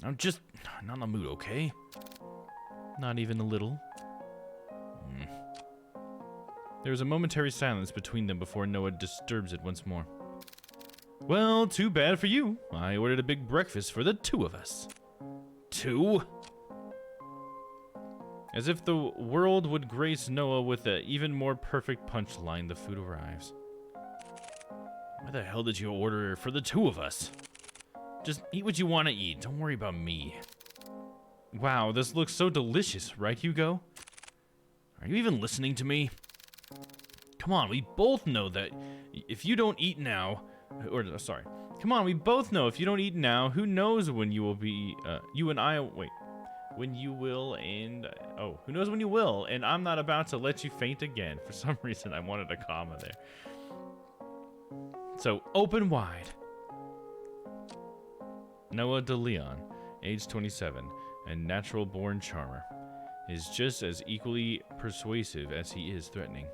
I'm just not in the mood, okay? Not even a little? There is a momentary silence between them before Noah disturbs it once more. Well, too bad for you. I ordered a big breakfast for the two of us. Two? As if the world would grace Noah with an even more perfect punchline, the food arrives. Why the hell did you order for the two of us? Just eat what you want to eat. Don't worry about me. Wow, this looks so delicious, right, Hugo? Are you even listening to me? Come on, we both know that if you don't eat now... Come on, we both know if you don't eat now, who knows when you will be... When you will and... who knows when you will, and I'm not about to let you faint again. For some reason, I wanted a comma there. So, open wide. Noah DeLeon, age 27, and natural-born charmer, is just as equally persuasive as he is threatening.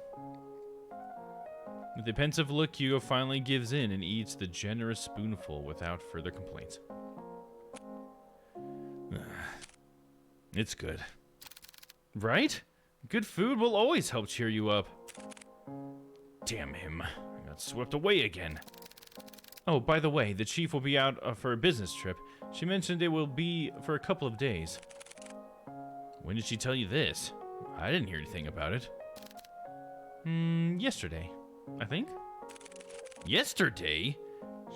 With a pensive look, Hugo finally gives in and eats the generous spoonful without further complaints. It's good. Right? Good food will always help cheer you up. Damn him. I got swept away again. Oh, by the way, the chief will be out for a business trip. She mentioned it will be for a couple of days. When did she tell you this? I didn't hear anything about it. Yesterday, I think. Yesterday?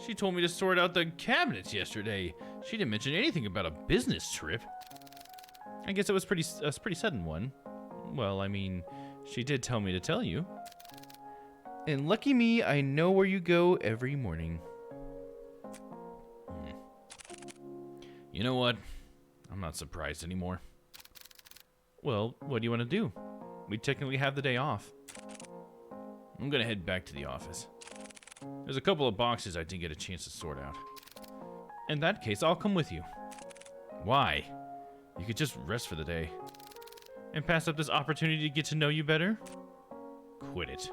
She told me to sort out the cabinets yesterday. She didn't mention anything about a business trip. I guess it was a pretty sudden one. Well, I mean, she did tell me to tell you. And lucky me, I know where you go every morning. You know what? I'm not surprised anymore. Well, what do you want to do? We technically have the day off. I'm gonna head back to the office. There's a couple of boxes I didn't get a chance to sort out. In that case, I'll come with you. Why? You could just rest for the day. And pass up this opportunity to get to know you better? Quit it.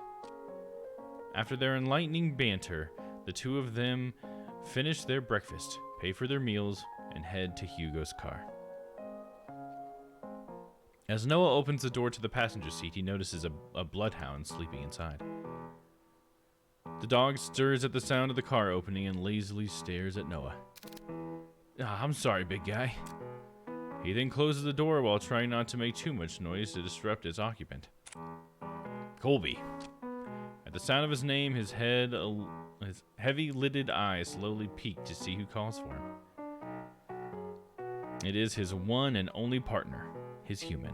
After their enlightening banter, the two of them finish their breakfast, pay for their meals, and head to Hugo's car. As Noah opens the door to the passenger seat, he notices a bloodhound sleeping inside. The dog stirs at the sound of the car opening and lazily stares at Noah. I'm sorry, big guy. He then closes the door while trying not to make too much noise to disrupt its occupant. Colby. At the sound of his name, his heavy-lidded eyes slowly peek to see who calls for him. It is his one and only partner, his human.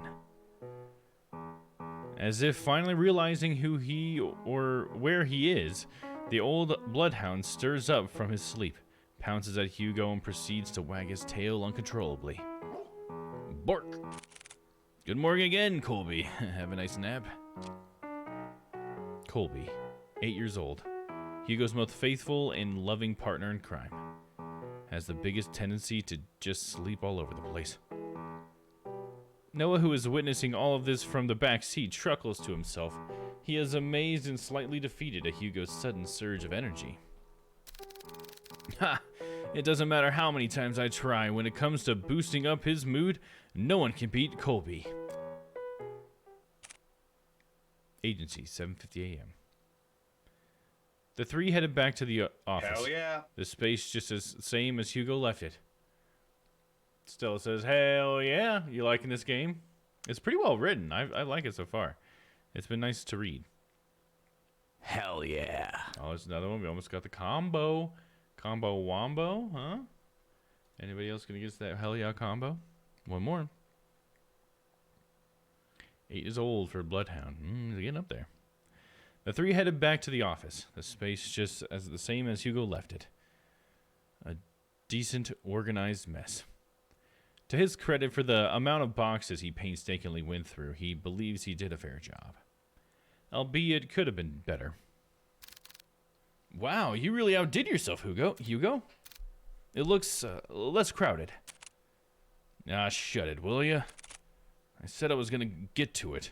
As if finally realizing who he or where he is, the old bloodhound stirs up from his sleep, pounces at Hugo, and proceeds to wag his tail uncontrollably. Bark! Good morning again, Colby. Have a nice nap. Colby, 8 years old, Hugo's most faithful and loving partner in crime. has the biggest tendency to just sleep all over the place. Noah, who is witnessing all of this from the back seat, chuckles to himself. He is amazed and slightly defeated at Hugo's sudden surge of energy. Ha! It doesn't matter how many times I try. When it comes to boosting up his mood, no one can beat Colby. Agency, 7:50 a.m. The three headed back to the office. Hell yeah. The space just as same as Hugo left it. Stella says, hell yeah. You liking this game? It's pretty well written. I like it so far. It's been nice to read. Hell yeah. Oh, there's another one. We almost got the combo. Combo wombo, huh? Anybody else gonna get us that hell yeah combo? One more. 8 is old for a bloodhound. They're getting up there. The three headed back to the office. The space just as the same as Hugo left it. A decent, organized mess. To his credit for the amount of boxes he painstakingly went through, he believes he did a fair job. Albeit it could have been better. Wow, you really outdid yourself, Hugo. It looks less crowded. Ah, shut it, will ya? I said I was gonna get to it.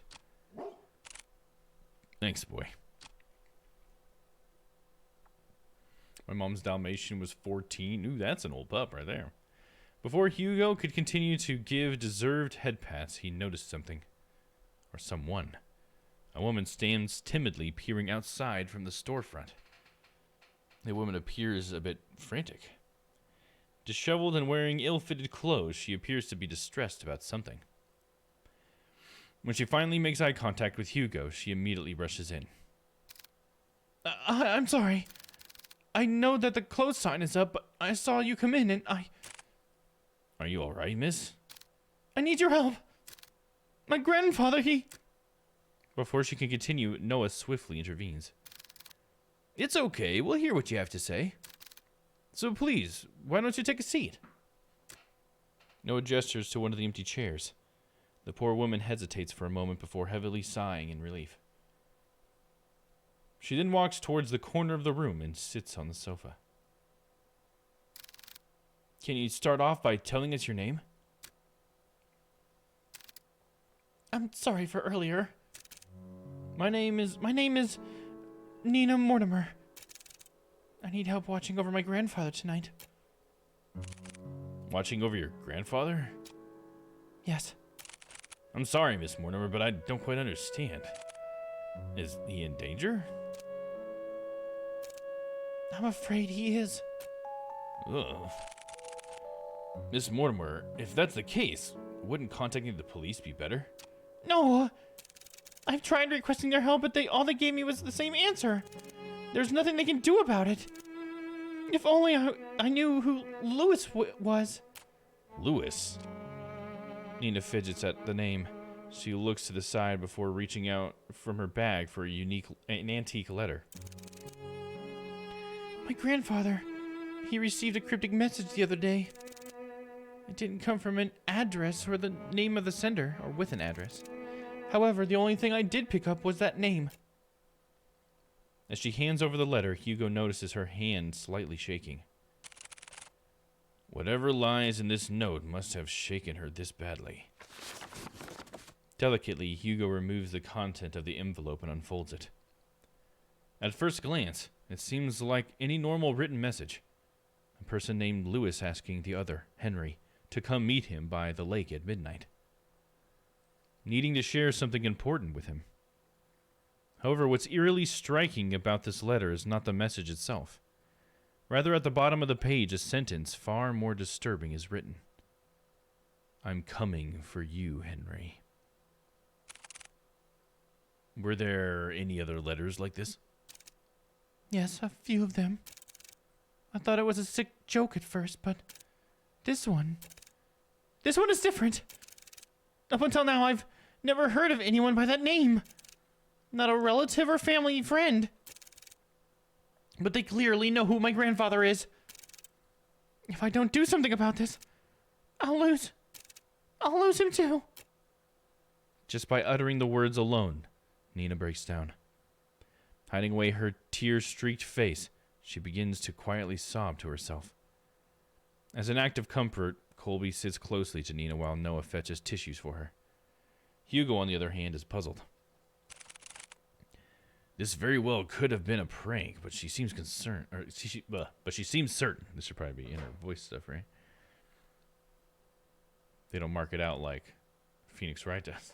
Thanks, boy. My mom's Dalmatian was 14. Ooh, that's an old pup right there. Before Hugo could continue to give deserved head pats, he noticed something. Or someone. A woman stands timidly peering outside from the storefront. The woman appears a bit frantic. Disheveled and wearing ill-fitted clothes, she appears to be distressed about something. When she finally makes eye contact with Hugo, she immediately rushes in. I'm sorry. I know that the close sign is up, but I saw you come in and Are you alright, miss? I need your help. My grandfather, Before she can continue, Noah swiftly intervenes. It's okay, we'll hear what you have to say. So please, why don't you take a seat? Noah gestures to one of the empty chairs. The poor woman hesitates for a moment before heavily sighing in relief. She then walks towards the corner of the room and sits on the sofa. Can you start off by telling us your name? I'm sorry for earlier. My name is Nina Mortimer. I need help watching over my grandfather tonight. Watching over your grandfather? Yes. I'm sorry, Miss Mortimer, but I don't quite understand. Is he in danger? I'm afraid he is. Ugh. Miss Mortimer, if that's the case, wouldn't contacting the police be better? No! I've tried requesting their help, but all they gave me was the same answer. There's nothing they can do about it. If only I knew who Lewis was. Lewis? Nina fidgets at the name. She looks to the side before reaching out from her bag for an antique letter. My grandfather. He received a cryptic message the other day. It didn't come from an address or the name of the sender, or with an address. However, the only thing I did pick up was that name. As she hands over the letter, Hugo notices her hand slightly shaking. Whatever lies in this note must have shaken her this badly. Delicately, Hugo removes the content of the envelope and unfolds it. At first glance, it seems like any normal written message. A person named Lewis asking the other, Henry, to come meet him by the lake at midnight. Needing to share something important with him. However, what's eerily striking about this letter is not the message itself. Rather, at the bottom of the page, a sentence far more disturbing is written. I'm coming for you, Henry. Were there any other letters like this? Yes, a few of them. I thought it was a sick joke at first, but this one is different. Up until now, I've never heard of anyone by that name. Not a relative or family friend. But they clearly know who my grandfather is. If I don't do something about this, I'll lose him too. Just by uttering the words alone, Nina breaks down. Hiding away her tear-streaked face, she begins to quietly sob to herself. As an act of comfort, Colby sits closely to Nina while Noah fetches tissues for her. Hugo, on the other hand, is puzzled. This very well could have been a prank, but she seems concerned, but she seems certain. This should probably be in her voice stuff, right? They don't mark it out like Phoenix Wright does.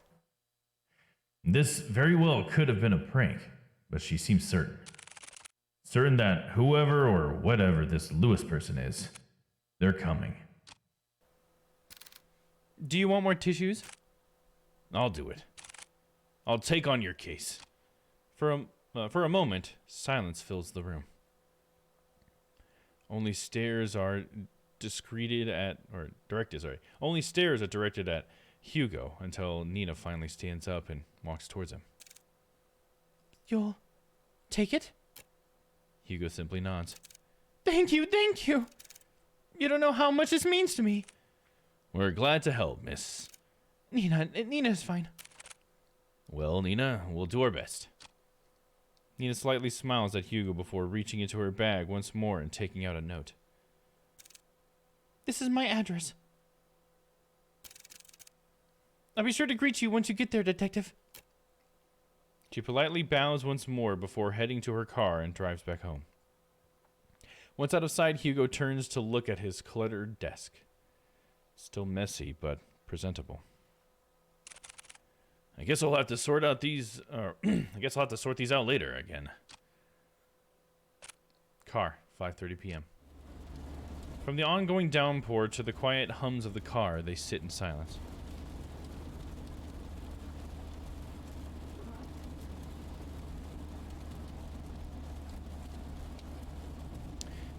This very well could have been a prank, but she seems certain. Certain that whoever or whatever this Lewis person is, they're coming. Do you want more tissues? I'll do it. I'll take on your case. For a moment, silence fills the room. Only stares are directed at Hugo until Nina finally stands up and walks towards him. You'll take it? Hugo simply nods. Thank you, thank you. You don't know how much this means to me. We're glad to help, miss. Nina's fine. Well, Nina, we'll do our best. Nina slightly smiles at Hugo before reaching into her bag once more and taking out a note. This is my address. I'll be sure to greet you once you get there, Detective. She politely bows once more before heading to her car and drives back home. Once out of sight, Hugo turns to look at his cluttered desk. Still messy, but presentable. I guess I'll have to sort out these, I guess I'll have to sort these out later again. Car, 5:30 p.m. From the ongoing downpour to the quiet hums of the car, they sit in silence.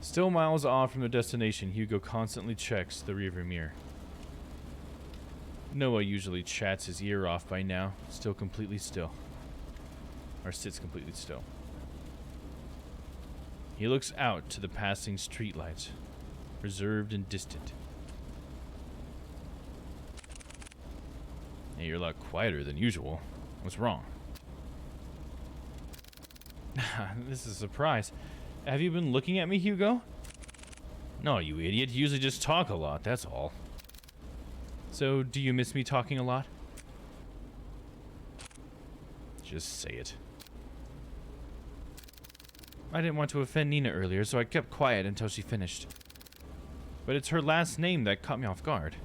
Still miles off from their destination, Hugo constantly checks the rearview mirror. Noah usually chats his ear off by now, still completely still. Or sits completely still. He looks out to the passing streetlights, reserved and distant. Hey, you're a lot quieter than usual. What's wrong? This is a surprise. Have you been looking at me, Hugo? No, you idiot. You usually just talk a lot, that's all. So, do you miss me talking a lot? Just say it. I didn't want to offend Nina earlier, so I kept quiet until she finished. But it's her last name that caught me off guard.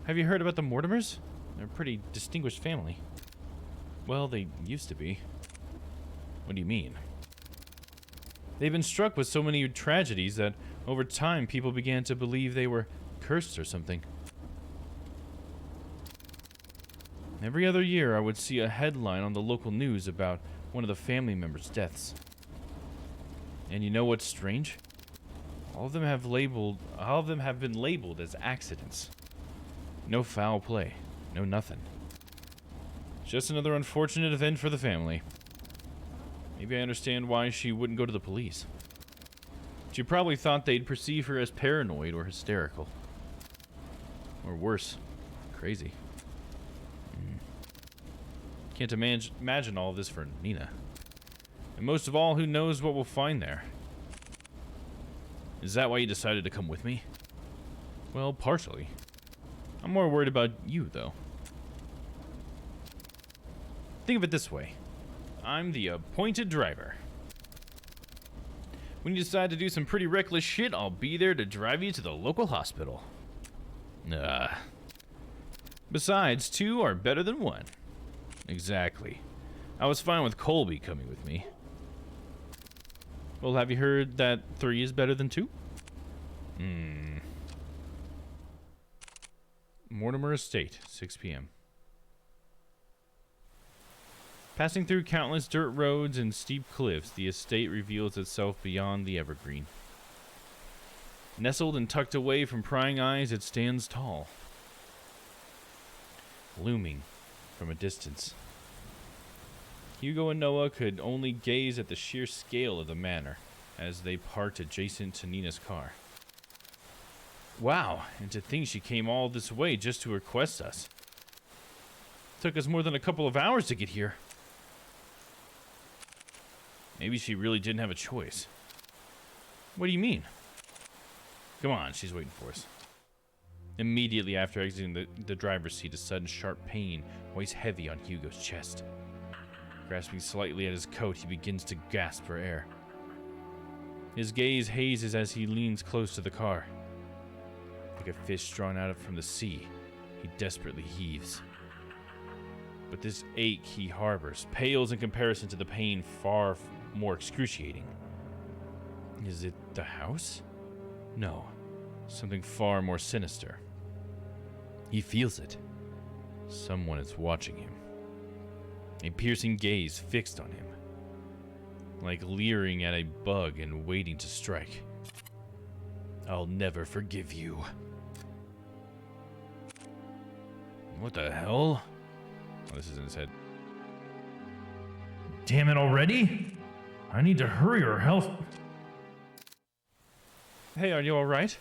Have you heard about the Mortimers? They're a pretty distinguished family. Well, they used to be. What do you mean? They've been struck with so many tragedies that over time people began to believe they were cursed or something. Every other year I would see a headline on the local news about one of the family members' deaths. And you know what's strange? All of them have been labeled as accidents. No foul play, no nothing. Just another unfortunate event for the family. Maybe I understand why she wouldn't go to the police. She probably thought they'd perceive her as paranoid or hysterical. Or worse, crazy. Can't imagine all of this for Nina. And most of all, who knows what we'll find there? Is that why you decided to come with me? Well, partially. I'm more worried about you, though. Think of it this way. I'm the appointed driver. When you decide to do some pretty reckless shit, I'll be there to drive you to the local hospital. Besides, 2 are better than 1. Exactly. I was fine with Colby coming with me. Well, have you heard that 3 is better than 2? Mortimer Estate, 6 p.m. Passing through countless dirt roads and steep cliffs, the estate reveals itself beyond the evergreen. Nestled and tucked away from prying eyes, it stands tall, looming from a distance. Hugo and Noah could only gaze at the sheer scale of the manor as they parked adjacent to Nina's car. Wow, and to think she came all this way just to request us. Took us more than a couple of hours to get here. Maybe she really didn't have a choice. What do you mean? Come on, she's waiting for us. Immediately after exiting the driver's seat, a sudden sharp pain weighs heavy on Hugo's chest. Grasping slightly at his coat, he begins to gasp for air. His gaze hazes as he leans close to the car. Like a fish drawn out from the sea, he desperately heaves. But this ache he harbors pales in comparison to the pain far more excruciating. Is it the house? No, something far more sinister. He feels it. Someone is watching him. A piercing gaze fixed on him, like leering at a bug and waiting to strike. I'll never forgive you. What the hell? Oh, this is in his head. Damn it already? I need to hurry or else. Hey, are you alright?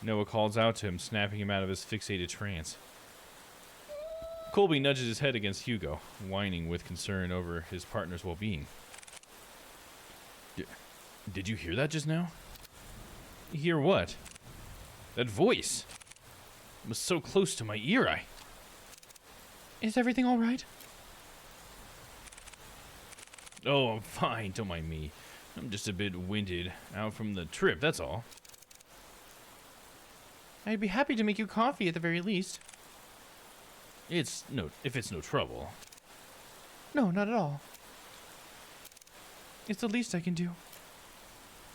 Noah calls out to him, snapping him out of his fixated trance. Colby nudges his head against Hugo, whining with concern over his partner's well-being. Did you hear that just now? Hear what? That voice. It was so close to my ear, Is everything alright? Oh, I'm fine, don't mind me. I'm just a bit winded out from the trip, that's all. I'd be happy to make you coffee at the very least. If it's no trouble. No, not at all. It's the least I can do.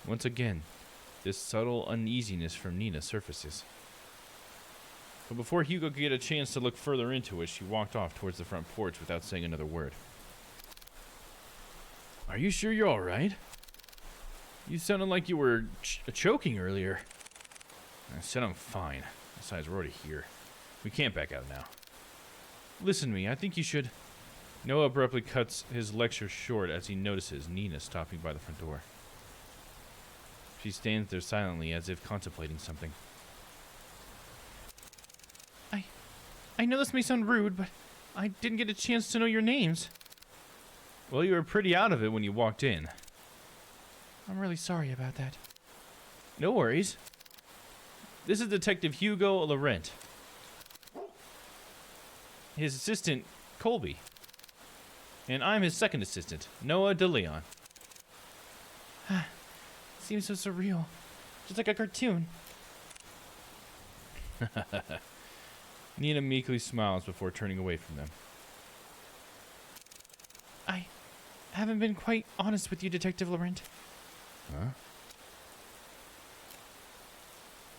Once again, this subtle uneasiness from Nina surfaces. But before Hugo could get a chance to look further into it, she walked off towards the front porch without saying another word. Are you sure you're alright? You sounded like you were choking earlier. I said I'm fine. Besides, we're already here. We can't back out now. Listen to me, I think you should... Noah abruptly cuts his lecture short as he notices Nina stopping by the front door. She stands there silently as if contemplating something. I know this may sound rude, but I didn't get a chance to know your names. Well, you were pretty out of it when you walked in. I'm really sorry about that. No worries. This is Detective Hugo Laurent. His assistant, Colby. And I'm his second assistant, Noah DeLeon. Seems so surreal. Just like a cartoon. Nina meekly smiles before turning away from them. I haven't been quite honest with you, Detective Laurent. Huh?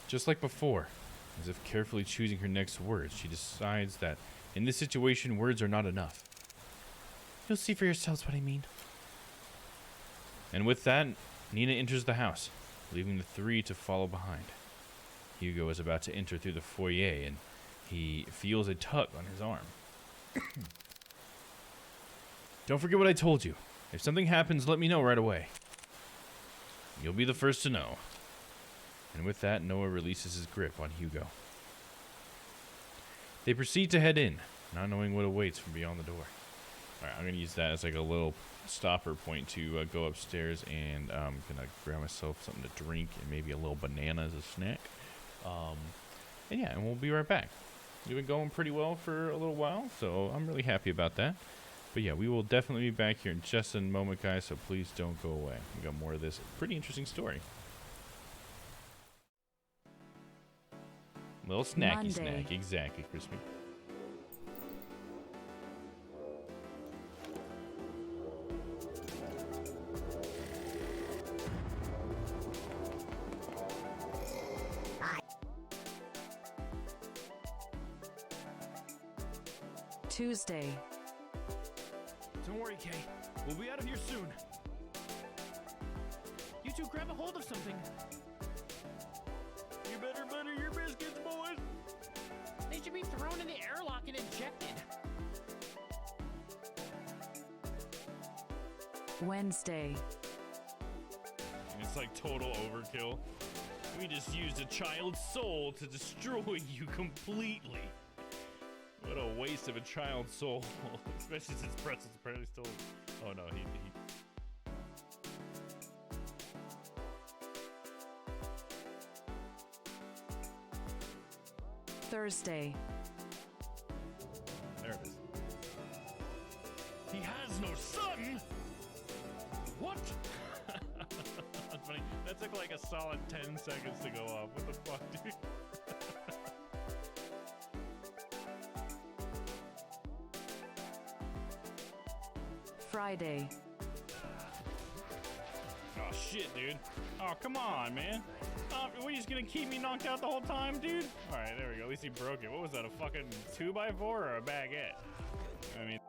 Just like before, as if carefully choosing her next words, she decides that in this situation, words are not enough. You'll see for yourselves what I mean. And with that, Nina enters the house, leaving the three to follow behind. Hugo is about to enter through the foyer, and he feels a tug on his arm. Don't forget what I told you. If something happens, let me know right away. You'll be the first to know. And with that, Noah releases his grip on Hugo. They proceed to head in, not knowing what awaits from beyond the door. Alright, I'm going to use that as like a little stopper point to go upstairs, and I'm going to grab myself something to drink and maybe a little banana as a snack. And yeah, and we'll be right back. We've been going pretty well for a little while, so I'm really happy about that. But yeah, we will definitely be back here in just a moment, guys, so please don't go away. We got more of this pretty interesting story. Little snacky Monday. snack, exactly, Crispy. Tuesday. Don't worry, Kay. We'll be out of here soon. You two grab a hold of something. You better butter your biscuits, boys. They should be thrown in the airlock and injected. Wednesday. It's like total overkill. We just used a child's soul to destroy you completely. What a waste of a child's soul. Especially since Pretzel's apparently still... Oh no, he... Thursday. There it is. He has no son? What? That's funny. That took like a solid 10 seconds to go off. What the fuck, dude? Friday. Oh shit, dude. Oh, come on, man. What, you just gonna keep me knocked out the whole time, dude? Alright, there we go. At least he broke it. What was that, a fucking 2x4 or a baguette? I mean...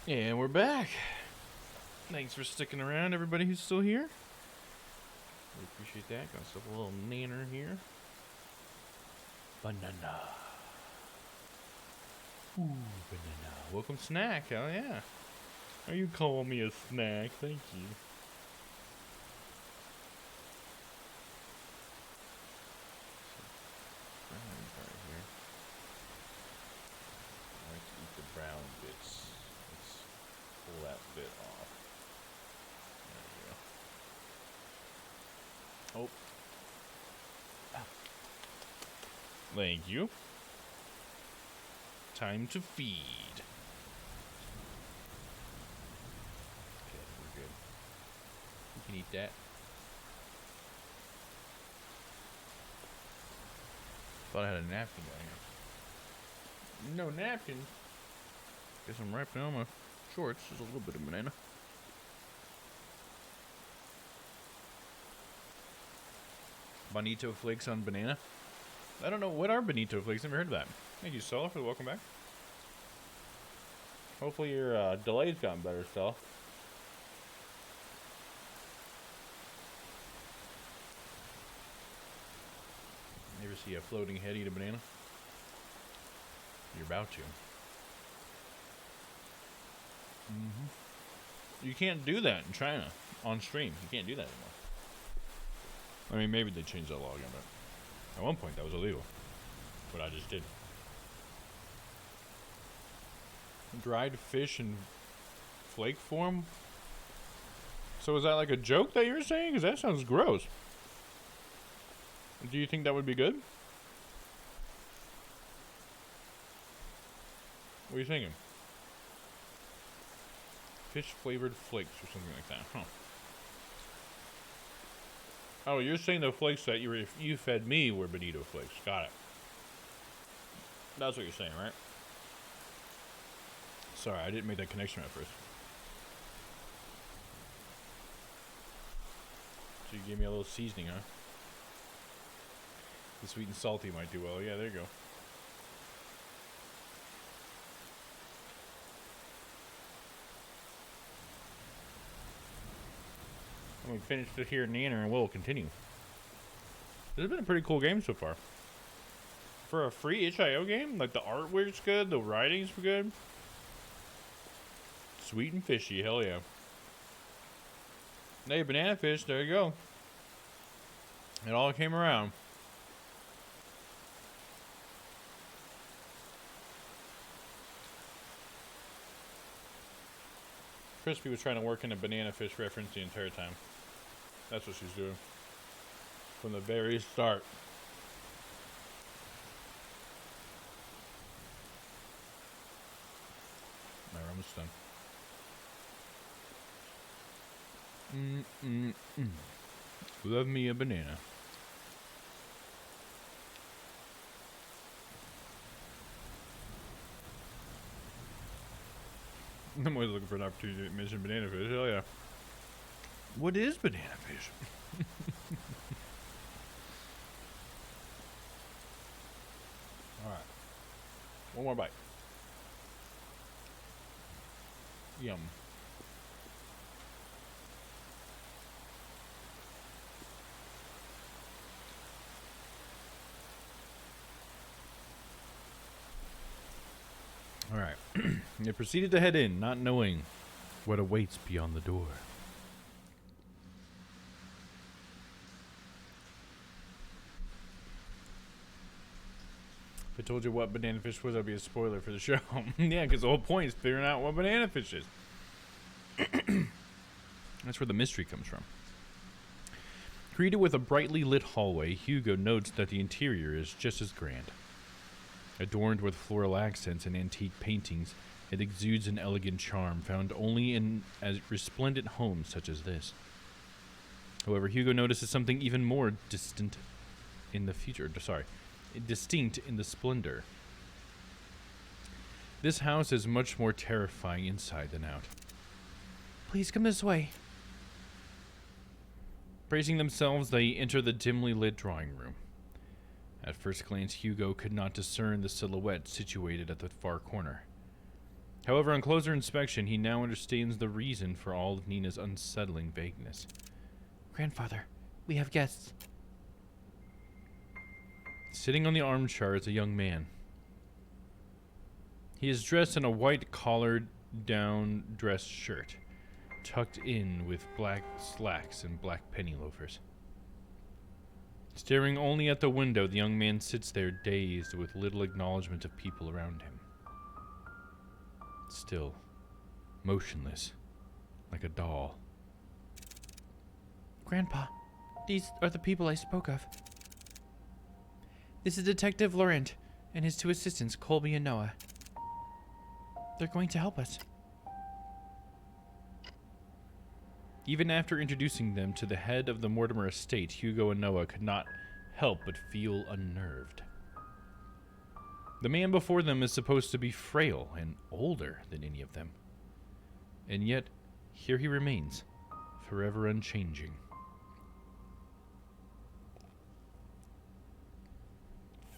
And we're back. Thanks for sticking around, everybody who's still here. We appreciate that. Got myself a little nanner here. Banana. Ooh, banana. Welcome, snack. Hell yeah. Are you calling me a snack? Thank you. I like to eat the brown bits. Let's pull that bit off. There you go. Oh. Thank you. Time to feed. Okay, we're good. You can eat that. Thought I had a napkin down here. No napkin. Guess I'm wrapping on my shorts. There's a little bit of banana. Bonito flakes on banana. I don't know what are bonito flakes. Never heard of that. Thank you, Stella, for the welcome back. Hopefully your delay's gotten better, Stella. You ever see a floating head eat a banana? You're about to. You can't do that in China on stream. You can't do that anymore. I mean, maybe they changed that law again, but at one point that was illegal. What I just did. Dried fish in flake form? So is that like a joke that you're saying? Because that sounds gross. Do you think that would be good? What are you thinking? Fish flavored flakes or something like that, huh? Oh, you're saying the flakes that you fed me were bonito flakes. Got it. That's what you're saying, right? Sorry, I didn't make that connection at first. So you gave me a little seasoning, huh? The sweet and salty might do well. Yeah, there you go. And we finished it here in Nanner, and we'll continue. This has been a pretty cool game so far. For a free itch.io game, like the artwork's good, the writing's good. Sweet and fishy, hell yeah. Hey, banana fish, there you go. It all came around. Crispy was trying to work in a banana fish reference the entire time. That's what she's doing. From the very start. We're almost done. Love me a banana. I'm always looking for an opportunity to mention banana fish. Hell yeah. What is banana fish? Alright. One more bite. Yum. Alright. They proceeded to head in, not knowing what awaits beyond the door. If I told you what banana fish was, that'd be a spoiler for the show. Yeah, because the whole point is figuring out what banana fish is. That's where the mystery comes from. Greeted with a brightly lit hallway, Hugo notes that the interior is just as grand. Adorned with floral accents and antique paintings, it exudes an elegant charm found only in as resplendent homes such as this. However, Hugo notices something even more distinct in the splendor. This house is much more terrifying inside than out. Please come this way. Bracing themselves, they enter the dimly lit drawing room. At first glance, Hugo could not discern the silhouette situated at the far corner. However, on closer inspection, he now understands the reason for all of Nina's unsettling vagueness. Grandfather, we have guests. Sitting on the armchair is a young man. He is dressed in a white collared down dress shirt, tucked in with black slacks and black penny loafers. Staring only at the window, the young man sits there dazed with little acknowledgement of people around him. Still, motionless, like a doll. Grandpa, these are the people I spoke of. This is Detective Laurent and his two assistants, Colby and Noah. They're going to help us. Even after introducing them to the head of the Mortimer estate, Hugo and Noah could not help but feel unnerved. The man before them is supposed to be frail and older than any of them. And yet, here he remains, forever unchanging.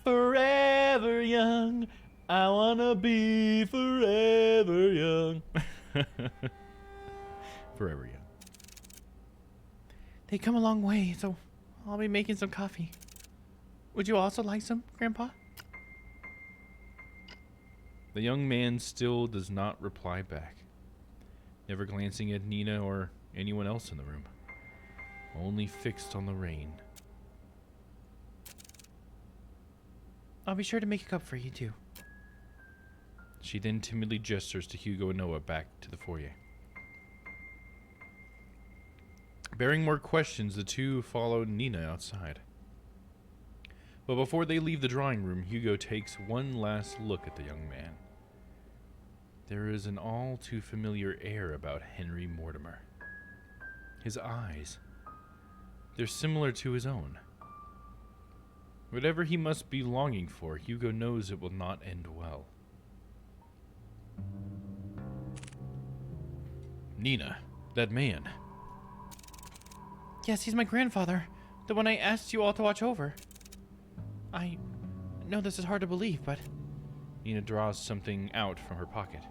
Forever young, I wanna be forever young. Forever young. They come a long way, so I'll be making some coffee. Would you also like some, Grandpa? The young man still does not reply back, never glancing at Nina or anyone else in the room, only fixed on the rain. I'll be sure to make a cup for you, too. She then timidly gestures to Hugo and Noah back to the foyer. Bearing more questions, the two follow Nina outside. But before they leave the drawing room, Hugo takes one last look at the young man. There is an all too familiar air about Henry Mortimer. His eyes, they're similar to his own. Whatever he must be longing for, Hugo knows it will not end well. Nina, that man. Yes, he's my grandfather. The one I asked you all to watch over. I know this is hard to believe, but... Nina draws something out from her pocket.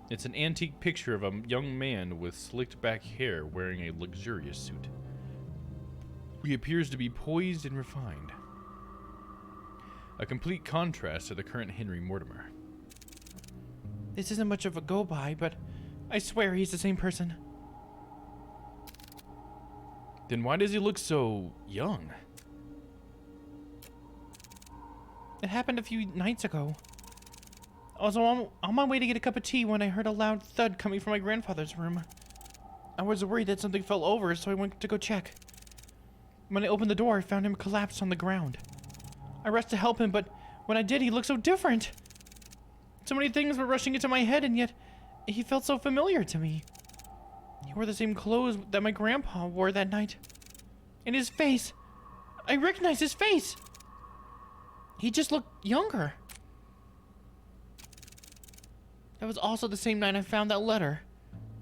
It's an antique picture of a young man with slicked back hair wearing a luxurious suit. He appears to be poised and refined. A complete contrast to the current Henry Mortimer. This isn't much of a go-by, but I swear he's the same person. Then why does he look so young? It happened a few nights ago. I was on my way to get a cup of tea when I heard a loud thud coming from my grandfather's room. I was worried that something fell over, so I went to go check. When I opened the door, I found him collapsed on the ground. I rushed to help him, but when I did, he looked so different. So many things were rushing into my head, and yet he felt so familiar to me. He wore the same clothes that my grandpa wore that night. And his face, I recognized his face. He just looked younger. That was also the same night I found that letter.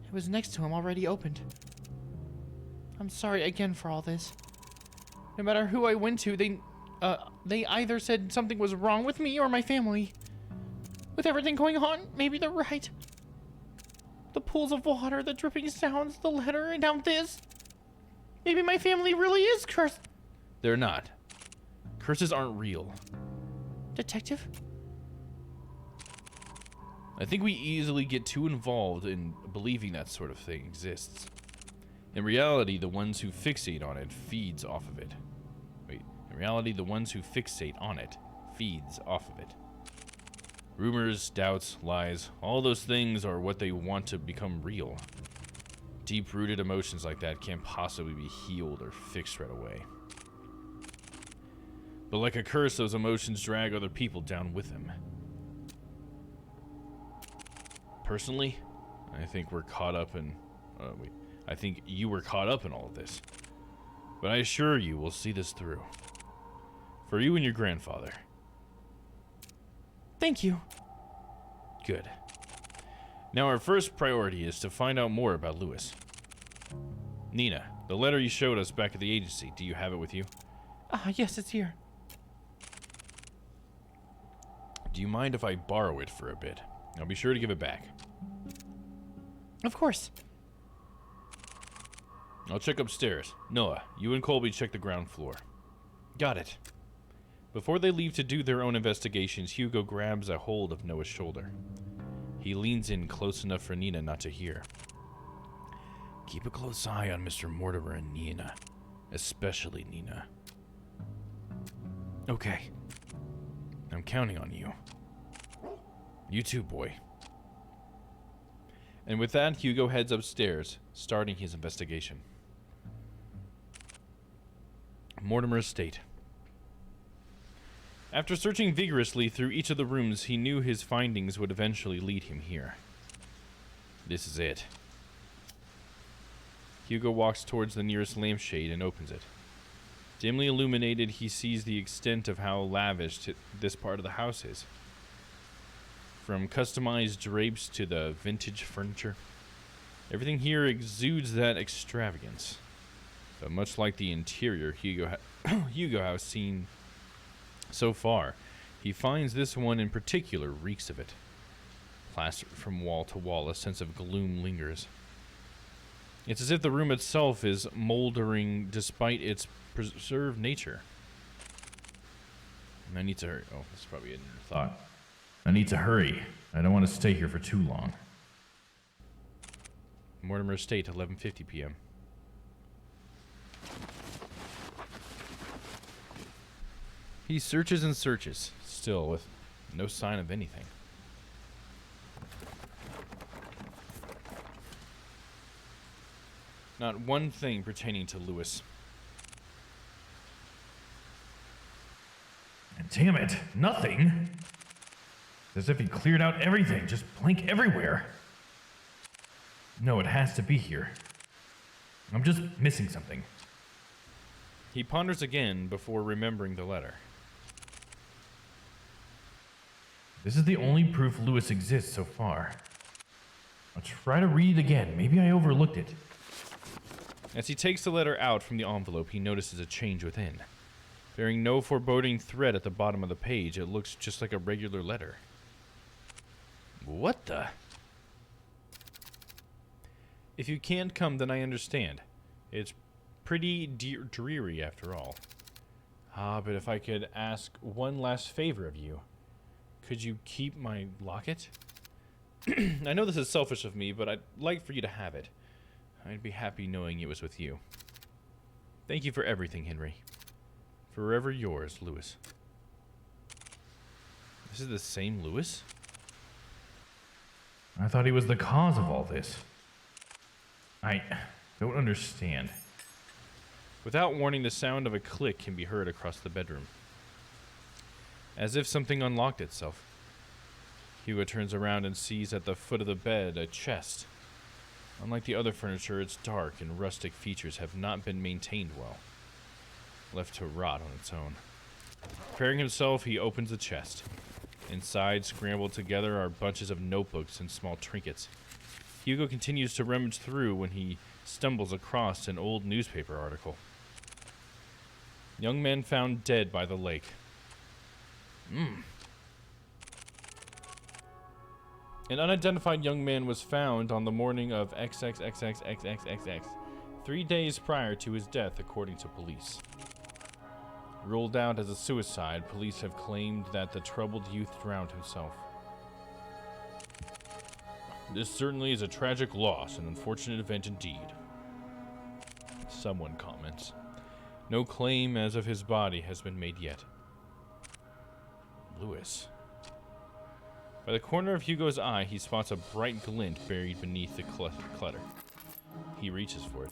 It was next to him, already opened. I'm sorry again for all this. No matter who I went to, they either said something was wrong with me or my family. With everything going on, maybe they're right. The pools of water, the dripping sounds, the letter, and now this. Maybe my family really is cursed. They're not. Curses aren't real. Detective? I think we easily get too involved in believing that sort of thing exists. In reality, the ones who fixate on it feeds off of it. In reality, the ones who fixate on it feeds off of it. Rumors, doubts, lies, all those things are what they want to become real. Deep-rooted emotions like that can't possibly be healed or fixed right away. But like a curse, those emotions drag other people down with them. Personally, I think we're caught up in... I think you were caught up in all of this. But I assure you, we'll see this through. For you and your grandfather. Thank you. Good. Now our first priority is to find out more about Lewis. Nina, the letter you showed us back at the agency, do you have it with you? Yes, it's here. Do you mind if I borrow it for a bit? I'll be sure to give it back. Of course. I'll check upstairs. Noah, you and Colby check the ground floor. Got it. Before they leave to do their own investigations, Hugo grabs a hold of Noah's shoulder. He leans in close enough for Nina not to hear. Keep a close eye on Mr. Mortimer and Nina. Especially Nina. Okay. I'm counting on you. You too, boy. And with that, Hugo heads upstairs, starting his investigation. Mortimer Estate. After searching vigorously through each of the rooms, he knew his findings would eventually lead him here. This is it. Hugo walks towards the nearest lampshade and opens it. Dimly illuminated, he sees the extent of how lavish this part of the house is. From customized drapes to the vintage furniture, everything here exudes that extravagance. But much like the interior Hugo has seen so far, he finds this one in particular reeks of it. Plastered from wall to wall, a sense of gloom lingers. It's as if the room itself is moldering despite its preserved nature. And I need to hurry. Oh, this is probably a thought. I need to hurry. I don't want to stay here for too long. Mortimer Estate, 11:50 p.m. He searches and searches, still with no sign of anything. Not one thing pertaining to Lewis. Damn it, nothing? As if he cleared out everything, just blank everywhere. No, it has to be here. I'm just missing something. He ponders again before remembering the letter. This is the only proof Lewis exists so far. I'll try to read it again. Maybe I overlooked it. As he takes the letter out from the envelope, he notices a change within. Bearing no foreboding thread at the bottom of the page, it looks just like a regular letter. What the? If you can't come, then I understand. It's pretty dreary after all. But if I could ask one last favor of you, could you keep my locket? I know this is selfish of me, but I'd like for you to have it. I'd be happy knowing it was with you. Thank you for everything, Henry. Forever yours, Lewis. This is the same Lewis? I thought he was the cause of all this. I don't understand. Without warning, the sound of a click can be heard across the bedroom. As if something unlocked itself. Hugo turns around and sees at the foot of the bed a chest. Unlike the other furniture, its dark and rustic features have not been maintained well, left to rot on its own. Preparing himself, he opens the chest. Inside, scrambled together, are bunches of notebooks and small trinkets. Hugo continues to rummage through when he stumbles across an old newspaper article. Young man found dead by the lake. An unidentified young man was found on the morning of XXXXXXXX, 3 days prior to his death, according to police. Ruled out as a suicide, police have claimed that the troubled youth drowned himself. This certainly is a tragic loss, an unfortunate event indeed. Someone comments. No claim as of his body has been made yet. Lewis. By the corner of Hugo's eye, he spots a bright glint buried beneath the clutter. He reaches for it.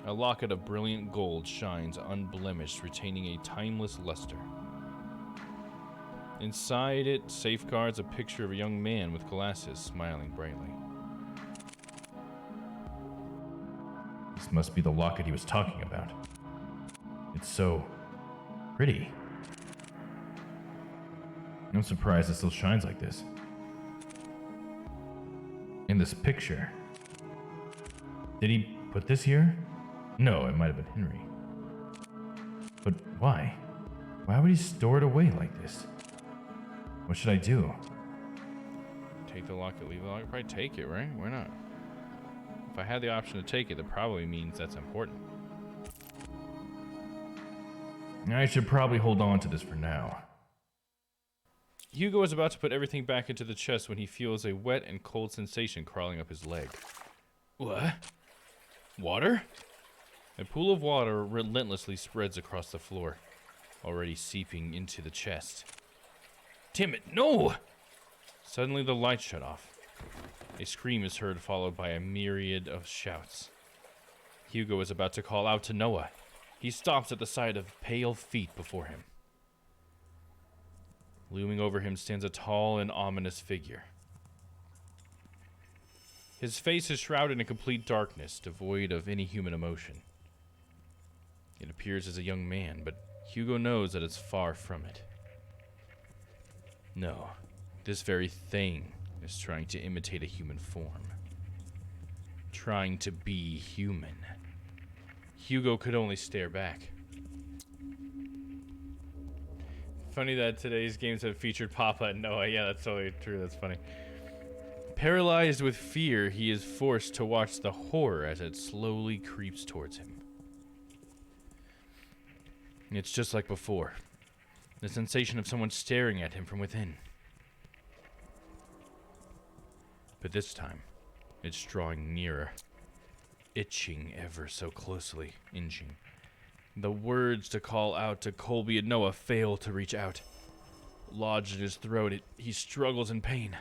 A locket of brilliant gold shines unblemished, retaining a timeless luster. Inside it safeguards a picture of a young man with glasses, smiling brightly. This must be the locket he was talking about. It's so pretty. I'm surprised it still shines like this. In this picture. Did he put this here? No, it might have been Henry. But why? Why would he store it away like this? What should I do? Take the locket, leave the locket. Probably take it, right? Why not? If I had the option to take it, that probably means that's important. I should probably hold on to this for now. Hugo is about to put everything back into the chest when he feels a wet and cold sensation crawling up his leg. What? Water? A pool of water relentlessly spreads across the floor, already seeping into the chest. Damn it, no! Suddenly the lights shut off. A scream is heard, followed by a myriad of shouts. Hugo is about to call out to Noah. He stops at the sight of pale feet before him. Looming over him stands a tall and ominous figure. His face is shrouded in complete darkness, devoid of any human emotion. It appears as a young man, but Hugo knows that it's far from it. No, this very thing is trying to imitate a human form. Trying to be human. Hugo could only stare back. Funny that today's games have featured Papa and Noah. Yeah, that's totally true. That's funny. Paralyzed with fear, he is forced to watch the horror as it slowly creeps towards him. It's just like before. The sensation of someone staring at him from within. But this time, it's drawing nearer. Itching ever so closely, inching. The words to call out to Colby and Noah fail to reach out. Lodged in his throat, he struggles in pain.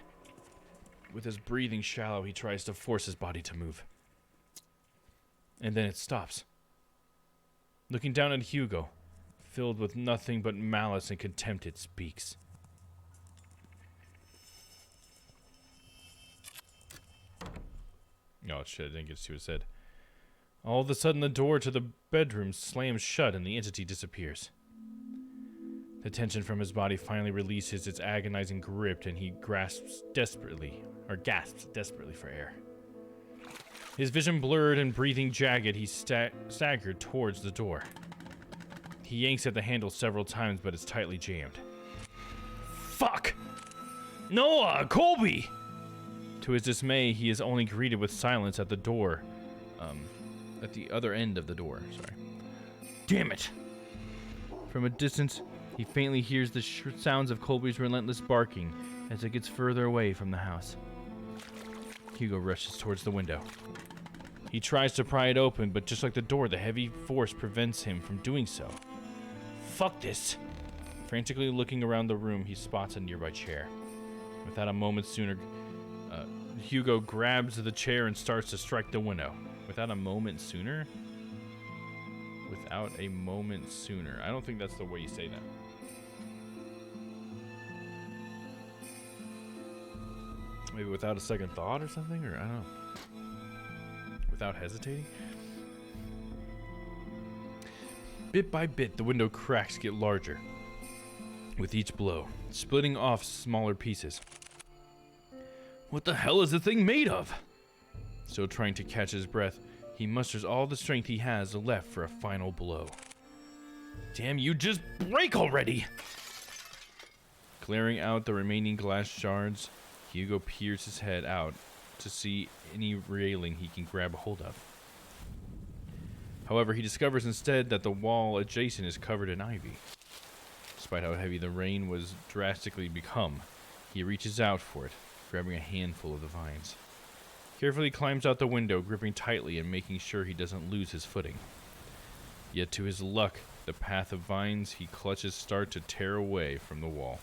With his breathing shallow, he tries to force his body to move. And then it stops. Looking down at Hugo, filled with nothing but malice and contempt, it speaks. Oh shit, I didn't get to see what it said. All of a sudden, the door to the bedroom slams shut and the entity disappears. The tension from his body finally releases its agonizing grip, and he gasps desperately for air. His vision blurred and breathing jagged, he staggered towards the door. He yanks at the handle several times, but it's tightly jammed. Fuck! Noah! Colby! To his dismay, he is only greeted with silence at the door. At the other end of the door, sorry. Damn it! From a distance, he faintly hears the sounds of Colby's relentless barking as it gets further away from the house. Hugo rushes towards the window. He tries to pry it open, but just like the door, the heavy force prevents him from doing so. Fuck this! Frantically looking around the room, he spots a nearby chair. Without a moment sooner, Hugo grabs the chair and starts to strike the window. Without a moment sooner? Without a moment sooner. I don't think that's the way you say that. Maybe without a second thought or something? Or I don't know. Without hesitating? Bit by bit, the window cracks get larger with each blow, splitting off smaller pieces. What the hell is the thing made of? Still trying to catch his breath, he musters all the strength he has left for a final blow. Damn you, just break already! Clearing out the remaining glass shards, Hugo peers his head out to see any railing he can grab hold of. However, he discovers instead that the wall adjacent is covered in ivy. Despite how heavy the rain was drastically become, he reaches out for it, grabbing a handful of the vines. Carefully climbs out the window, gripping tightly and making sure he doesn't lose his footing. Yet to his luck, the path of vines he clutches start to tear away from the wall.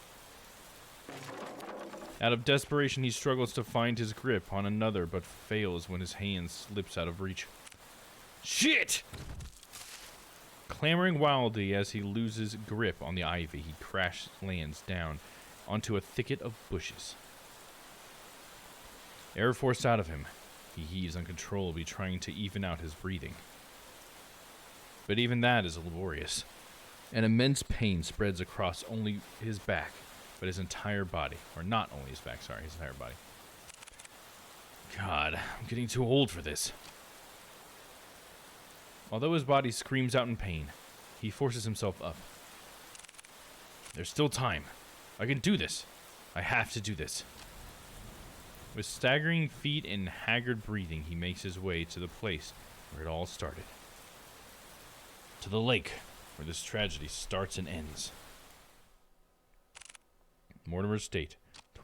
Out of desperation, he struggles to find his grip on another, but fails when his hand slips out of reach. Shit! Clamoring wildly as he loses grip on the ivy, he lands down onto a thicket of bushes. Air forced out of him, he heaves uncontrollably, trying to even out his breathing. But even that is laborious. An immense pain spreads across only his back, but his entire body. Or not only his back, sorry, his entire body. God, I'm getting too old for this. Although his body screams out in pain, he forces himself up. There's still time. I can do this. I have to do this. With staggering feet and haggard breathing, he makes his way to the place where it all started. To the lake, where this tragedy starts and ends. Mortimer State,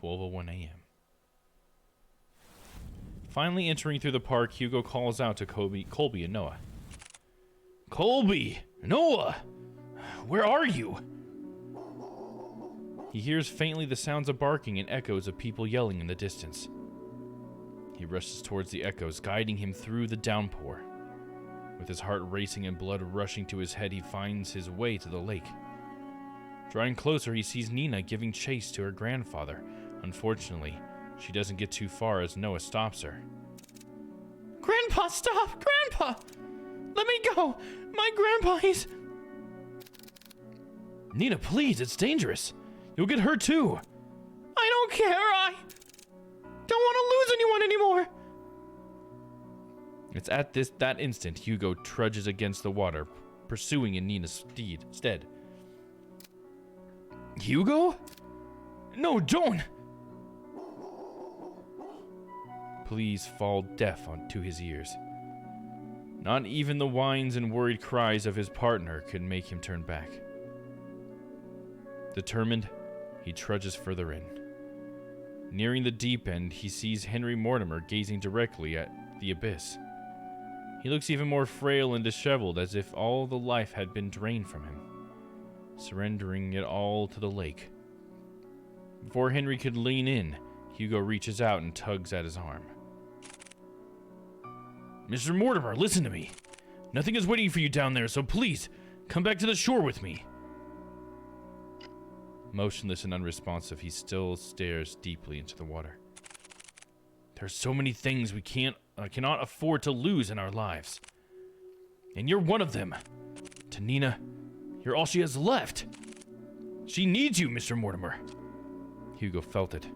12:01 a.m. Finally entering through the park, Hugo calls out to Colby and Noah. Colby! Noah! Where are you? He hears faintly the sounds of barking and echoes of people yelling in the distance. He rushes towards the echoes, guiding him through the downpour. With his heart racing and blood rushing to his head, he finds his way to the lake. Drawing closer, he sees Nina giving chase to her grandfather. Unfortunately, she doesn't get too far as Noah stops her. Grandpa, stop! Grandpa! Let me go! My grandpa, he's... Nina, please, it's dangerous. You'll get hurt too. I don't care, I don't want to lose anyone anymore. It's at that instant Hugo trudges against the water, pursuing in Nina's stead. Hugo? No, don't! Pleas fall deaf onto his ears. Not even the whines and worried cries of his partner could make him turn back. Determined, he trudges further in. Nearing the deep end, he sees Henry Mortimer gazing directly at the abyss. He looks even more frail and disheveled, as if all the life had been drained from him, surrendering it all to the lake. Before Henry could lean in, Hugo reaches out and tugs at his arm. Mr. Mortimer, listen to me. Nothing is waiting for you down there, so please, come back to the shore with me. Motionless and unresponsive, he still stares deeply into the water. There are so many things we cannot afford to lose in our lives. And you're one of them. To Nina, you're all she has left. She needs you, Mr. Mortimer. Hugo felt it.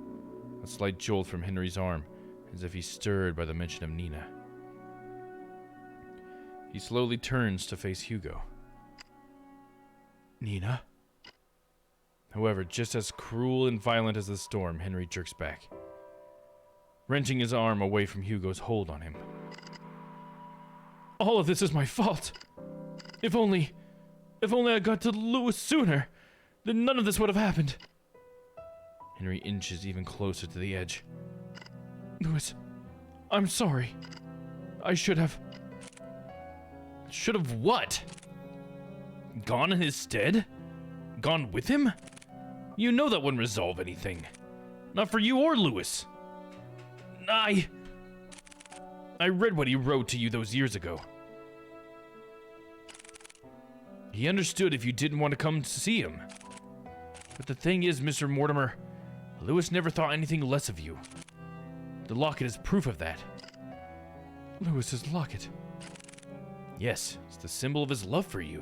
A slight jolt from Henry's arm, as if he stirred by the mention of Nina. He slowly turns to face Hugo. Nina? However, just as cruel and violent as the storm, Henry jerks back, wrenching his arm away from Hugo's hold on him. All of this is my fault. If only I got to Lewis sooner, then none of this would have happened. Henry inches even closer to the edge. Lewis, I'm sorry. I should have. Should have what? Gone in his stead? Gone with him? You know that wouldn't resolve anything. Not for you or Lewis. I read what he wrote to you those years ago. He understood if you didn't want to come to see him. But the thing is, Mr. Mortimer, Lewis never thought anything less of you. The locket is proof of that. Lewis's locket. Yes, it's the symbol of his love for you.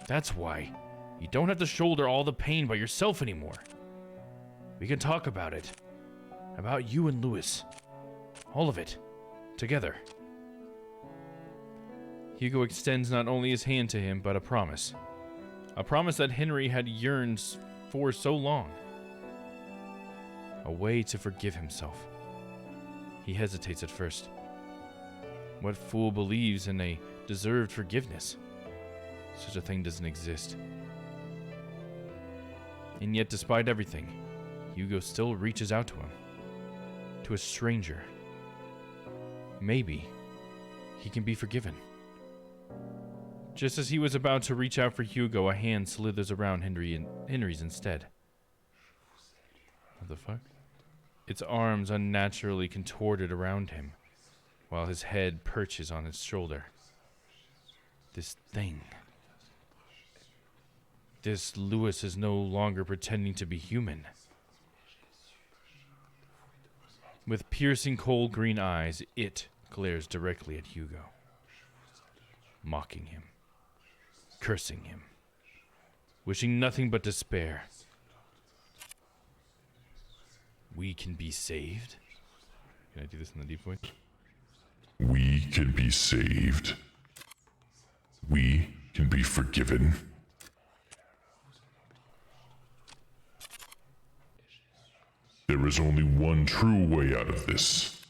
That's why you don't have to shoulder all the pain by yourself anymore. We can talk about it. About you and Lewis. All of it. Together. Hugo extends not only his hand to him, but a promise. A promise that Henry had yearned for so long. A way to forgive himself. He hesitates at first. What fool believes in a deserved forgiveness? Such a thing doesn't exist. And yet, despite everything, Hugo still reaches out to him. To a stranger. Maybe he can be forgiven. Just as he was about to reach out for Hugo, a hand slithers around Henry's instead. What the fuck? Its arms unnaturally contorted around him, while his head perches on his shoulder. This thing. This Lewis is no longer pretending to be human. With piercing cold green eyes, it glares directly at Hugo, mocking him, cursing him, wishing nothing but despair. We can be saved? Can I do this in the deep voice? We can be saved. We can be forgiven. There is only one true way out of this.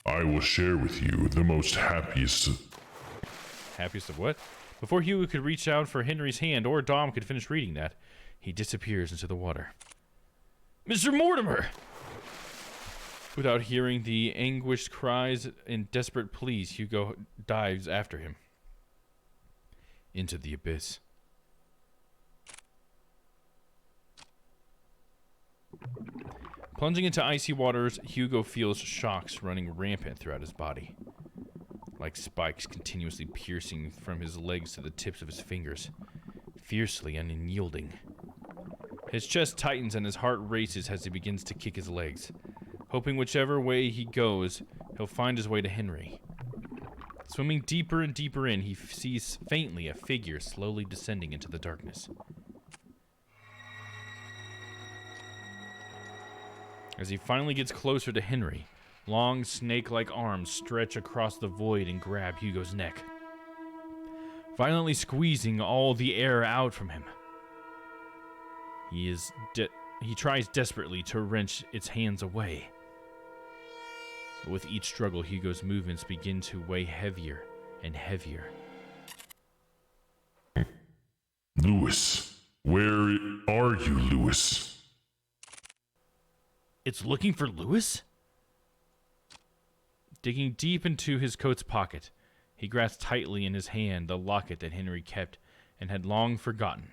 I will share with you the most happiest... Happiest of what? Before Hugo could reach out for Henry's hand or Dom could finish reading that, he disappears into the water. Mr. Mortimer! Without hearing the anguished cries and desperate pleas, Hugo dives after him. Into the abyss. Plunging into icy waters, Hugo feels shocks running rampant throughout his body. Like spikes continuously piercing from his legs to the tips of his fingers, fiercely and unyielding. His chest tightens and his heart races as he begins to kick his legs, hoping whichever way he goes, he'll find his way to Henry. Swimming deeper and deeper in, he sees faintly a figure slowly descending into the darkness. As he finally gets closer to Henry, long snake-like arms stretch across the void and grab Hugo's neck, violently squeezing all the air out from him. He tries desperately to wrench its hands away. But with each struggle, Hugo's movements begin to weigh heavier and heavier. Lewis, where are you, Lewis? It's looking for Lewis? Digging deep into his coat's pocket, he grasps tightly in his hand the locket that Henry kept and had long forgotten,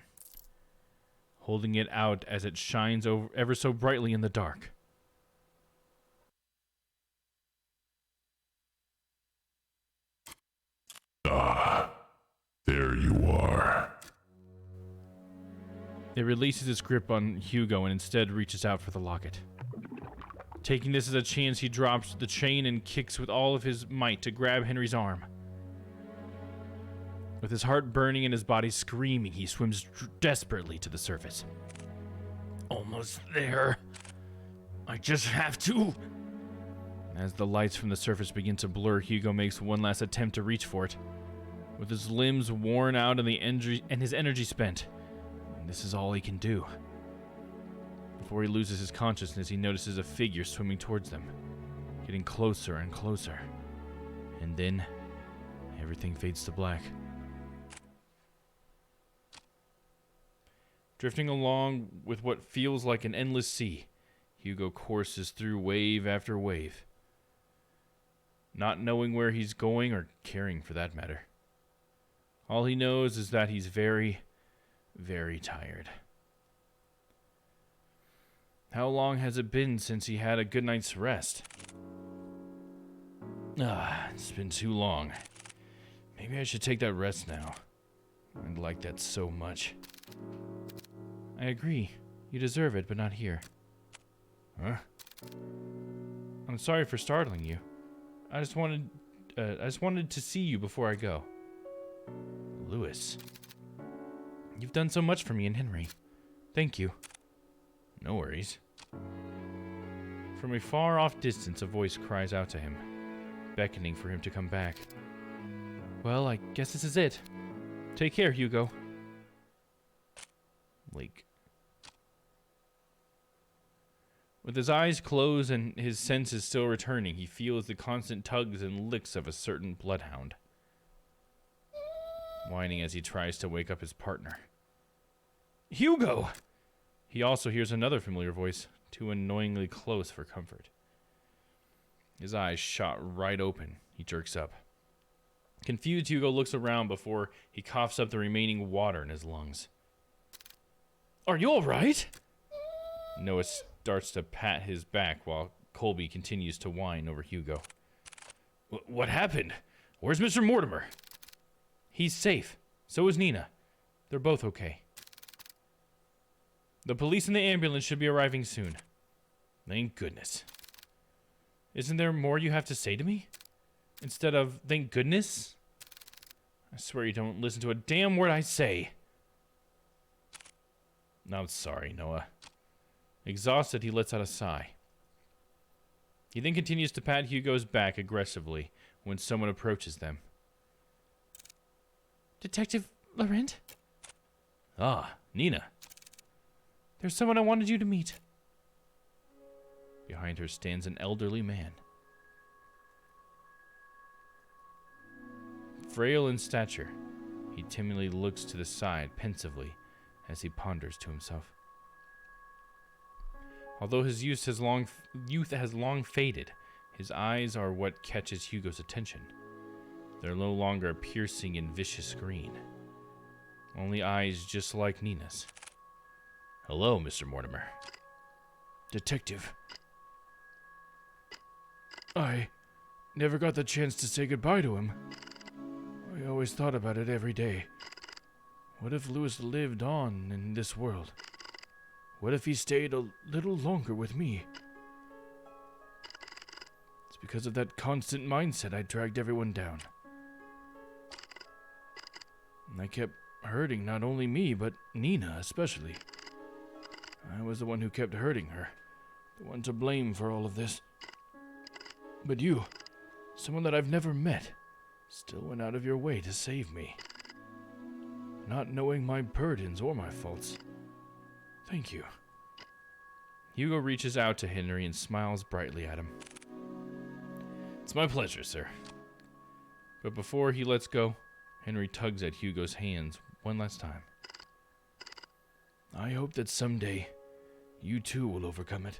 holding it out as it shines ever so brightly in the dark. Ah, there you are. It releases its grip on Hugo and instead reaches out for the locket. Taking this as a chance, he drops the chain and kicks with all of his might to grab Henry's arm. With his heart burning and his body screaming, he swims desperately to the surface. Almost there. I just have to. As the lights from the surface begin to blur, Hugo makes one last attempt to reach for it. With his limbs worn out and his energy spent, this is all he can do. Before he loses his consciousness, he notices a figure swimming towards them, getting closer and closer. And then, everything fades to black. Drifting along with what feels like an endless sea, Hugo courses through wave after wave, not knowing where he's going or caring for that matter. All he knows is that he's very, very tired. How long has it been since he had a good night's rest? It's been too long. Maybe I should take that rest now. I'd like that so much. I agree. You deserve it, but not here. Huh? I'm sorry for startling you. I just wanted to see you before I go. Lewis. You've done so much for me and Henry. Thank you. No worries. From a far-off distance, a voice cries out to him, beckoning for him to come back. Well, I guess this is it. Take care, Hugo. Lake. With his eyes closed and his senses still returning, he feels the constant tugs and licks of a certain bloodhound, whining as he tries to wake up his partner. Hugo! He also hears another familiar voice, too annoyingly close for comfort. His eyes shot right open. He jerks up. Confused, Hugo looks around before he coughs up the remaining water in his lungs. Are you all right? Noah starts to pat his back while Colby continues to whine over Hugo. What happened? Where's Mr. Mortimer? He's safe. So is Nina. They're both okay. The police and the ambulance should be arriving soon. Thank goodness. Isn't there more you have to say to me? Instead of thank goodness? I swear you don't listen to a damn word I say. I'm sorry, Noah. Exhausted, he lets out a sigh. He then continues to pat Hugo's back aggressively when someone approaches them. Detective Laurent? Ah, Nina. There's someone I wanted you to meet. Behind her stands an elderly man. Frail in stature, he timidly looks to the side pensively as he ponders to himself. Although his youth has long faded, his eyes are what catches Hugo's attention. They're no longer a piercing and vicious green. Only eyes just like Nina's. Hello, Mr. Mortimer. Detective. I never got the chance to say goodbye to him. I always thought about it every day. What if Lewis lived on in this world? What if he stayed a little longer with me? It's because of that constant mindset I dragged everyone down. And I kept hurting not only me, but Nina especially. I was the one who kept hurting her, the one to blame for all of this. But you, someone that I've never met, still went out of your way to save me. Not knowing my burdens or my faults. Thank you. Hugo reaches out to Henry and smiles brightly at him. It's my pleasure, sir. But before he lets go, Henry tugs at Hugo's hands one last time. I hope that someday you too will overcome it.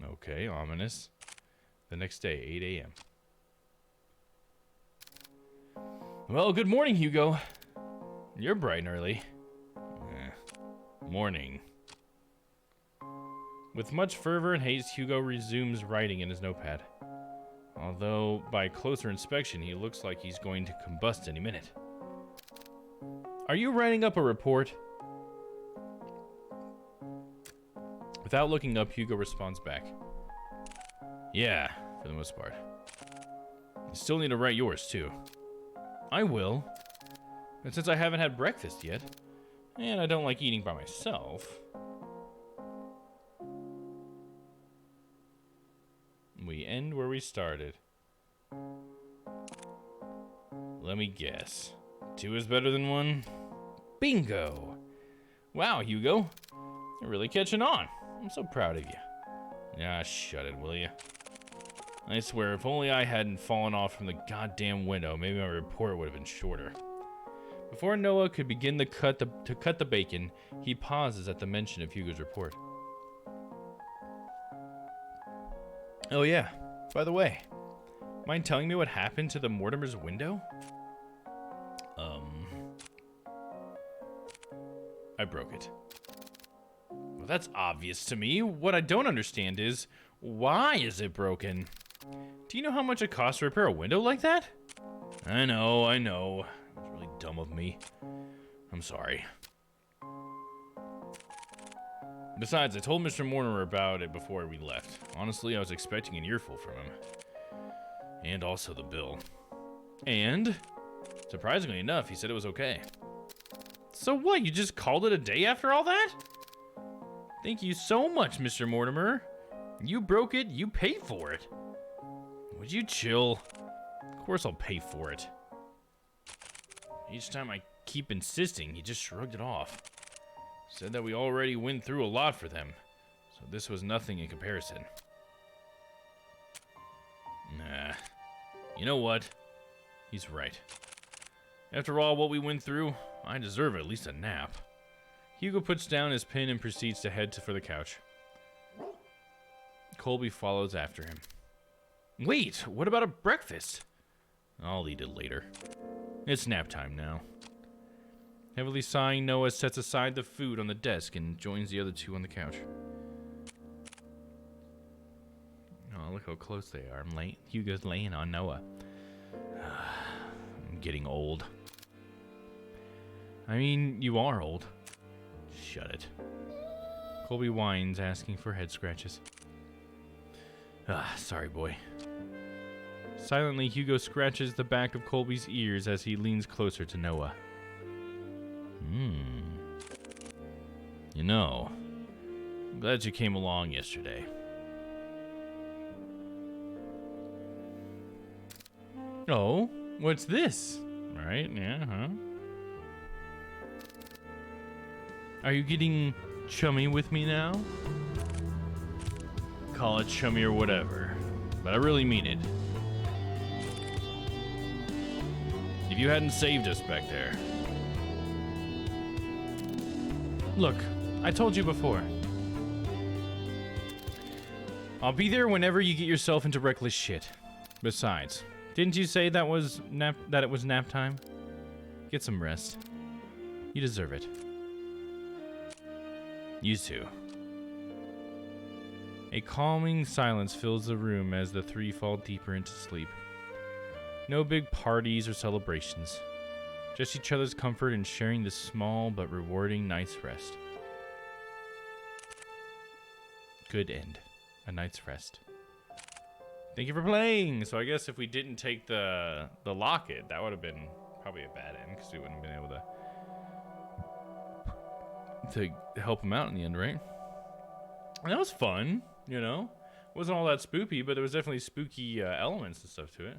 Okay, ominous. The next day, 8 a.m. Well, good morning, Hugo. You're bright and early. Morning. With much fervor and haste, Hugo resumes writing in his notepad. Although, by closer inspection, he looks like he's going to combust any minute. Are you writing up a report? Without looking up, Hugo responds back. Yeah, for the most part. You still need to write yours, too. I will. But since I haven't had breakfast yet, and I don't like eating by myself... restarted. Let me guess. 2 is better than 1? Bingo! Wow, Hugo. You're really catching on. I'm so proud of you. Ah, shut it, will you? I swear, if only I hadn't fallen off from the goddamn window, maybe my report would have been shorter. Before Noah could begin to cut the bacon, he pauses at the mention of Hugo's report. Oh yeah, by the way, mind telling me what happened to the Mortimer's window? I broke it. Well, that's obvious to me. What I don't understand is, why is it broken? Do you know how much it costs to repair a window like that? I know. It was really dumb of me. I'm sorry. Besides, I told Mr. Mortimer about it before we left. Honestly, I was expecting an earful from him. And also the bill. And, surprisingly enough, he said it was okay. So what, you just called it a day after all that? Thank you so much, Mr. Mortimer. You broke it, you paid for it. Would you chill? Of course I'll pay for it. Each time I keep insisting, he just shrugged it off. Said that we already went through a lot for them, so this was nothing in comparison. Nah. You know what? He's right. After all what we went through, I deserve at least a nap. Hugo puts down his pen and proceeds to head for the couch. Colby follows after him. Wait, what about a breakfast? I'll eat it later. It's nap time now. Heavily sighing, Noah sets aside the food on the desk and joins the other two on the couch. Oh, look how close they are. Hugo's laying on Noah. I'm getting old. I mean, you are old. Shut it. Colby whines, asking for head scratches. Sorry, boy. Silently, Hugo scratches the back of Colby's ears as he leans closer to Noah. You know, I'm glad you came along yesterday. Oh, what's this? Right, yeah, huh? Are you getting chummy with me now? Call it chummy or whatever, but I really mean it. If you hadn't saved us back there. Look, I told you before. I'll be there whenever you get yourself into reckless shit. Besides, didn't you say that it was nap time? Get some rest. You deserve it. You too. A calming silence fills the room as the three fall deeper into sleep. No big parties or celebrations. Just each other's comfort and sharing this small but rewarding night's rest. Good end. A night's rest. Thank you for playing! So I guess if we didn't take the locket, that would have been probably a bad end, because we wouldn't have been able to help him out in the end, right? And that was fun, you know? Wasn't all that spooky, but there was definitely spooky elements and stuff to it.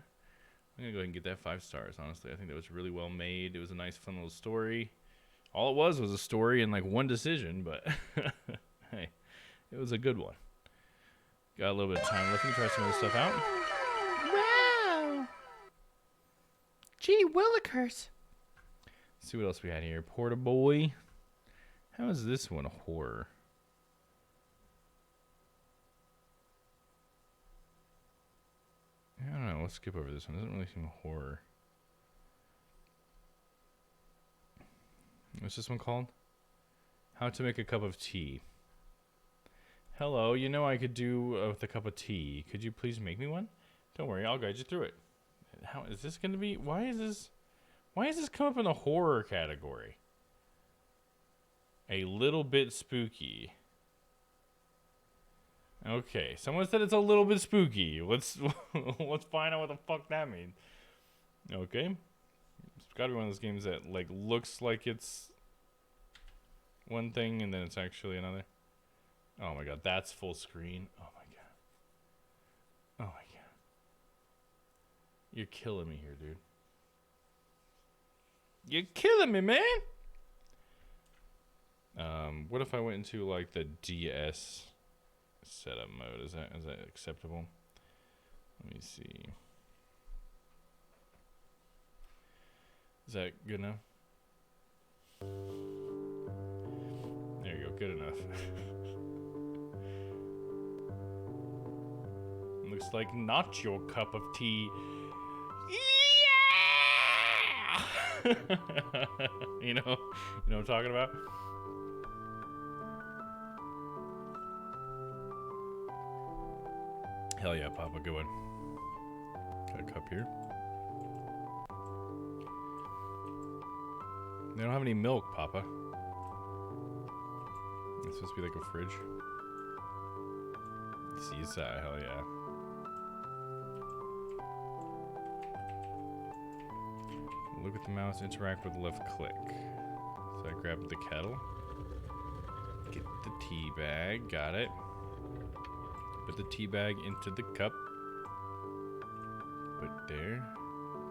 I'm gonna go ahead and get that 5 stars, honestly. I think that was really well made. It was a nice, fun little story. All it was a story and like one decision, but hey, it was a good one. Got a little bit of time left. Let me try some of this stuff out. Wow! Gee willikers. See what else we had here. Porta Boy. How is this one a horror? I don't know. Let's skip over this one. It doesn't really seem horror. What's this one called? How to make a cup of tea. Hello, you know I could do with a cup of tea. Could you please make me one? Don't worry, I'll guide you through it. How is this going to be? Why is this come up in the horror category? A little bit spooky. Okay, someone said it's a little bit spooky. Let's find out what the fuck that means. Okay. It's got to be one of those games that like looks like it's one thing and then it's actually another. Oh my god, that's full screen. Oh my god. Oh my god. You're killing me here, dude. You're killing me, man. What if I went into like the DS setup mode? Is that acceptable? Let me see. Is that good enough? There you go, good enough. Looks like not your cup of tea. Yeah! you know what I'm talking about? Hell yeah, Papa, good one. Got a cup here. They don't have any milk, Papa. It's supposed to be like a fridge. Seaside, hell yeah. Look at the mouse, interact with left click. So I grab the kettle. Get the tea bag, got it. Put the tea bag into the cup. Put there.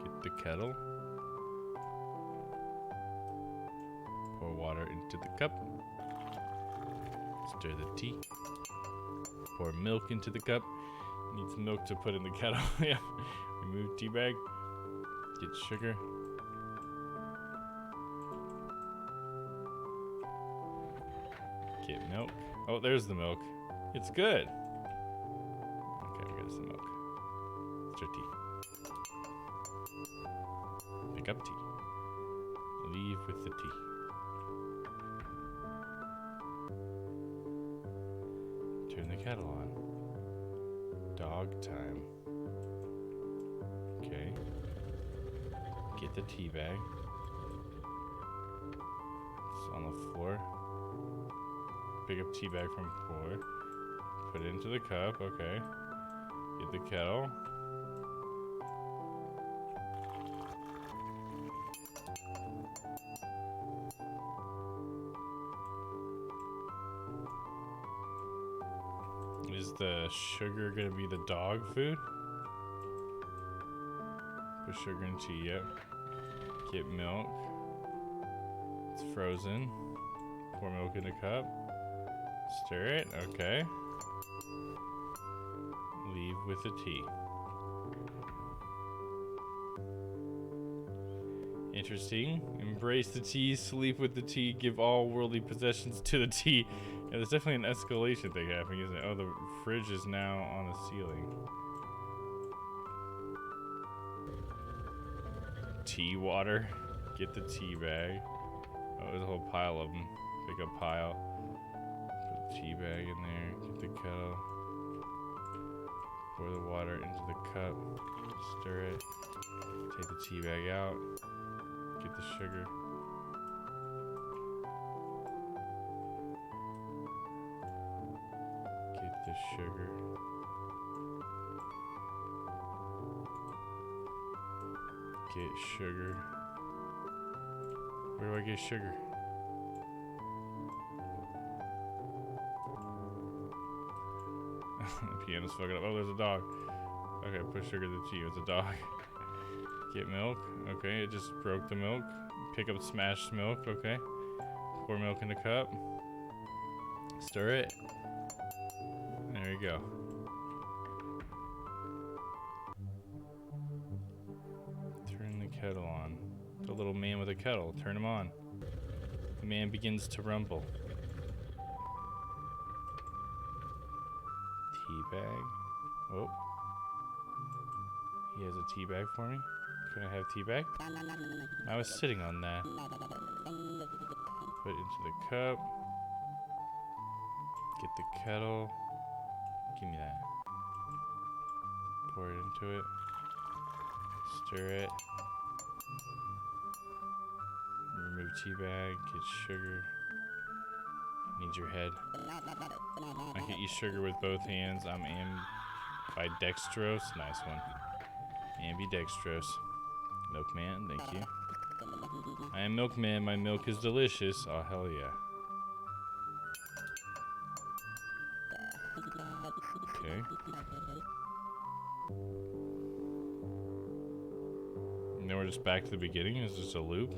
Get the kettle. Pour water into the cup. Stir the tea. Pour milk into the cup. Needs milk to put in the kettle. Yeah. Remove tea bag. Get sugar. Get milk. Oh, there's the milk. It's good. Okay, we got some milk. Stir tea. Pick up tea. Leave with the tea. Turn the kettle on. Dog time. Okay. Get the tea bag. It's on the floor. Pick up tea bag from floor. Put it into the cup. Okay. Get the kettle. Is the sugar gonna be the dog food? Put sugar in tea, yep. Get milk. It's frozen. Pour milk in a cup. Stir it, okay. Leave with the tea. Interesting. Embrace the tea, sleep with the tea, give all worldly possessions to the tea. Yeah, there's definitely an escalation thing happening, isn't it? Oh, the fridge is now on the ceiling. Tea water. Get the tea bag. Oh, there's a whole pile of them. Pick up pile. Put the tea bag in there. Get the kettle. Pour the water into the cup. Stir it. Take the tea bag out. Get the sugar. Get the sugar. Get sugar. Where do I get sugar? The piano's fucking up. Oh, there's a dog. Okay, put sugar to the tea. It's a dog. Get milk. Okay, it just broke the milk. Pick up smashed milk. Okay. Pour milk in a cup. Stir it. There you go. Turn the kettle on. The little man with a kettle. Turn him on. The man begins to rumble. Tea bag. Oh. He has a tea bag for me. Can I have tea bag? I was sitting on that. Put it into the cup. Get the kettle. Give me that. Pour it into it. Stir it. Remove tea bag. Get sugar. Need your head. I can eat sugar with both hands. I'm ambidextrose. Nice one. Ambidextrose. Milkman, thank you. I am Milkman. My milk is delicious. Oh, hell yeah. Okay. And then we're just back to the beginning. Is this a loop?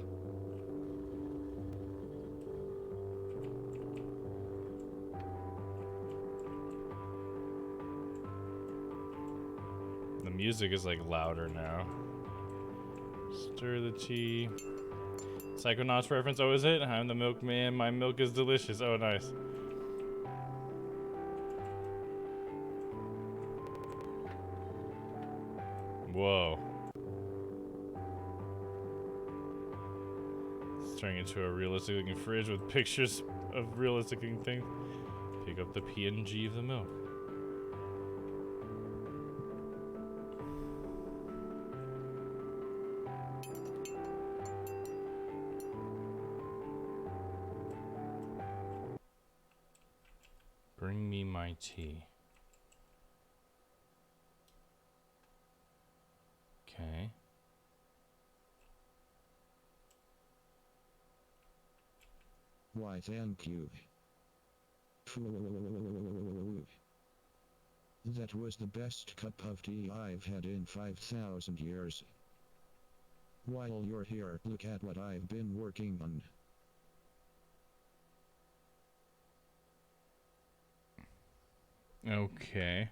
The music is like louder now. Stir the tea. Psychonauts reference. Oh, is it? I'm the milkman. My milk is delicious. Oh, nice. Whoa. It's turning into a realistic looking fridge with pictures of realistic looking things. Pick up the PNG of the milk. Bring me my tea. Okay. Why, thank you. That was the best cup of tea I've had in 5,000 years. While you're here, look at what I've been working on. Okay.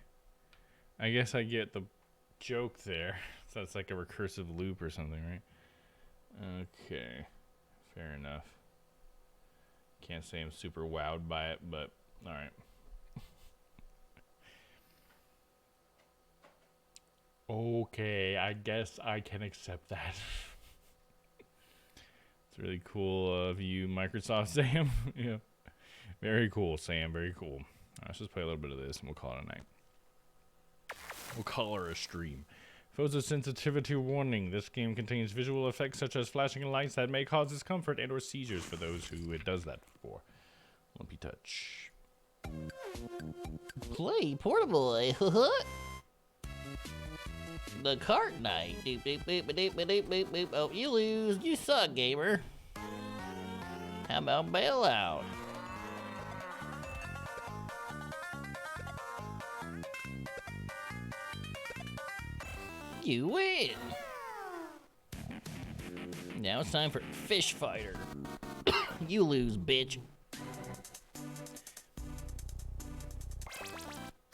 I guess I get the joke there. So that's like a recursive loop or something, right? Okay. Fair enough. Can't say I'm super wowed by it, but alright. Okay, I guess I can accept that. It's really cool of you, Microsoft, Sam. Yeah. Very cool, Sam. Very cool. Let's just play a little bit of this and we'll call it a night. We'll call her a stream. Photosensitivity warning. This game contains visual effects such as flashing lights that may cause discomfort and or seizures for those who it does that for. Lumpy touch. Play Portaboy. The cart night. Doop, doop, boop, doop, doop, doop, boop. Oh, you lose. You suck, gamer. How about bailout? You win. Now it's time for Fish Fighter. You lose, bitch.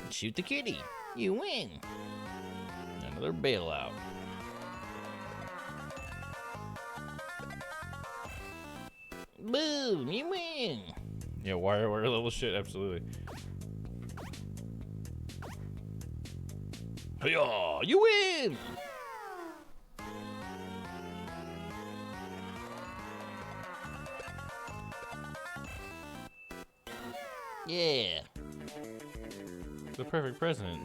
Shoot the kitty. You win. Another bailout. Boom, you win. Yeah, wire level shit, absolutely. Hiya, you win. Yeah. The perfect president.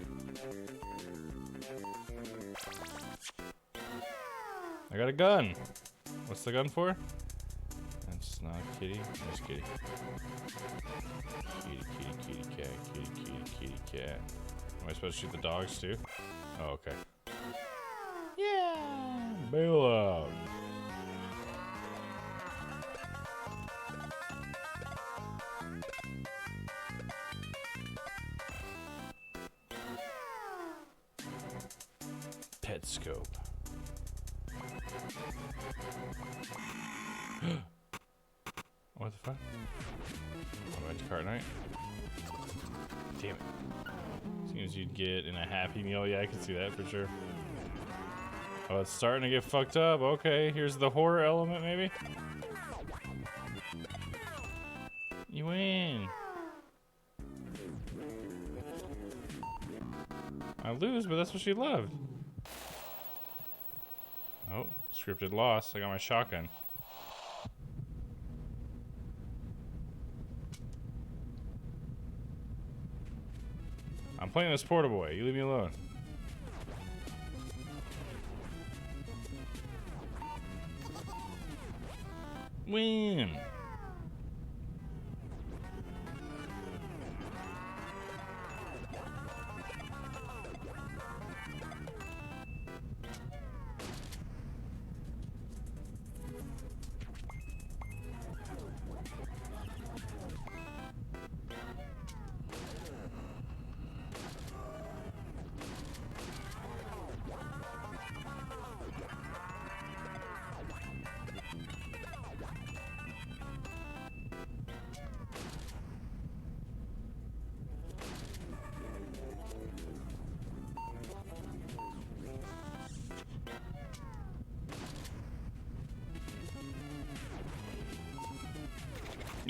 I got a gun. What's the gun for? That's not a kitty. That's kitty. Kitty, kitty, kitty, cat. Kitty, kitty, kitty, cat. Am I supposed to shoot the dogs too? Oh, okay. Yeah. Bailout. Pet scope. What the fuck? I went to cart night. Damn it. Seems you'd get in a Happy Meal. Yeah, I can see that for sure. Oh, it's starting to get fucked up. Okay, here's the horror element, maybe. You win. I lose, but that's what she loved. Oh, scripted loss. I got my shotgun. I'm playing this Portaboy. You leave me alone. Win.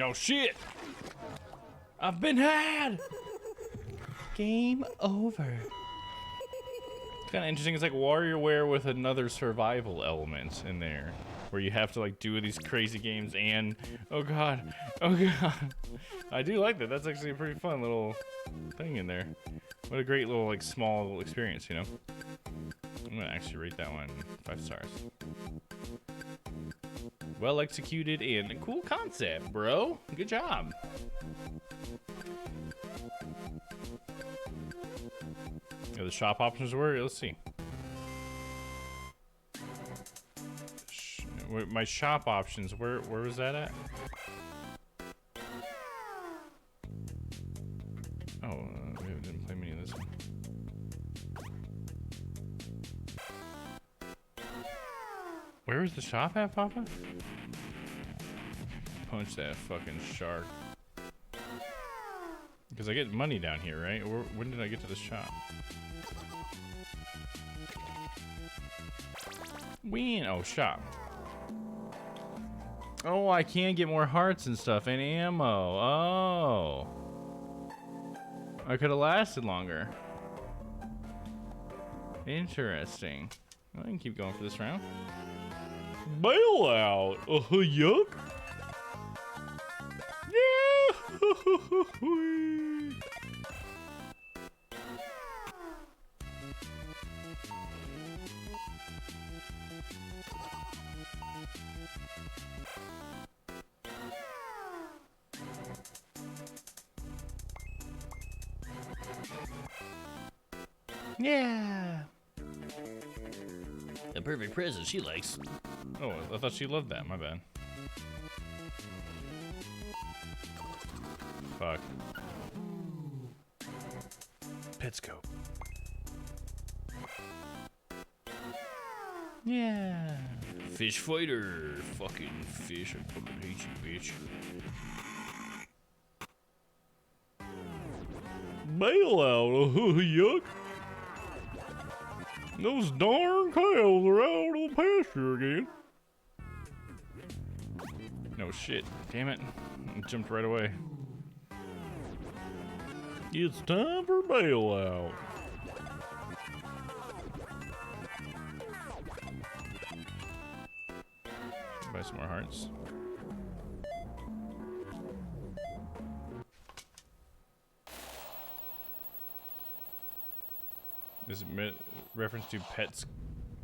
No shit. I've been had. Game over. It's kind of interesting. It's like WarioWare with another survival element in there, where you have to like do these crazy games and oh god. I do like that. That's actually a pretty fun little thing in there. What a great little like small experience, you know. I'm gonna actually rate that one 5 stars. Well executed and a cool concept, bro. Good job. Yeah, the shop options were. Let's see. My shop options. Where was that at? Oh, we didn't play many of this one. Where was the shop at, Papa? Punch that fucking shark. Because I get money down here, right? When did I get to the shop? Win. Oh, shop. Oh, I can get more hearts and stuff and ammo. Oh. I could have lasted longer. Interesting. I can keep going for this round. Bailout. Oh, yuck. Yeah. Yeah. A perfect present she likes. Oh, I thought she loved that. My bad. Fuck. Petscope. Yeah. Fish fighter. Fucking fish. I fucking hate you, bitch. Bailout. Oh, yuck. Those darn cows are out on pasture again. No shit. Damn it. I jumped right away. It's time for bailout. Buy some more hearts. Is it reference to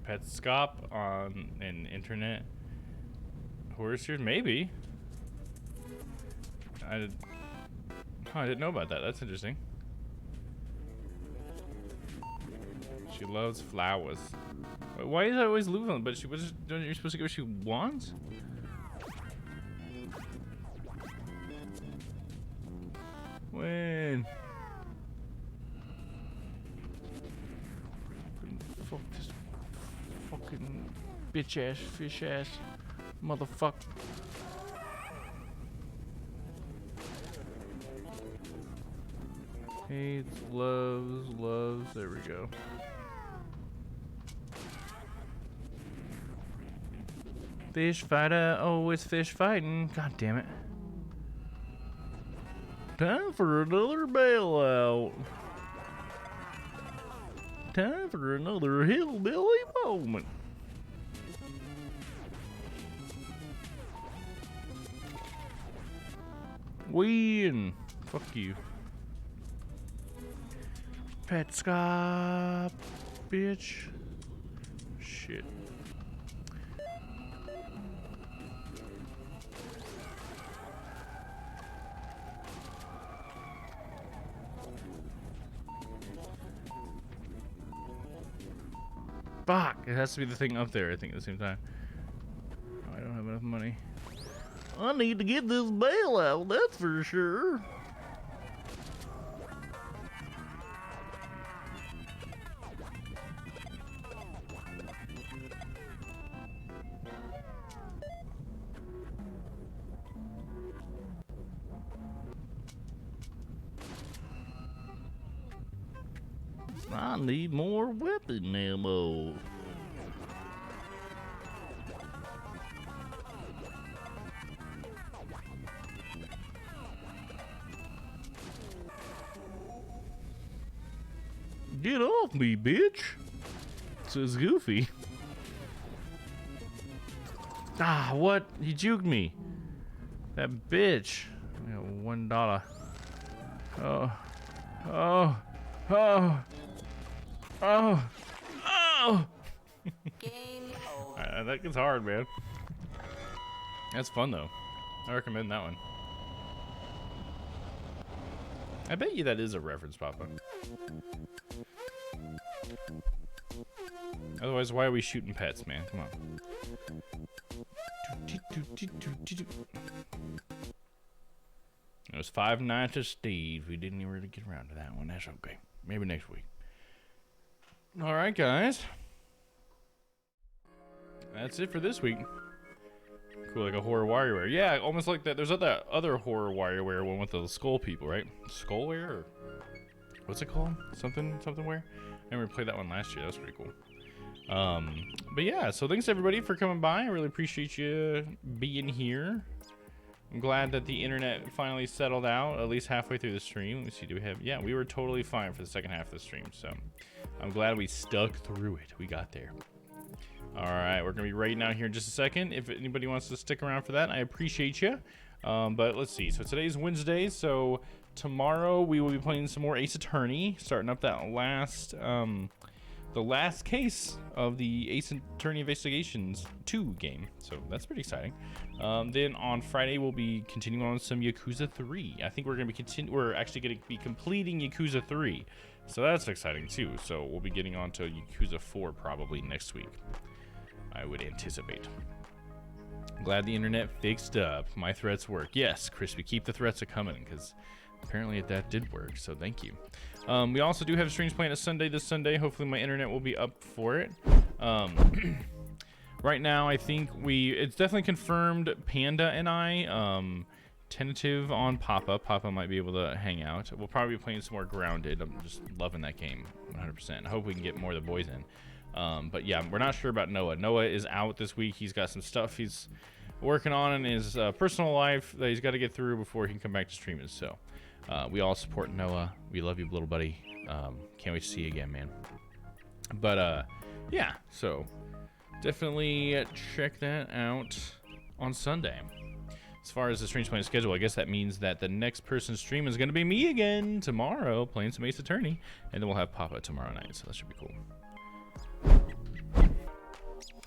Petscop on an internet horror series? Maybe. I didn't know about that. That's interesting. She loves flowers. Why is I always losing them? But you're supposed to get what she wants? When? Fuck this fucking bitch ass, fish ass, motherfucker. Hates, loves, there we go. Fish fighter, always fish fighting. God damn it. Time for another bailout. Time for another hillbilly moment. Win. Fuck you. Petscop, bitch. Shit. Fuck! It has to be the thing up there, I think, at the same time. Oh, I don't have enough money. I need to get this bailout, that's for sure. I need more weapon ammo. Get off me, bitch! Says Goofy. Ah, what? He juked me. That bitch. I got $1. Oh. Oh. Oh. Oh. Oh. That gets hard, man. That's fun, though. I recommend that one. I bet you that is a reference, Papa. Otherwise, why are we shooting pets, man? Come on. It was Five Nights at Steve's. We didn't even really get around to that one. That's okay. Maybe next week. All right, guys. That's it for this week. Cool, like a horror WarioWare. Yeah, almost like that. There's that other horror WarioWare one with the skull people, right? Skullware? Or what's it called? Somethingware? I remember played that one last year. That was pretty cool. But yeah, so thanks everybody for coming by. I really appreciate you being here. I'm glad that the internet finally settled out, at least halfway through the stream. Let me see, do we have... Yeah, we were totally fine for the second half of the stream, so I'm glad we stuck through it. We got there. All right, we're going to be raiding out here in just a second. If anybody wants to stick around for that, I appreciate you. But let's see. So today's Wednesday, so tomorrow we will be playing some more Ace Attorney, starting up that last... the last case of the Ace Attorney Investigations 2 game. So that's pretty exciting. Then on Friday, we'll be continuing on some Yakuza 3. I think we're going to be we're actually going to be completing Yakuza 3. So that's exciting too. So we'll be getting on to Yakuza 4 probably next week, I would anticipate. Glad the internet fixed up. My threats work. Yes, Crispy, keep the threats a coming, because apparently that did work, so thank you. We also do have streams playing this Sunday. Hopefully my internet will be up for it. Right now, I think it's definitely confirmed Panda and I, tentative on Papa. Papa might be able to hang out. We'll probably be playing some more Grounded. I'm just loving that game 100%. I hope we can get more of the boys in. But yeah, we're not sure about Noah. Noah is out this week. He's got some stuff he's working on in his personal life that he's got to get through before he can come back to streaming. So we all support Noah. We love you, little buddy. Can't wait to see you again, man. But yeah, so definitely check that out on Sunday. As far as the streams playing schedule, I guess that means that the next person's stream is going to be me again tomorrow, playing some Ace Attorney, and then we'll have Papa tomorrow night, so that should be cool.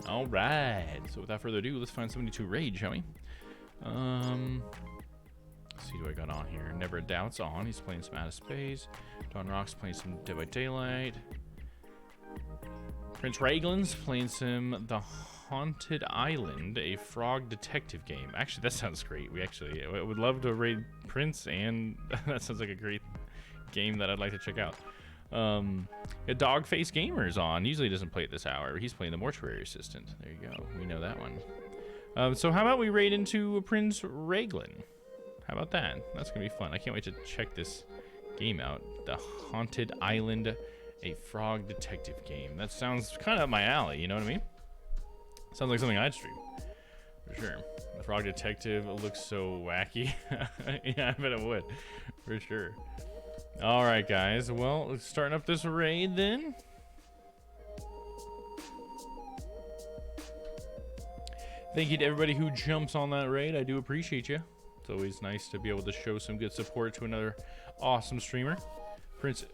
All right, so without further ado, let's find somebody to raid, shall we? Let's see who I got on here. Never Doubt's on. He's playing some Out of Space. Don Rock's playing some Dead by Daylight. Prince Raglan's playing some The Haunted Island, a frog detective game. Actually, that sounds great. I would love to raid Prince, and that sounds like a great game that I'd like to check out. A Dogface Gamer's on. Usually he doesn't play at this hour. He's playing the Mortuary Assistant. There you go. We know that one. So how about we raid into Prince Raglan? How about that? That's gonna be fun. I can't wait to check this game out. The Haunted Island, a frog detective game. That sounds kind of up my alley, you know what I mean? Sounds like something I'd stream, for sure. The frog detective looks so wacky. Yeah, I bet it would, for sure. All right, guys. Well, let's start up this raid then. Thank you to everybody who jumps on that raid. I do appreciate you. It's always nice to be able to show some good support to another awesome streamer. Prince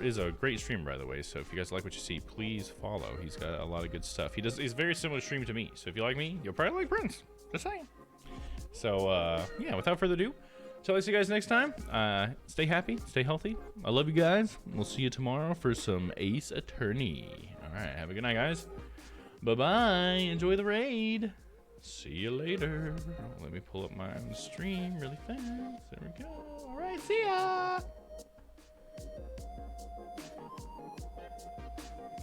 is a great streamer, by the way, so if you guys like what you see, please follow. He's got a lot of good stuff. He's very similar stream to me, so if you like me, you'll probably like Prince. Just saying. So, yeah, without further ado, till I see you guys next time, stay happy, stay healthy. I love you guys. We'll see you tomorrow for some Ace Attorney. All right, have a good night, guys. Bye-bye. Enjoy the raid. See you later. Let me pull up my stream really fast. There we go. All right, see ya.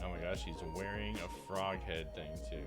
Oh my gosh, he's wearing a frog head thing too.